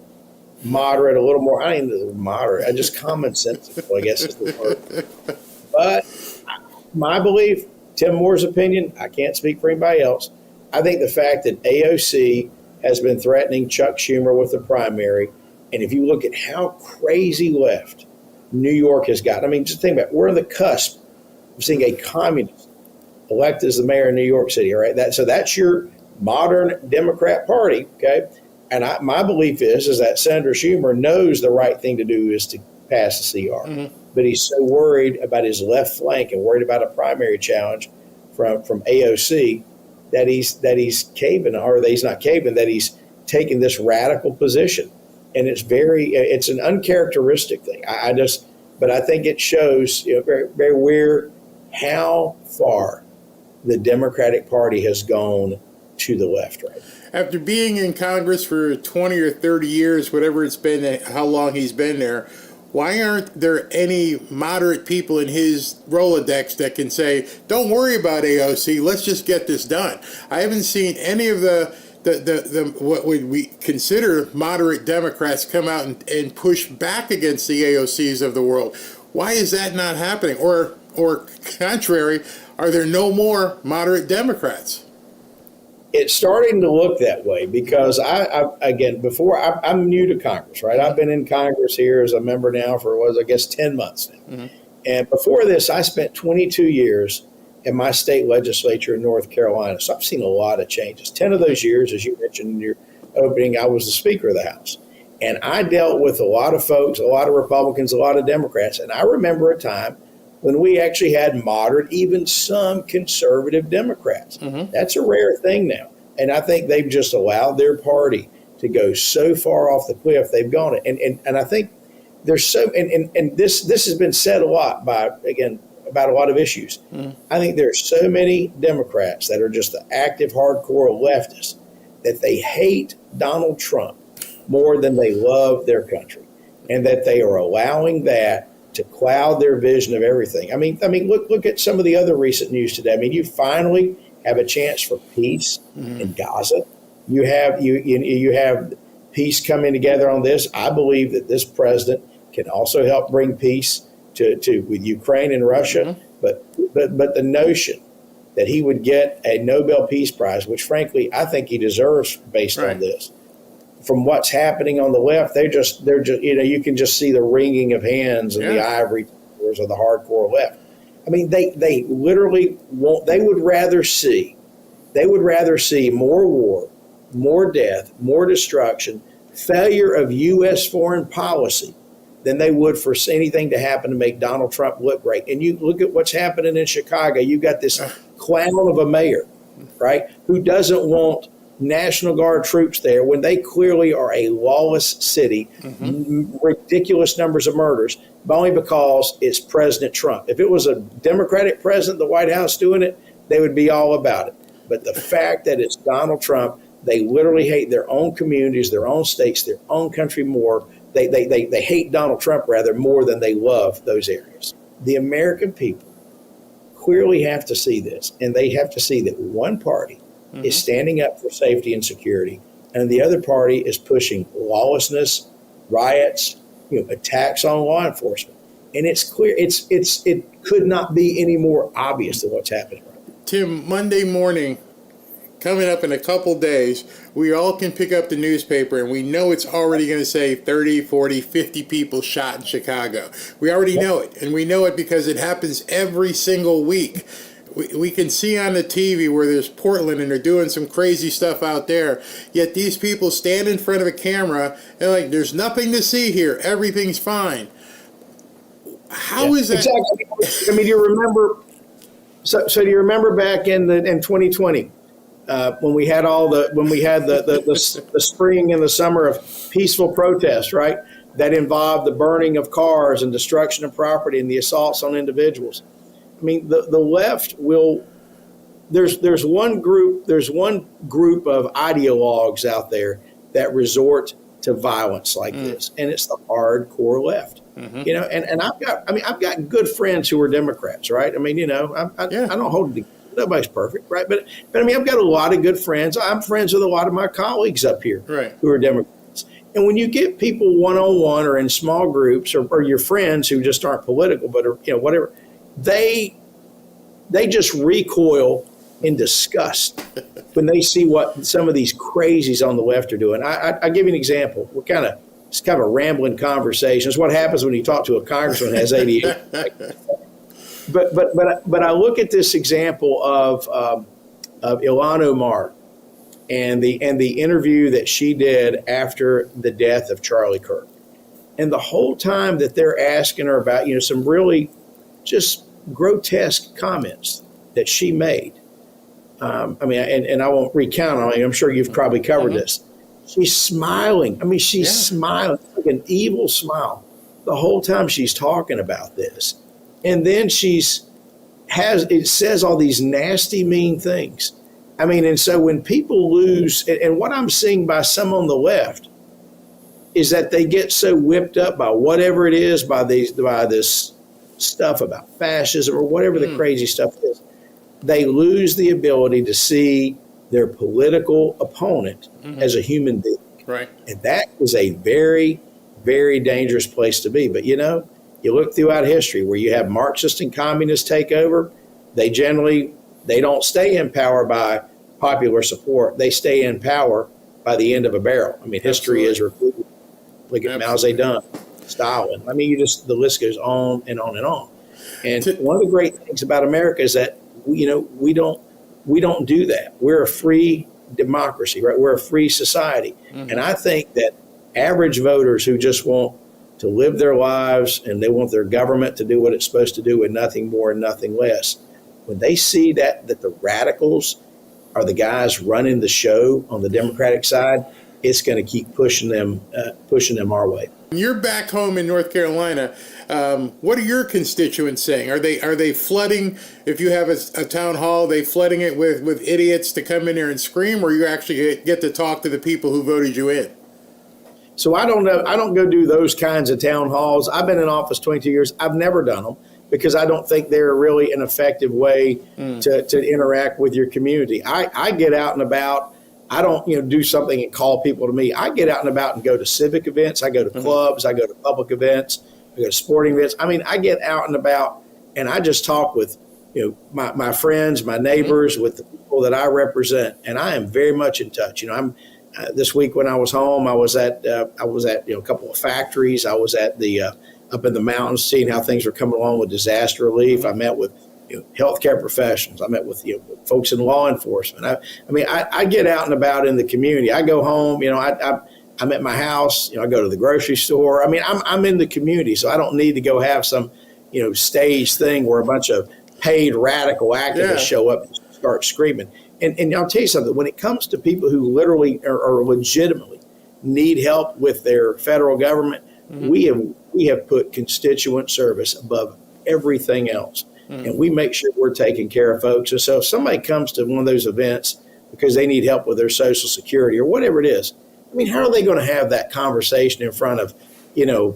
Speaker 18: moderate, a little more, I ain't moderate, just common sensical, I guess is the word. But my belief, Tim Moore's opinion, I can't speak for anybody else, I think the fact that AOC has been threatening Chuck Schumer with the primary, and if you look at how crazy left New York has gotten, I mean, just think about it, we're on the cusp of seeing a communist elected as the mayor of New York City, all right? So that's your modern Democrat Party, okay? And my belief is that Senator Schumer knows the right thing to do is to pass the CR. But he's so worried about his left flank and worried about a primary challenge from AOC that he's caving, or that he's not caving, that he's taking this radical position and it's an uncharacteristic thing. But I think it shows very, very where how far the Democratic Party has gone to the left right now.
Speaker 3: After being in Congress for 20 or 30 years, whatever it's been, how long he's been there, why aren't there any moderate people in his Rolodex that can say, don't worry about AOC, let's just get this done? I haven't seen any of the what we consider moderate Democrats come out and push back against the AOCs of the world. Why is that not happening? Or contrary, are there no more moderate Democrats?
Speaker 18: It's starting to look that way because I'm new to Congress, right? I've been in Congress here as a member now for 10 months now. Mm-hmm. And before this, I spent 22 years in my state legislature in North Carolina. So I've seen a lot of changes. 10 of those years, as you mentioned in your opening, I was the Speaker of the House. And I dealt with a lot of folks, a lot of Republicans, a lot of Democrats. And I remember a time when we actually had moderate, even some conservative Democrats. Mm-hmm. That's a rare thing now. And I think they've just allowed their party to go so far off the cliff. They've gone it. And I think there's and this has been said a lot about a lot of issues. Mm. I think there's so many Democrats that are just the active, hardcore leftists that they hate Donald Trump more than they love their country, and that they are allowing that to cloud their vision of everything. I mean, look at some of the other recent news today. I mean, you finally have a chance for peace in Gaza. You have peace coming together on this. I believe that this president can also help bring peace to with Ukraine and Russia, but the notion that he would get a Nobel Peace Prize, which frankly I think he deserves based on this, from what's happening on the left, they're just you can just see the wringing of hands and the ivory towers of the hardcore left. I mean, they literally would rather see more war, more death, more destruction, failure of U.S. foreign policy than they would for anything to happen to make Donald Trump look great. And you look at what's happening in Chicago. You've got this clown of a mayor, right, who doesn't want National Guard troops there when they clearly are a lawless city, ridiculous numbers of murders, but only because it's President Trump. If it was a Democratic president, the White House doing it, they would be all about it. But the fact that it's Donald Trump, they literally hate their own communities, their own states, their own country more. They hate Donald Trump rather more than they love those areas. The American people clearly have to see this, and they have to see that one party is standing up for safety and security, and the other party is pushing lawlessness, riots, attacks on law enforcement. And it's clear it could not be any more obvious than what's happening right now.
Speaker 3: Tim, Monday morning, coming up in a couple days, we all can pick up the newspaper and we know it's already going to say 30, 40, 50 people shot in Chicago. We already know it, and we know it because it happens every single week. We can see on the TV where there's Portland and they're doing some crazy stuff out there, yet these people stand in front of a camera and like, there's nothing to see here, everything's fine. How is that?
Speaker 18: Exactly. I mean, you remember, so do you remember back in 2020? When we had the spring and the summer of peaceful protest, right? That involved the burning of cars and destruction of property and the assaults on individuals. I mean, the left will. There's one group of ideologues out there that resort to violence like this, and it's the hardcore left. And I've got good friends who are Democrats, right? I mean, I don't hold it together. Nobody's perfect, right? But I mean, I've got a lot of good friends. I'm friends with a lot of my colleagues up here who are Democrats. And when you get people one-on-one or in small groups or your friends who just aren't political, but are, whatever, they just recoil in disgust when they see what some of these crazies on the left are doing. I give you an example. It's kind of a rambling conversation. It's what happens when you talk to a congressman who has 88. But I look at this example of Ilhan Omar and the interview that she did after the death of Charlie Kirk, and the whole time that they're asking her about some really just grotesque comments that she made. I mean, and I won't recount on it. I'm sure you've probably covered this, she's smiling. I mean, she's smiling, like an evil smile the whole time she's talking about this. And then it says all these nasty, mean things. I mean, and so when people lose, and what I'm seeing by some on the left is that they get so whipped up by whatever it is, by this stuff about fascism or whatever the crazy stuff is, they lose the ability to see their political opponent as a human being.
Speaker 3: Right.
Speaker 18: And that is a very, very dangerous place to be. But, you know, you look throughout history where you have Marxists and communists take over, they don't stay in power by popular support. They stay in power by the end of a barrel. I mean, history is repeated. Look at Mao Zedong, Stalin. I mean, the list goes on and on and on. And one of the great things about America is that, we don't do that. We're a free democracy, right? We're a free society. And I think that average voters who just want to live their lives and they want their government to do what it's supposed to do and nothing more and nothing less, when they see that the radicals are the guys running the show on the Democratic side, it's going to keep pushing them our way.
Speaker 3: You're back home in North Carolina. What are your constituents saying? Are they flooding? If you have a town hall, are they flooding it with idiots to come in here and scream, or you actually get to talk to the people who voted you in?
Speaker 18: So I don't know. I don't go do those kinds of town halls. I've been in office 22 years. I've never done them because I don't think they're really an effective way to interact with your community. I get out and about. I don't, do something and call people to me. I get out and about and go to civic events. I go to clubs. I go to public events. I go to sporting events. I mean, I get out and about and I just talk with, my friends, my neighbors, with the people that I represent. And I am very much in touch. I'm this week when I was home, I was at a couple of factories. I was at the up in the mountains, seeing how things were coming along with disaster relief. I met with healthcare professionals. I met with folks in law enforcement. I get out and about in the community. I go home. I'm at my house. I go to the grocery store. I mean, I'm in the community, so I don't need to go have some stage thing where a bunch of paid radical activists show up and start screaming. And I'll tell you something. When it comes to people who literally or legitimately need help with their federal government, we have put constituent service above everything else. And we make sure we're taking care of folks. And so if somebody comes to one of those events because they need help with their Social Security or whatever it is, I mean, how are they going to have that conversation in front of, a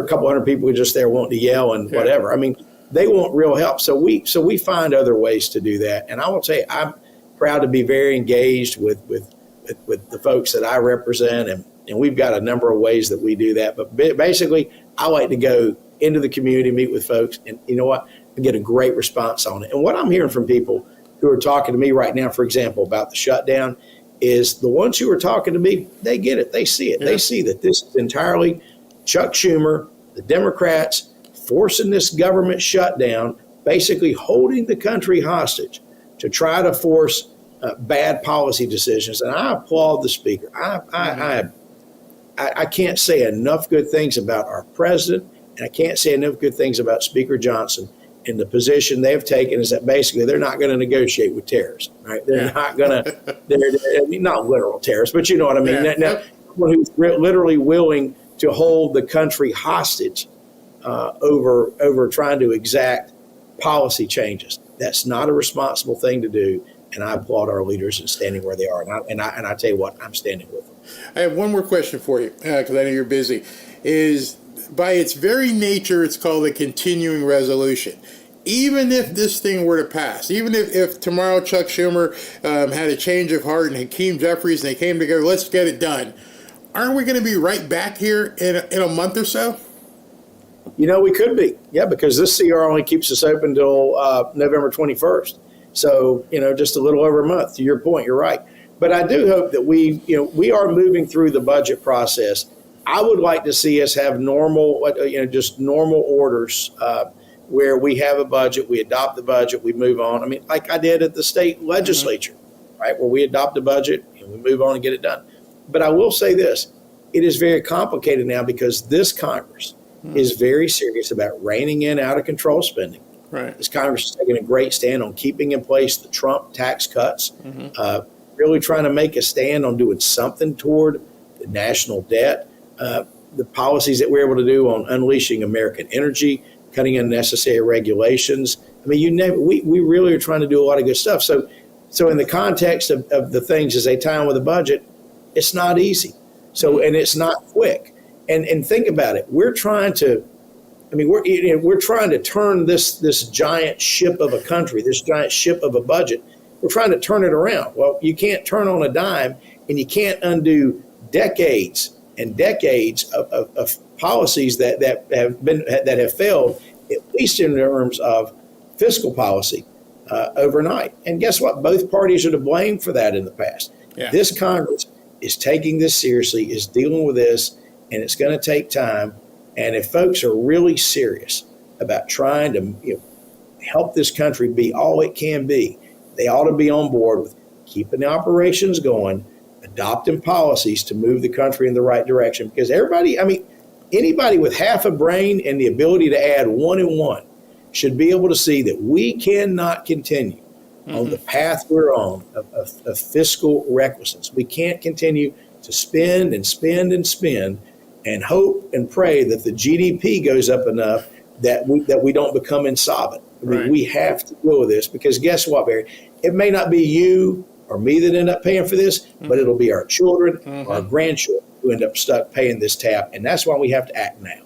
Speaker 18: couple hundred people who are just there wanting to yell and whatever? I mean, they want real help. So we find other ways to do that. And I will tell you, I'm proud to be very engaged with the folks that I represent. And we've got a number of ways that we do that. But basically, I like to go into the community, meet with folks, and you know what? I get a great response on it. And what I'm hearing from people who are talking to me right now, for example, about the shutdown, is the ones who are talking to me, they get it. They see it. Yeah. They see that this is entirely Chuck Schumer, the Democrats, forcing this government shutdown, basically holding the country hostage to try to force bad policy decisions. And I applaud the speaker. I can't say enough good things about our president. And I can't say enough good things about Speaker Johnson. And the position they've taken is that basically they're not going to negotiate with terrorists, right? They're not going to, they're not literal terrorists, but you know what I mean. Now, someone who's literally willing to hold the country hostage over trying to exact policy changes. That's not a responsible thing to do. And I applaud our leaders in standing where they are. And I tell you what, I'm standing with them.
Speaker 3: I have one more question for you, because I know you're busy, is by its very nature, it's called a continuing resolution. Even if this thing were to pass, even if tomorrow Chuck Schumer had a change of heart and Hakeem Jeffries and they came together, let's get it done, aren't we going to be right back here in a month or so?
Speaker 18: We could be. Yeah, because this CR only keeps us open until November 21st. So, just a little over a month. To your point, you're right. But I do hope that we are moving through the budget process. I would like to see us have normal, just normal orders where we have a budget, we adopt the budget, we move on. I mean, like I did at the state legislature, right, where we adopt a budget and we move on and get it done. But I will say this, it is very complicated now because this Congress is very serious about reining in out of control spending.
Speaker 3: Right.
Speaker 18: This Congress is taking a great stand on keeping in place the Trump tax cuts. really trying to make a stand on doing something toward the national debt. The policies that we're able to do on unleashing American energy, cutting unnecessary regulations. I mean, you name it, we really are trying to do a lot of good stuff. So in the context of the things as they tie in with the budget, it's not easy. So, and it's not quick. And think about it. We're trying to, we're trying to turn this giant ship of a country, this giant ship of a budget. We're trying to turn it around. Well, you can't turn on a dime, and you can't undo decades and decades of policies that have failed, at least in terms of fiscal policy, overnight. And guess what? Both parties are to blame for that in the past.
Speaker 3: Yeah.
Speaker 18: This Congress is taking this seriously, is dealing with this, and it's going to take time. And if folks are really serious about trying to help this country be all it can be, they ought to be on board with keeping the operations going, adopting policies to move the country in the right direction. Because anybody with half a brain and the ability to add 1 and 1 should be able to see that we cannot continue on the path we're on of fiscal recklessness. We can't continue to spend and spend and spend and hope and pray that the GDP goes up enough that we don't become insolvent. We have to deal with this, because guess what, Barry? It may not be you or me that end up paying for this, but it'll be our children or our grandchildren who end up stuck paying this tab. And that's why we have to act now.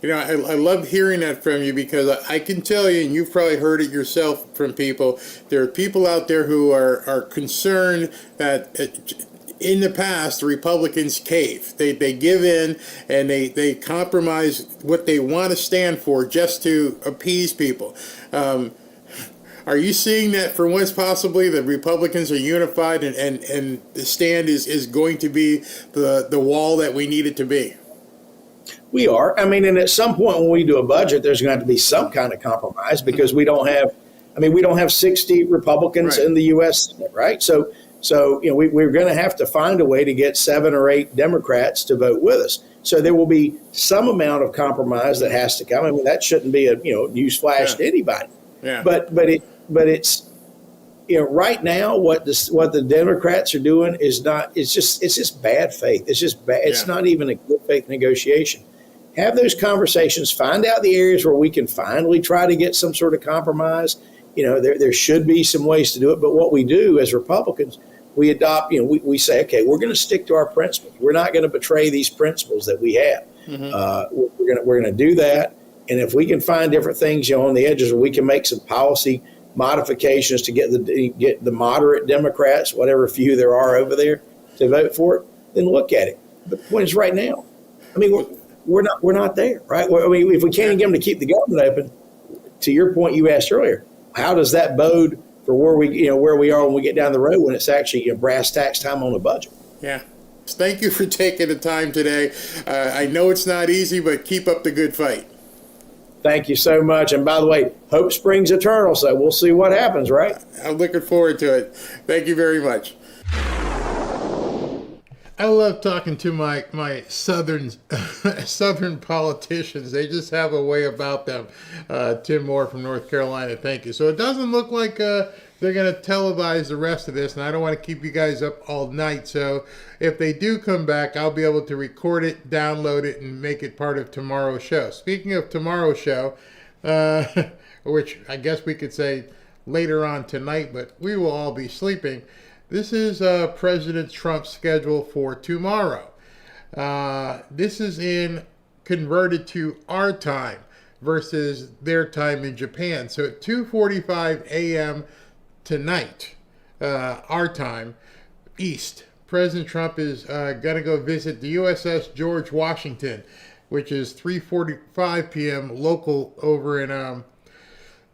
Speaker 3: I love hearing that from you, because I can tell you, and you've probably heard it yourself from people, there are people out there who are concerned that in the past, the Republicans cave. They give in, and they compromise what they want to stand for just to appease people. Are you seeing that for once possibly the Republicans are unified and the stand is going to be the wall that we need it to be?
Speaker 18: We are. And at some point when we do a budget, there's going to have to be some kind of compromise, because we don't have 60 Republicans in the U.S. Senate, right? So we're going to have to find a way to get 7 or 8 Democrats to vote with us. So there will be some amount of compromise that has to come. That shouldn't be a news flash to anybody.
Speaker 3: Yeah.
Speaker 18: But it's right now what the Democrats are doing is not. It's just bad faith. It's just bad. It's not even a good faith negotiation. Have those conversations. Find out the areas where we can finally try to get some sort of compromise. There should be some ways to do it. But what we do as Republicans, we adopt. We say, okay, we're going to stick to our principles. We're not going to betray these principles that we have. We're going to do that. And if we can find different things on the edges where we can make some policy modifications to get the moderate Democrats, whatever few there are over there, to vote for it, then look at it. But the point is, right now, we're not there, right? If we can't get them to keep the government open, to your point you asked earlier, how does that bode for where we are when we get down the road, when it's actually brass tacks time on the budget?
Speaker 3: Yeah. Thank you for taking the time today. I know it's not easy, but keep up the good fight.
Speaker 18: Thank you so much. And by the way, hope springs eternal, so we'll see what happens, right?
Speaker 3: I'm looking forward to it. Thank you very much. I love talking to my southern politicians. They just have a way about them. Tim Moore from North Carolina, thank you. So it doesn't look like they're going to televise the rest of this, and I don't want to keep you guys up all night. So if they do come back, I'll be able to record it, download it, and make it part of tomorrow's show. Speaking of tomorrow's show, which I guess we could say later on tonight, but we will all be sleeping. This is President Trump's schedule for tomorrow. This is converted to our time versus their time in Japan. So at 2:45 a.m. tonight, our time, East, President Trump is going to go visit the USS George Washington, which is 3:45 p.m. local over in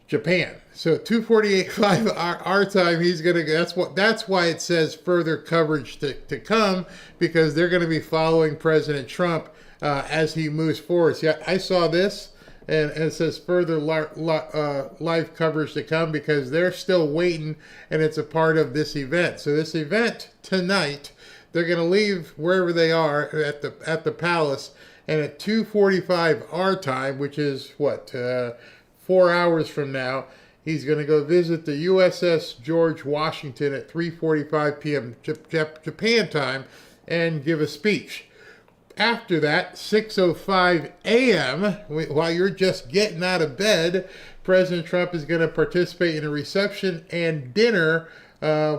Speaker 3: Japan. So 2:45 our time, he's gonna go. That's why it says further coverage to come, because they're going to be following President Trump as he moves forward. See, I saw this, and it says further live coverage to come, because they're still waiting, and it's a part of this event. So this event tonight, they're going to leave wherever they are at the palace, and at 2:45 our time, which is 4 hours from now, He's going to go visit the USS George Washington at 3:45 p.m. Japan time and give a speech. After that, 6:05 a.m., while you're just getting out of bed, President Trump is going to participate in a reception and dinner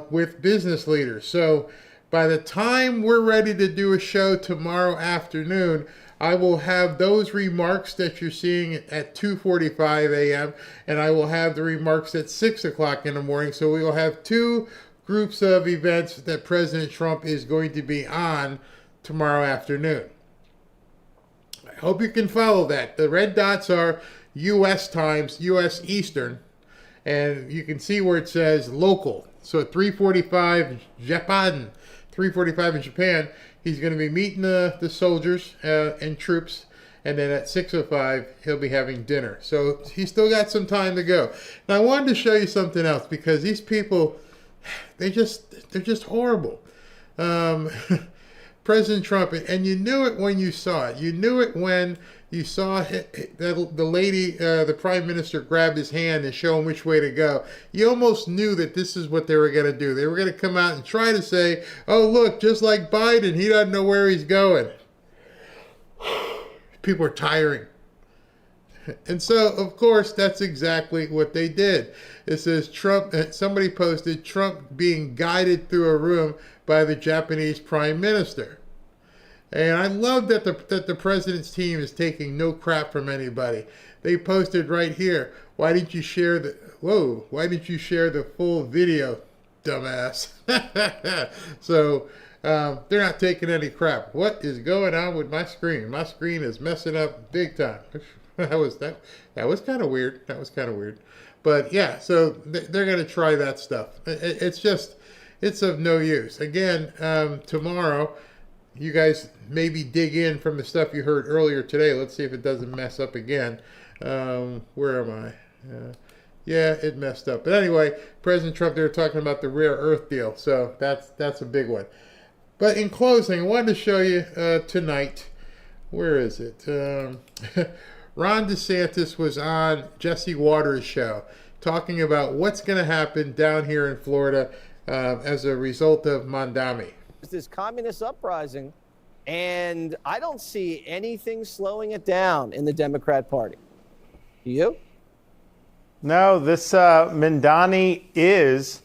Speaker 3: with business leaders. So by the time we're ready to do a show tomorrow afternoon, I will have those remarks that you're seeing at 2:45 a.m., and I will have the remarks at 6 o'clock in the morning. So we will have two groups of events that President Trump is going to be on tomorrow afternoon. I hope you can follow that. The red dots are U.S. times, U.S. Eastern, and you can see where it says local. So at 3:45 Japan, 3:45 in Japan, he's going to be meeting the soldiers and troops, and then at 6:05 he'll be having dinner. So he's still got some time to go. Now I wanted to show you something else, because these people, they're just horrible. President Trump, and you knew it when you saw it. You knew it when you saw the lady, the prime minister, grab his hand and show him which way to go. You almost knew that this is what they were going to do. They were going to come out and try to say, oh, look, just like Biden, he doesn't know where he's going. People are tiring. And so, of course, that's exactly what they did. It says Trump, somebody posted Trump being guided through a room by the Japanese prime minister. And I love that the president's team is taking no crap from anybody. They posted right here, why didn't you share the full video, dumbass? So they're not taking any crap. What is going on with my screen? My screen is messing up big time. That was kind of weird. That was kind of weird. But yeah, so they're going to try that stuff. It's of no use. Again, tomorrow, you guys maybe dig in from the stuff you heard earlier today. Let's see if it doesn't mess up again. Where am I? Yeah, it messed up. But anyway, President Trump, they were talking about the rare earth deal. So that's a big one. But in closing, I wanted to show you tonight. Where is it? Ron DeSantis was on Jesse Waters' show talking about what's going to happen down here in Florida as a result of Mondami.
Speaker 1: This communist uprising, and I don't see anything slowing it down in the Democrat Party. Do you?
Speaker 19: No, this Mondani is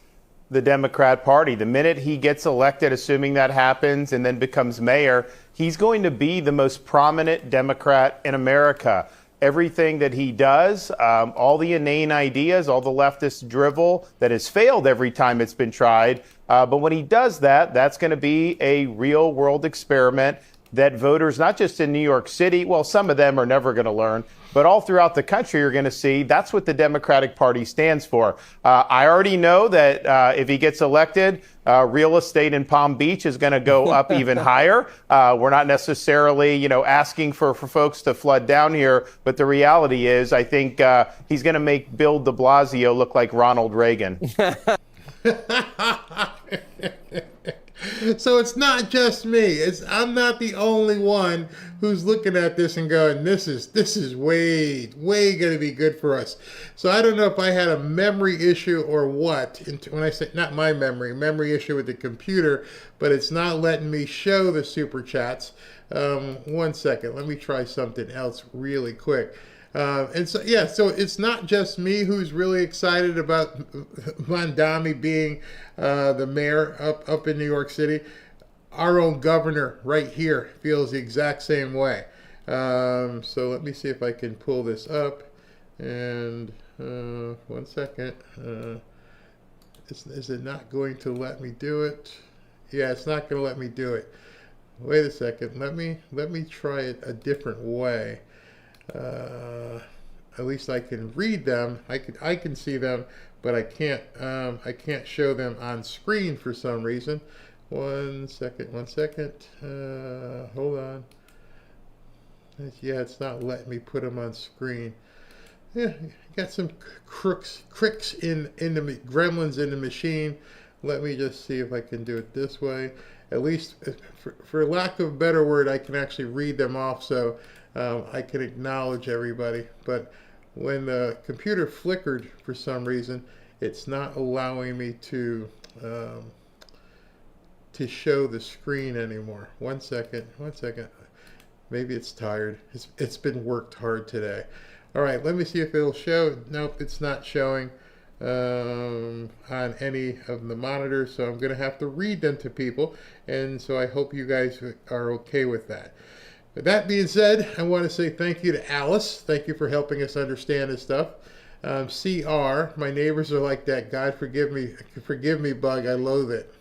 Speaker 19: the Democrat Party. The minute he gets elected, assuming that happens, and then becomes mayor, he's going to be the most prominent Democrat in America. Everything that he does, all the inane ideas, all the leftist drivel that has failed every time it's been tried. But when he does that, that's going to be a real world experiment that voters, not just in New York City, well, some of them are never going to learn, but all throughout the country are going to see that's what the Democratic Party stands for. I already know that if he gets elected, real estate in Palm Beach is going to go up even higher. We're not necessarily, asking for folks to flood down here, but the reality is I think he's going to make Bill de Blasio look like Ronald Reagan.
Speaker 3: So it's not just me. I'm not the only one who's looking at this and going, this is way going to be good for us. So I don't know if I had a memory issue or what. When I say not my memory issue with the computer, but it's not letting me show the super chats. 1 second. Let me try something else really quick. And so, yeah, so it's not just me who's really excited about Mondami being the mayor up in New York City. Our own governor right here feels the exact same way. So let me see if I can pull this up. And 1 second. Is it not going to let me do it? Yeah, it's not going to let me do it. Wait a second. Let me try it a different way. At least I can read them. I can see them, but I can't show them on screen for some reason. 1 second. Hold on. Yeah, it's not letting me put them on screen. Yeah, got some cricks in the gremlins in the machine. Let me just see if I can do it this way. At least, for lack of a better word, I can actually read them off, so I can acknowledge everybody. But when the computer flickered for some reason, it's not allowing me to show the screen anymore. One second. Maybe it's tired. It's been worked hard today. All right, let me see if it'll show. Nope, it's not showing on any of the monitors, so I'm going to have to read them to people, and so I hope you guys are okay with that. With that being said, I want to say thank you to Alice. Thank you for helping us understand this stuff. CR, my neighbors are like that. God forgive me, bug. I loathe it.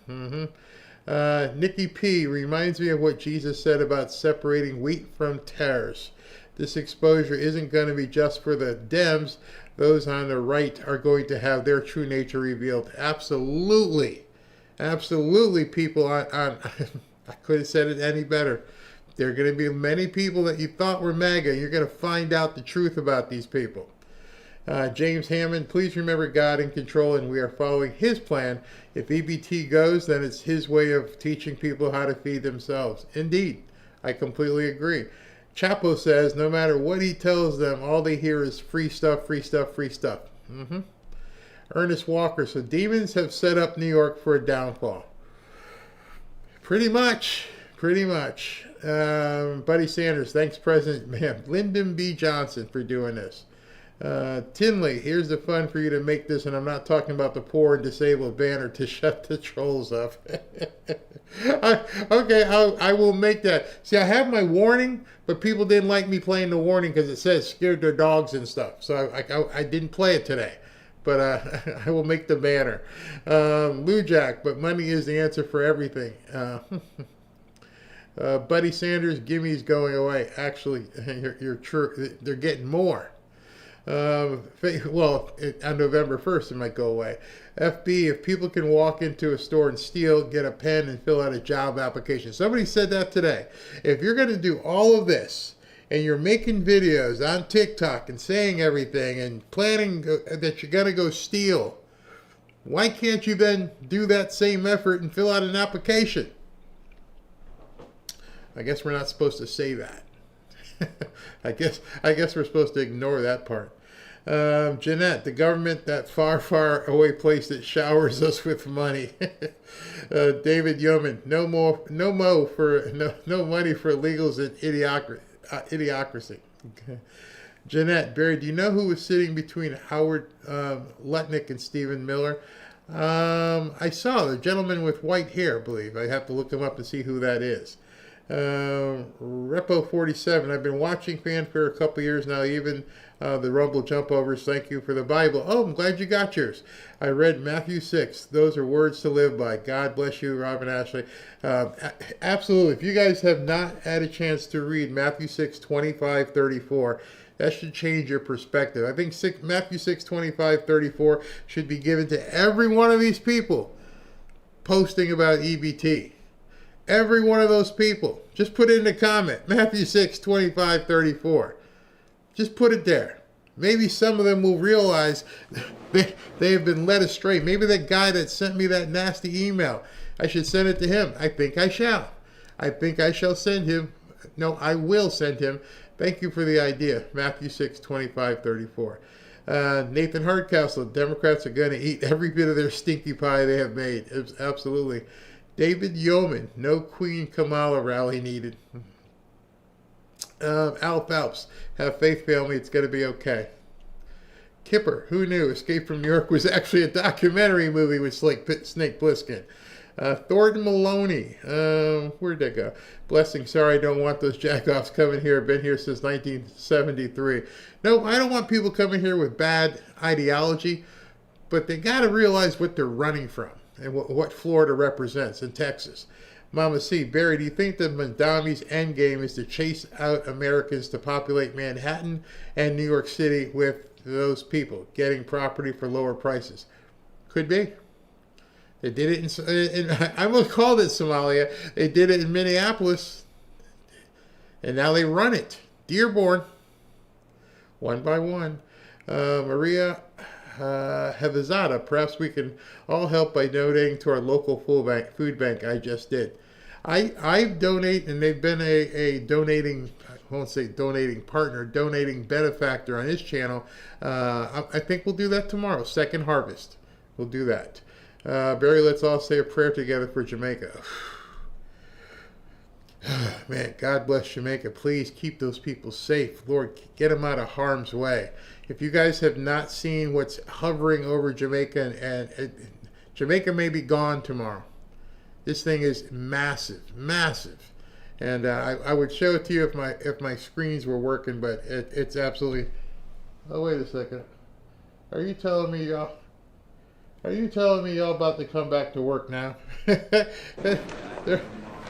Speaker 3: Nikki P reminds me of what Jesus said about separating wheat from tares. This exposure isn't going to be just for the Dems. Those on the right are going to have their true nature revealed. Absolutely. Absolutely, people on I couldn't have said it any better. There are going to be many people that you thought were MAGA. You're going to find out the truth about these people. James Hammond, please remember God in control, and we are following his plan. If EBT goes, then it's his way of teaching people how to feed themselves. Indeed, I completely agree. Chapo says, no matter what he tells them, all they hear is free stuff, free stuff, free stuff. Ernest Walker, so demons have set up New York for a downfall. Pretty much. Buddy Sanders, thanks, President. Man, Lyndon B. Johnson for doing this. Tinley, here's the fun for you to make this, and I'm not talking about the poor and disabled banner to shut the trolls up. Okay, I will make that. See, I have my warning, but people didn't like me playing the warning because it says scared their dogs and stuff. So I didn't play it today, but I will make the banner. Lou Jack, but money is the answer for everything. Buddy Sanders, gimme's going away. Actually, you're true. They're getting more. Well, on November 1st, it might go away. FB, if people can walk into a store and steal, get a pen, and fill out a job application. Somebody said that today. If you're going to do all of this, and you're making videos on TikTok and saying everything and planning that you're going to go steal, why can't you then do that same effort and fill out an application? I guess we're not supposed to say that. I guess we're supposed to ignore that part. Jeanette, the government, that far, far away place that showers us with money. David Yeoman, no money for illegals and idiocracy. Okay. Jeanette, Barry, do you know who was sitting between Howard Lutnick and Stephen Miller? I saw the gentleman with white hair, I believe. I have to look him up to see who that is. Repo 47, I've been watching Fanfare a couple years now, even the Rumble Jumpovers. Thank you for the Bible. Oh, I'm glad you got yours. I read Matthew 6. Those are words to live by. God bless you, Robin Ashley. Absolutely. If you guys have not had a chance to read Matthew 6, 25, 34, that should change your perspective. I think Matthew 6, 25, 34 should be given to every one of these people posting about EBT. Every one of those people. Just put it in the comment. Matthew 6, 25, 34. Just put it there. Maybe some of them will realize they have been led astray. Maybe that guy that sent me that nasty email, I should send it to him. I think I shall. I think I shall send him. No, I will send him. Thank you for the idea. Matthew 6, 25, 34. Nathan Hardcastle, Democrats are going to eat every bit of their stinky pie they have made. Absolutely. David Yeoman, no Queen Kamala rally needed. Al Phelps, have faith, family, it's going to be okay. Kipper, who knew Escape from New York was actually a documentary movie with Snake Plissken. Thornton Maloney, where'd that go? Blessing, sorry, I don't want those jackoffs coming here. I've been here since 1973. No, I don't want people coming here with bad ideology, but they got to realize what they're running from and what Florida represents in Texas. Mama C, Barry, do you think that Mandami's endgame is to chase out Americans to populate Manhattan and New York City with those people, getting property for lower prices? Could be. They did it in I almost called it Somalia. They did it in Minneapolis, and now they run it. Dearborn, one by one. Maria Hevizada, perhaps we can all help by donating to our local food bank. I just did. I donate, and they've been a donating, I won't say donating partner, donating benefactor on his channel. I think we'll do that tomorrow. Second harvest. We'll do that. Barry, let's all say a prayer together for Jamaica. Man, God bless Jamaica. Please keep those people safe. Lord, get them out of harm's way. If you guys have not seen what's hovering over Jamaica, and Jamaica may be gone tomorrow. This thing is massive, massive. And I would show it to you if my screens were working, but it's absolutely... Oh, wait a second. Are you telling me y'all about to come back to work now?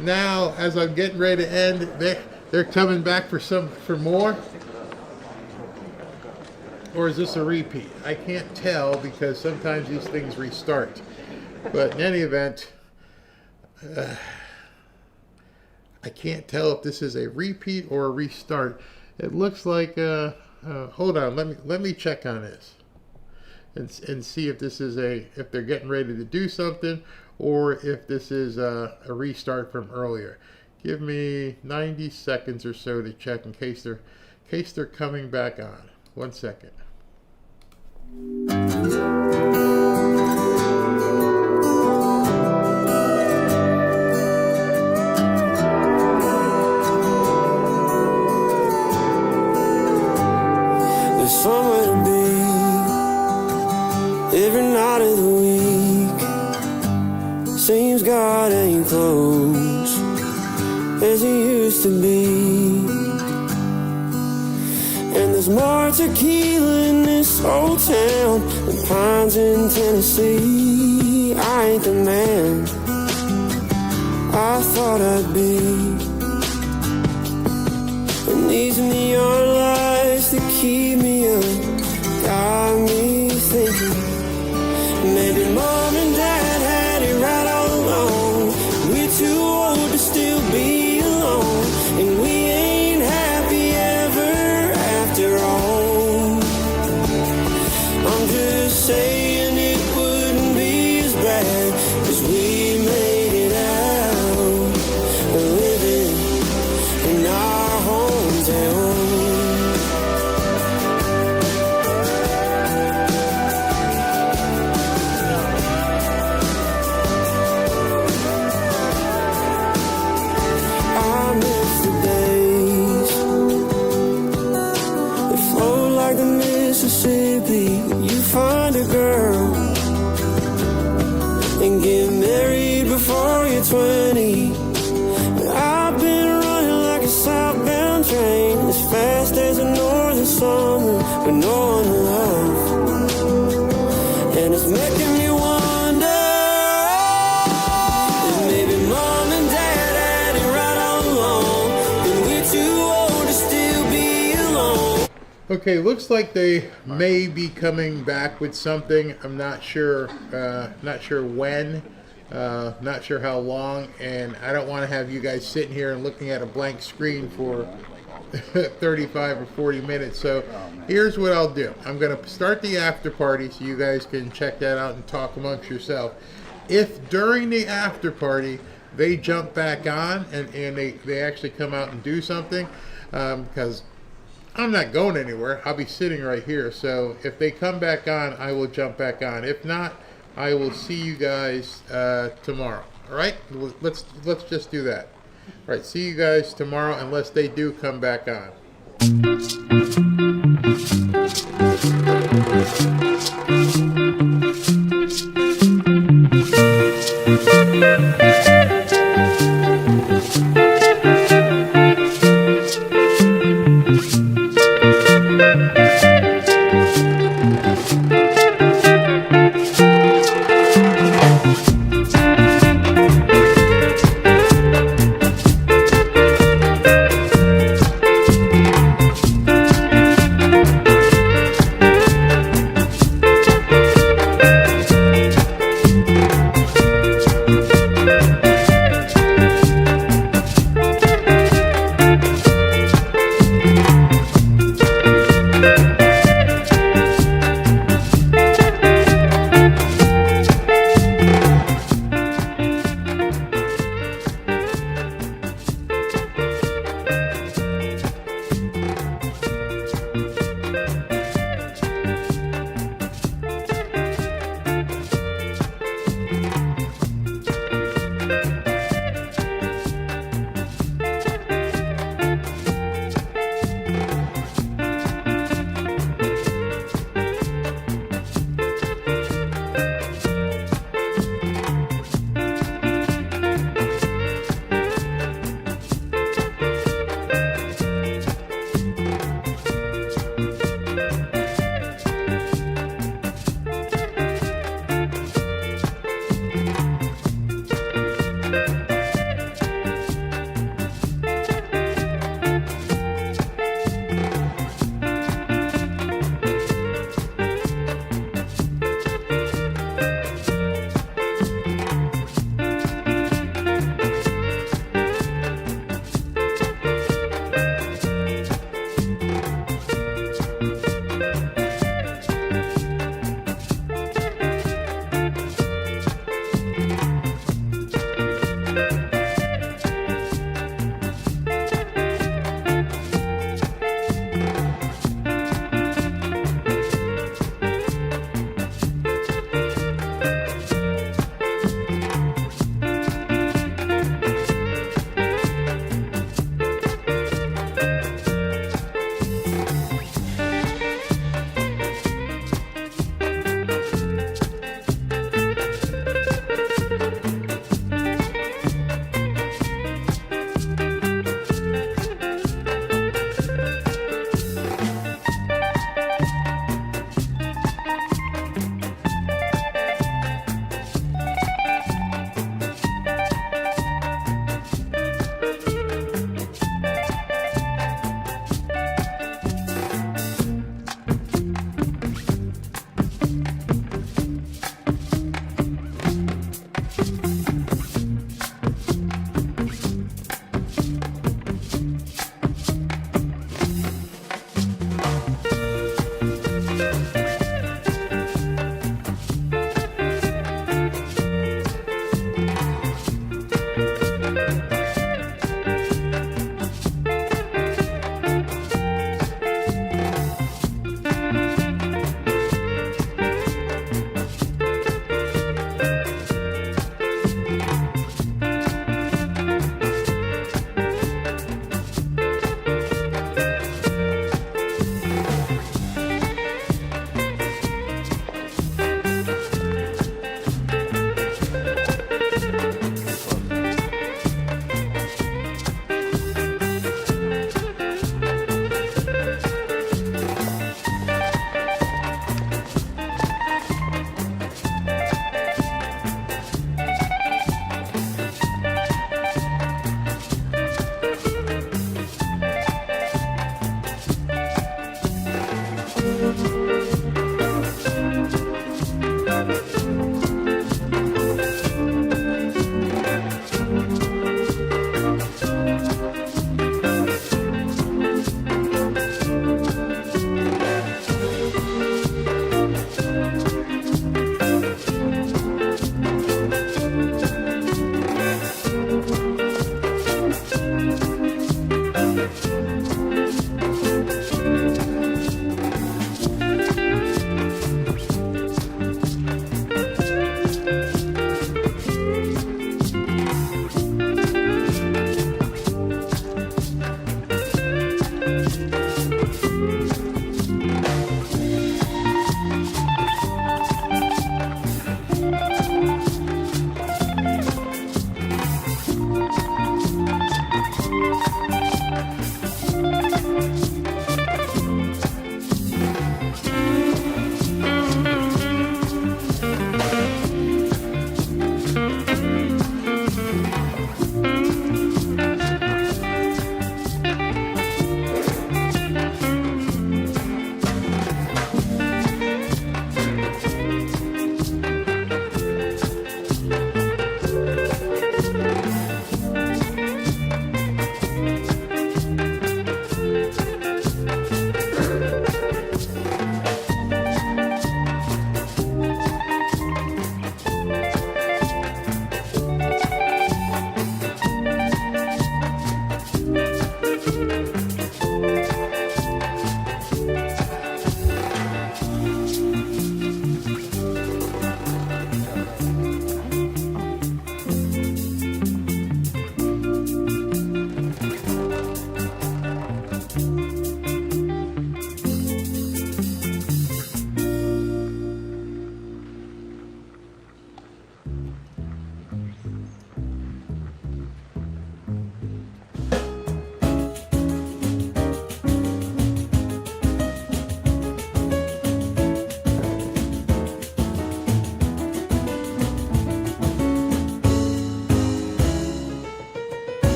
Speaker 3: Now, as I'm getting ready to end, they're coming back for more? Or is this a repeat? I can't tell because sometimes these things restart. But in any event, I can't tell if this is a repeat or a restart. It looks like, hold on, let me check on this and see if this is if they're getting ready to do something, or if this is a restart from earlier. Give me 90 seconds or so to check in case they're coming back on. 1 second.
Speaker 2: There's somewhere to be every night of the week. Seems God ain't close as he used to be. And there's more tequila in this old town than pines in Tennessee. I ain't the man I thought I'd be. And these neon lights that keep me up got me thinking maybe mom and dad had it right all along. We're too old to still be alone, and we ain't happy ever after all. I'm just saying it wouldn't be as bad, 'cause we made it out living in our hometown. Mississippi, you find a girl and get married before you're 20. But I've been running like a southbound train, as fast as a northern summer with no one to love. And it's making me wonder if maybe mom and dad had it right all along, and we're too old to still be alone.
Speaker 3: Okay, looks like they may be coming back with something. I'm not sure. Not sure when. Not sure how long. And I don't want to have you guys sitting here and looking at a blank screen for 35 or 40 minutes. So here's what I'll do. I'm going to start the after party so you guys can check that out and talk amongst yourself. If during the after party they jump back on and they actually come out and do something, because I'm not going anywhere. I'll be sitting right here. So if they come back on, I will jump back on. If not, I will see you guys tomorrow. All right? Let's just do that. All right. See you guys tomorrow, unless they do come back on.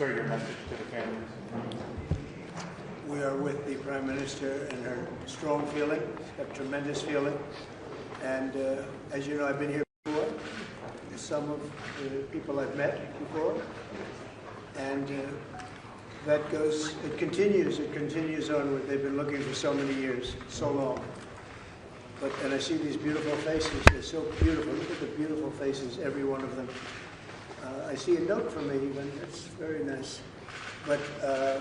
Speaker 19: Sir, your message to the families.
Speaker 13: We are with the Prime Minister and her strong feeling. She's got tremendous feeling. And as you know, I've been here before. Some of the people I've met before. And it continues onward. They've been looking for so many years, so long. And I see these beautiful faces. They're so beautiful. Look at the beautiful faces, every one of them. I see a note from me even. That's very nice. But I've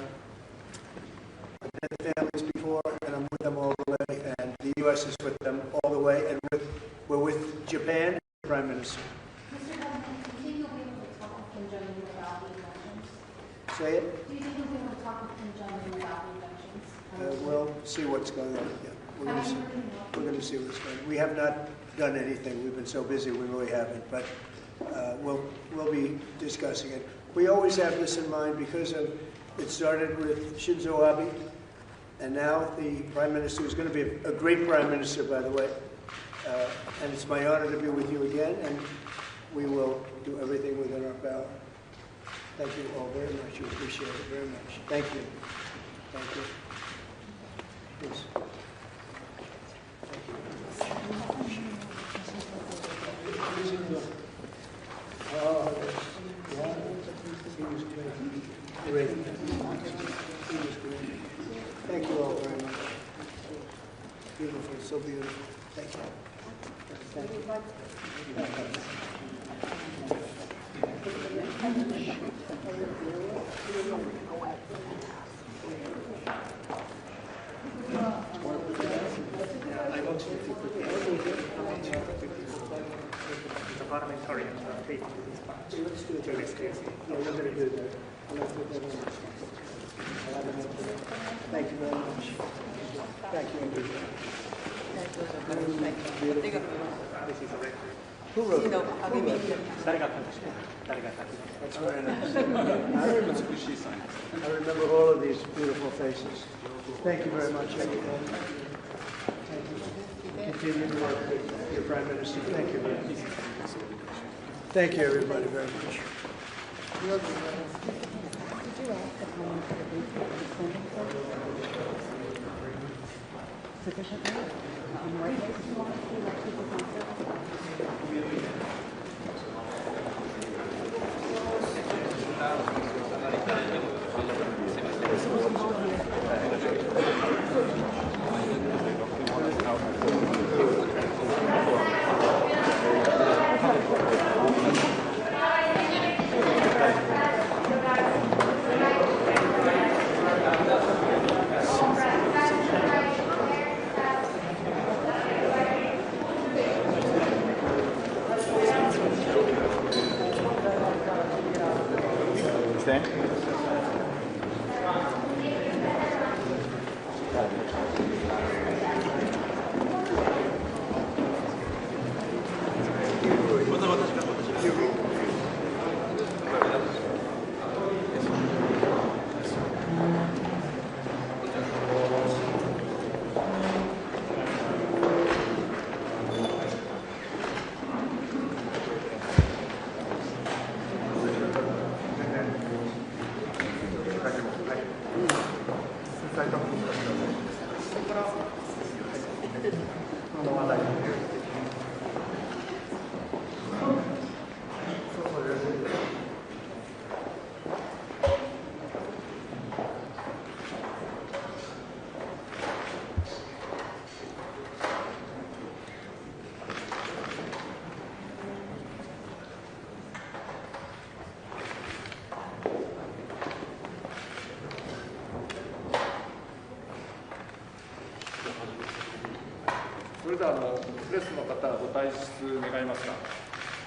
Speaker 13: met the families before, and I'm with them all the way, and the U.S. is with them all the way, and we're with Japan, the Prime Minister.
Speaker 15: Mr. President, do you think you'll be able to talk with Kim Jong-un about the elections?
Speaker 13: Say it?
Speaker 15: Do you think you'll be able to talk with Kim Jong-un about the elections?
Speaker 13: We'll see what's going on. Yeah, we're going to see what's going on. We have not done anything. We've been so busy, we really haven't. But we'll be discussing it. We always have this in mind because it started with Shinzo Abe, and now the Prime Minister is going to be a great Prime Minister, by the way. And it's my honor to be with you again, and we will do everything within our power. Thank you all very much. We appreciate it very much. Thank you. Thank you. Please. Oh, yeah. He was great. He was great. Thank you all very much. Beautiful, so beautiful. Thank you. Thank you.
Speaker 10: Parliamentarian taking the dispatch.
Speaker 13: Let's do it.
Speaker 10: To this case.
Speaker 13: Yeah, we're going to do that. Let's put that on. Thank you very much. Thank you, indeed.
Speaker 10: This is a record.
Speaker 13: Who wrote it?
Speaker 10: That's
Speaker 13: very nice. I remember all of these beautiful faces. Thank you very much, everyone. Thank you. Continue to work with your Prime Minister. Thank you very much. Thank you, everybody, very much.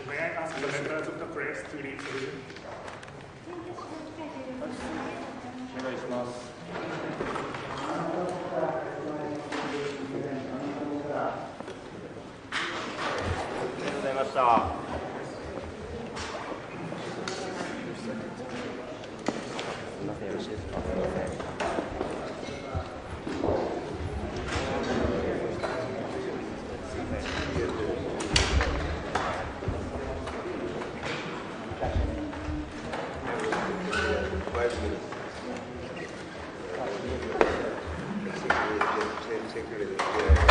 Speaker 10: May I ask the members of the press to leave the room?
Speaker 5: お願いします。ありがとうございました。すみません、よろしいですか。すみません。
Speaker 6: particularly the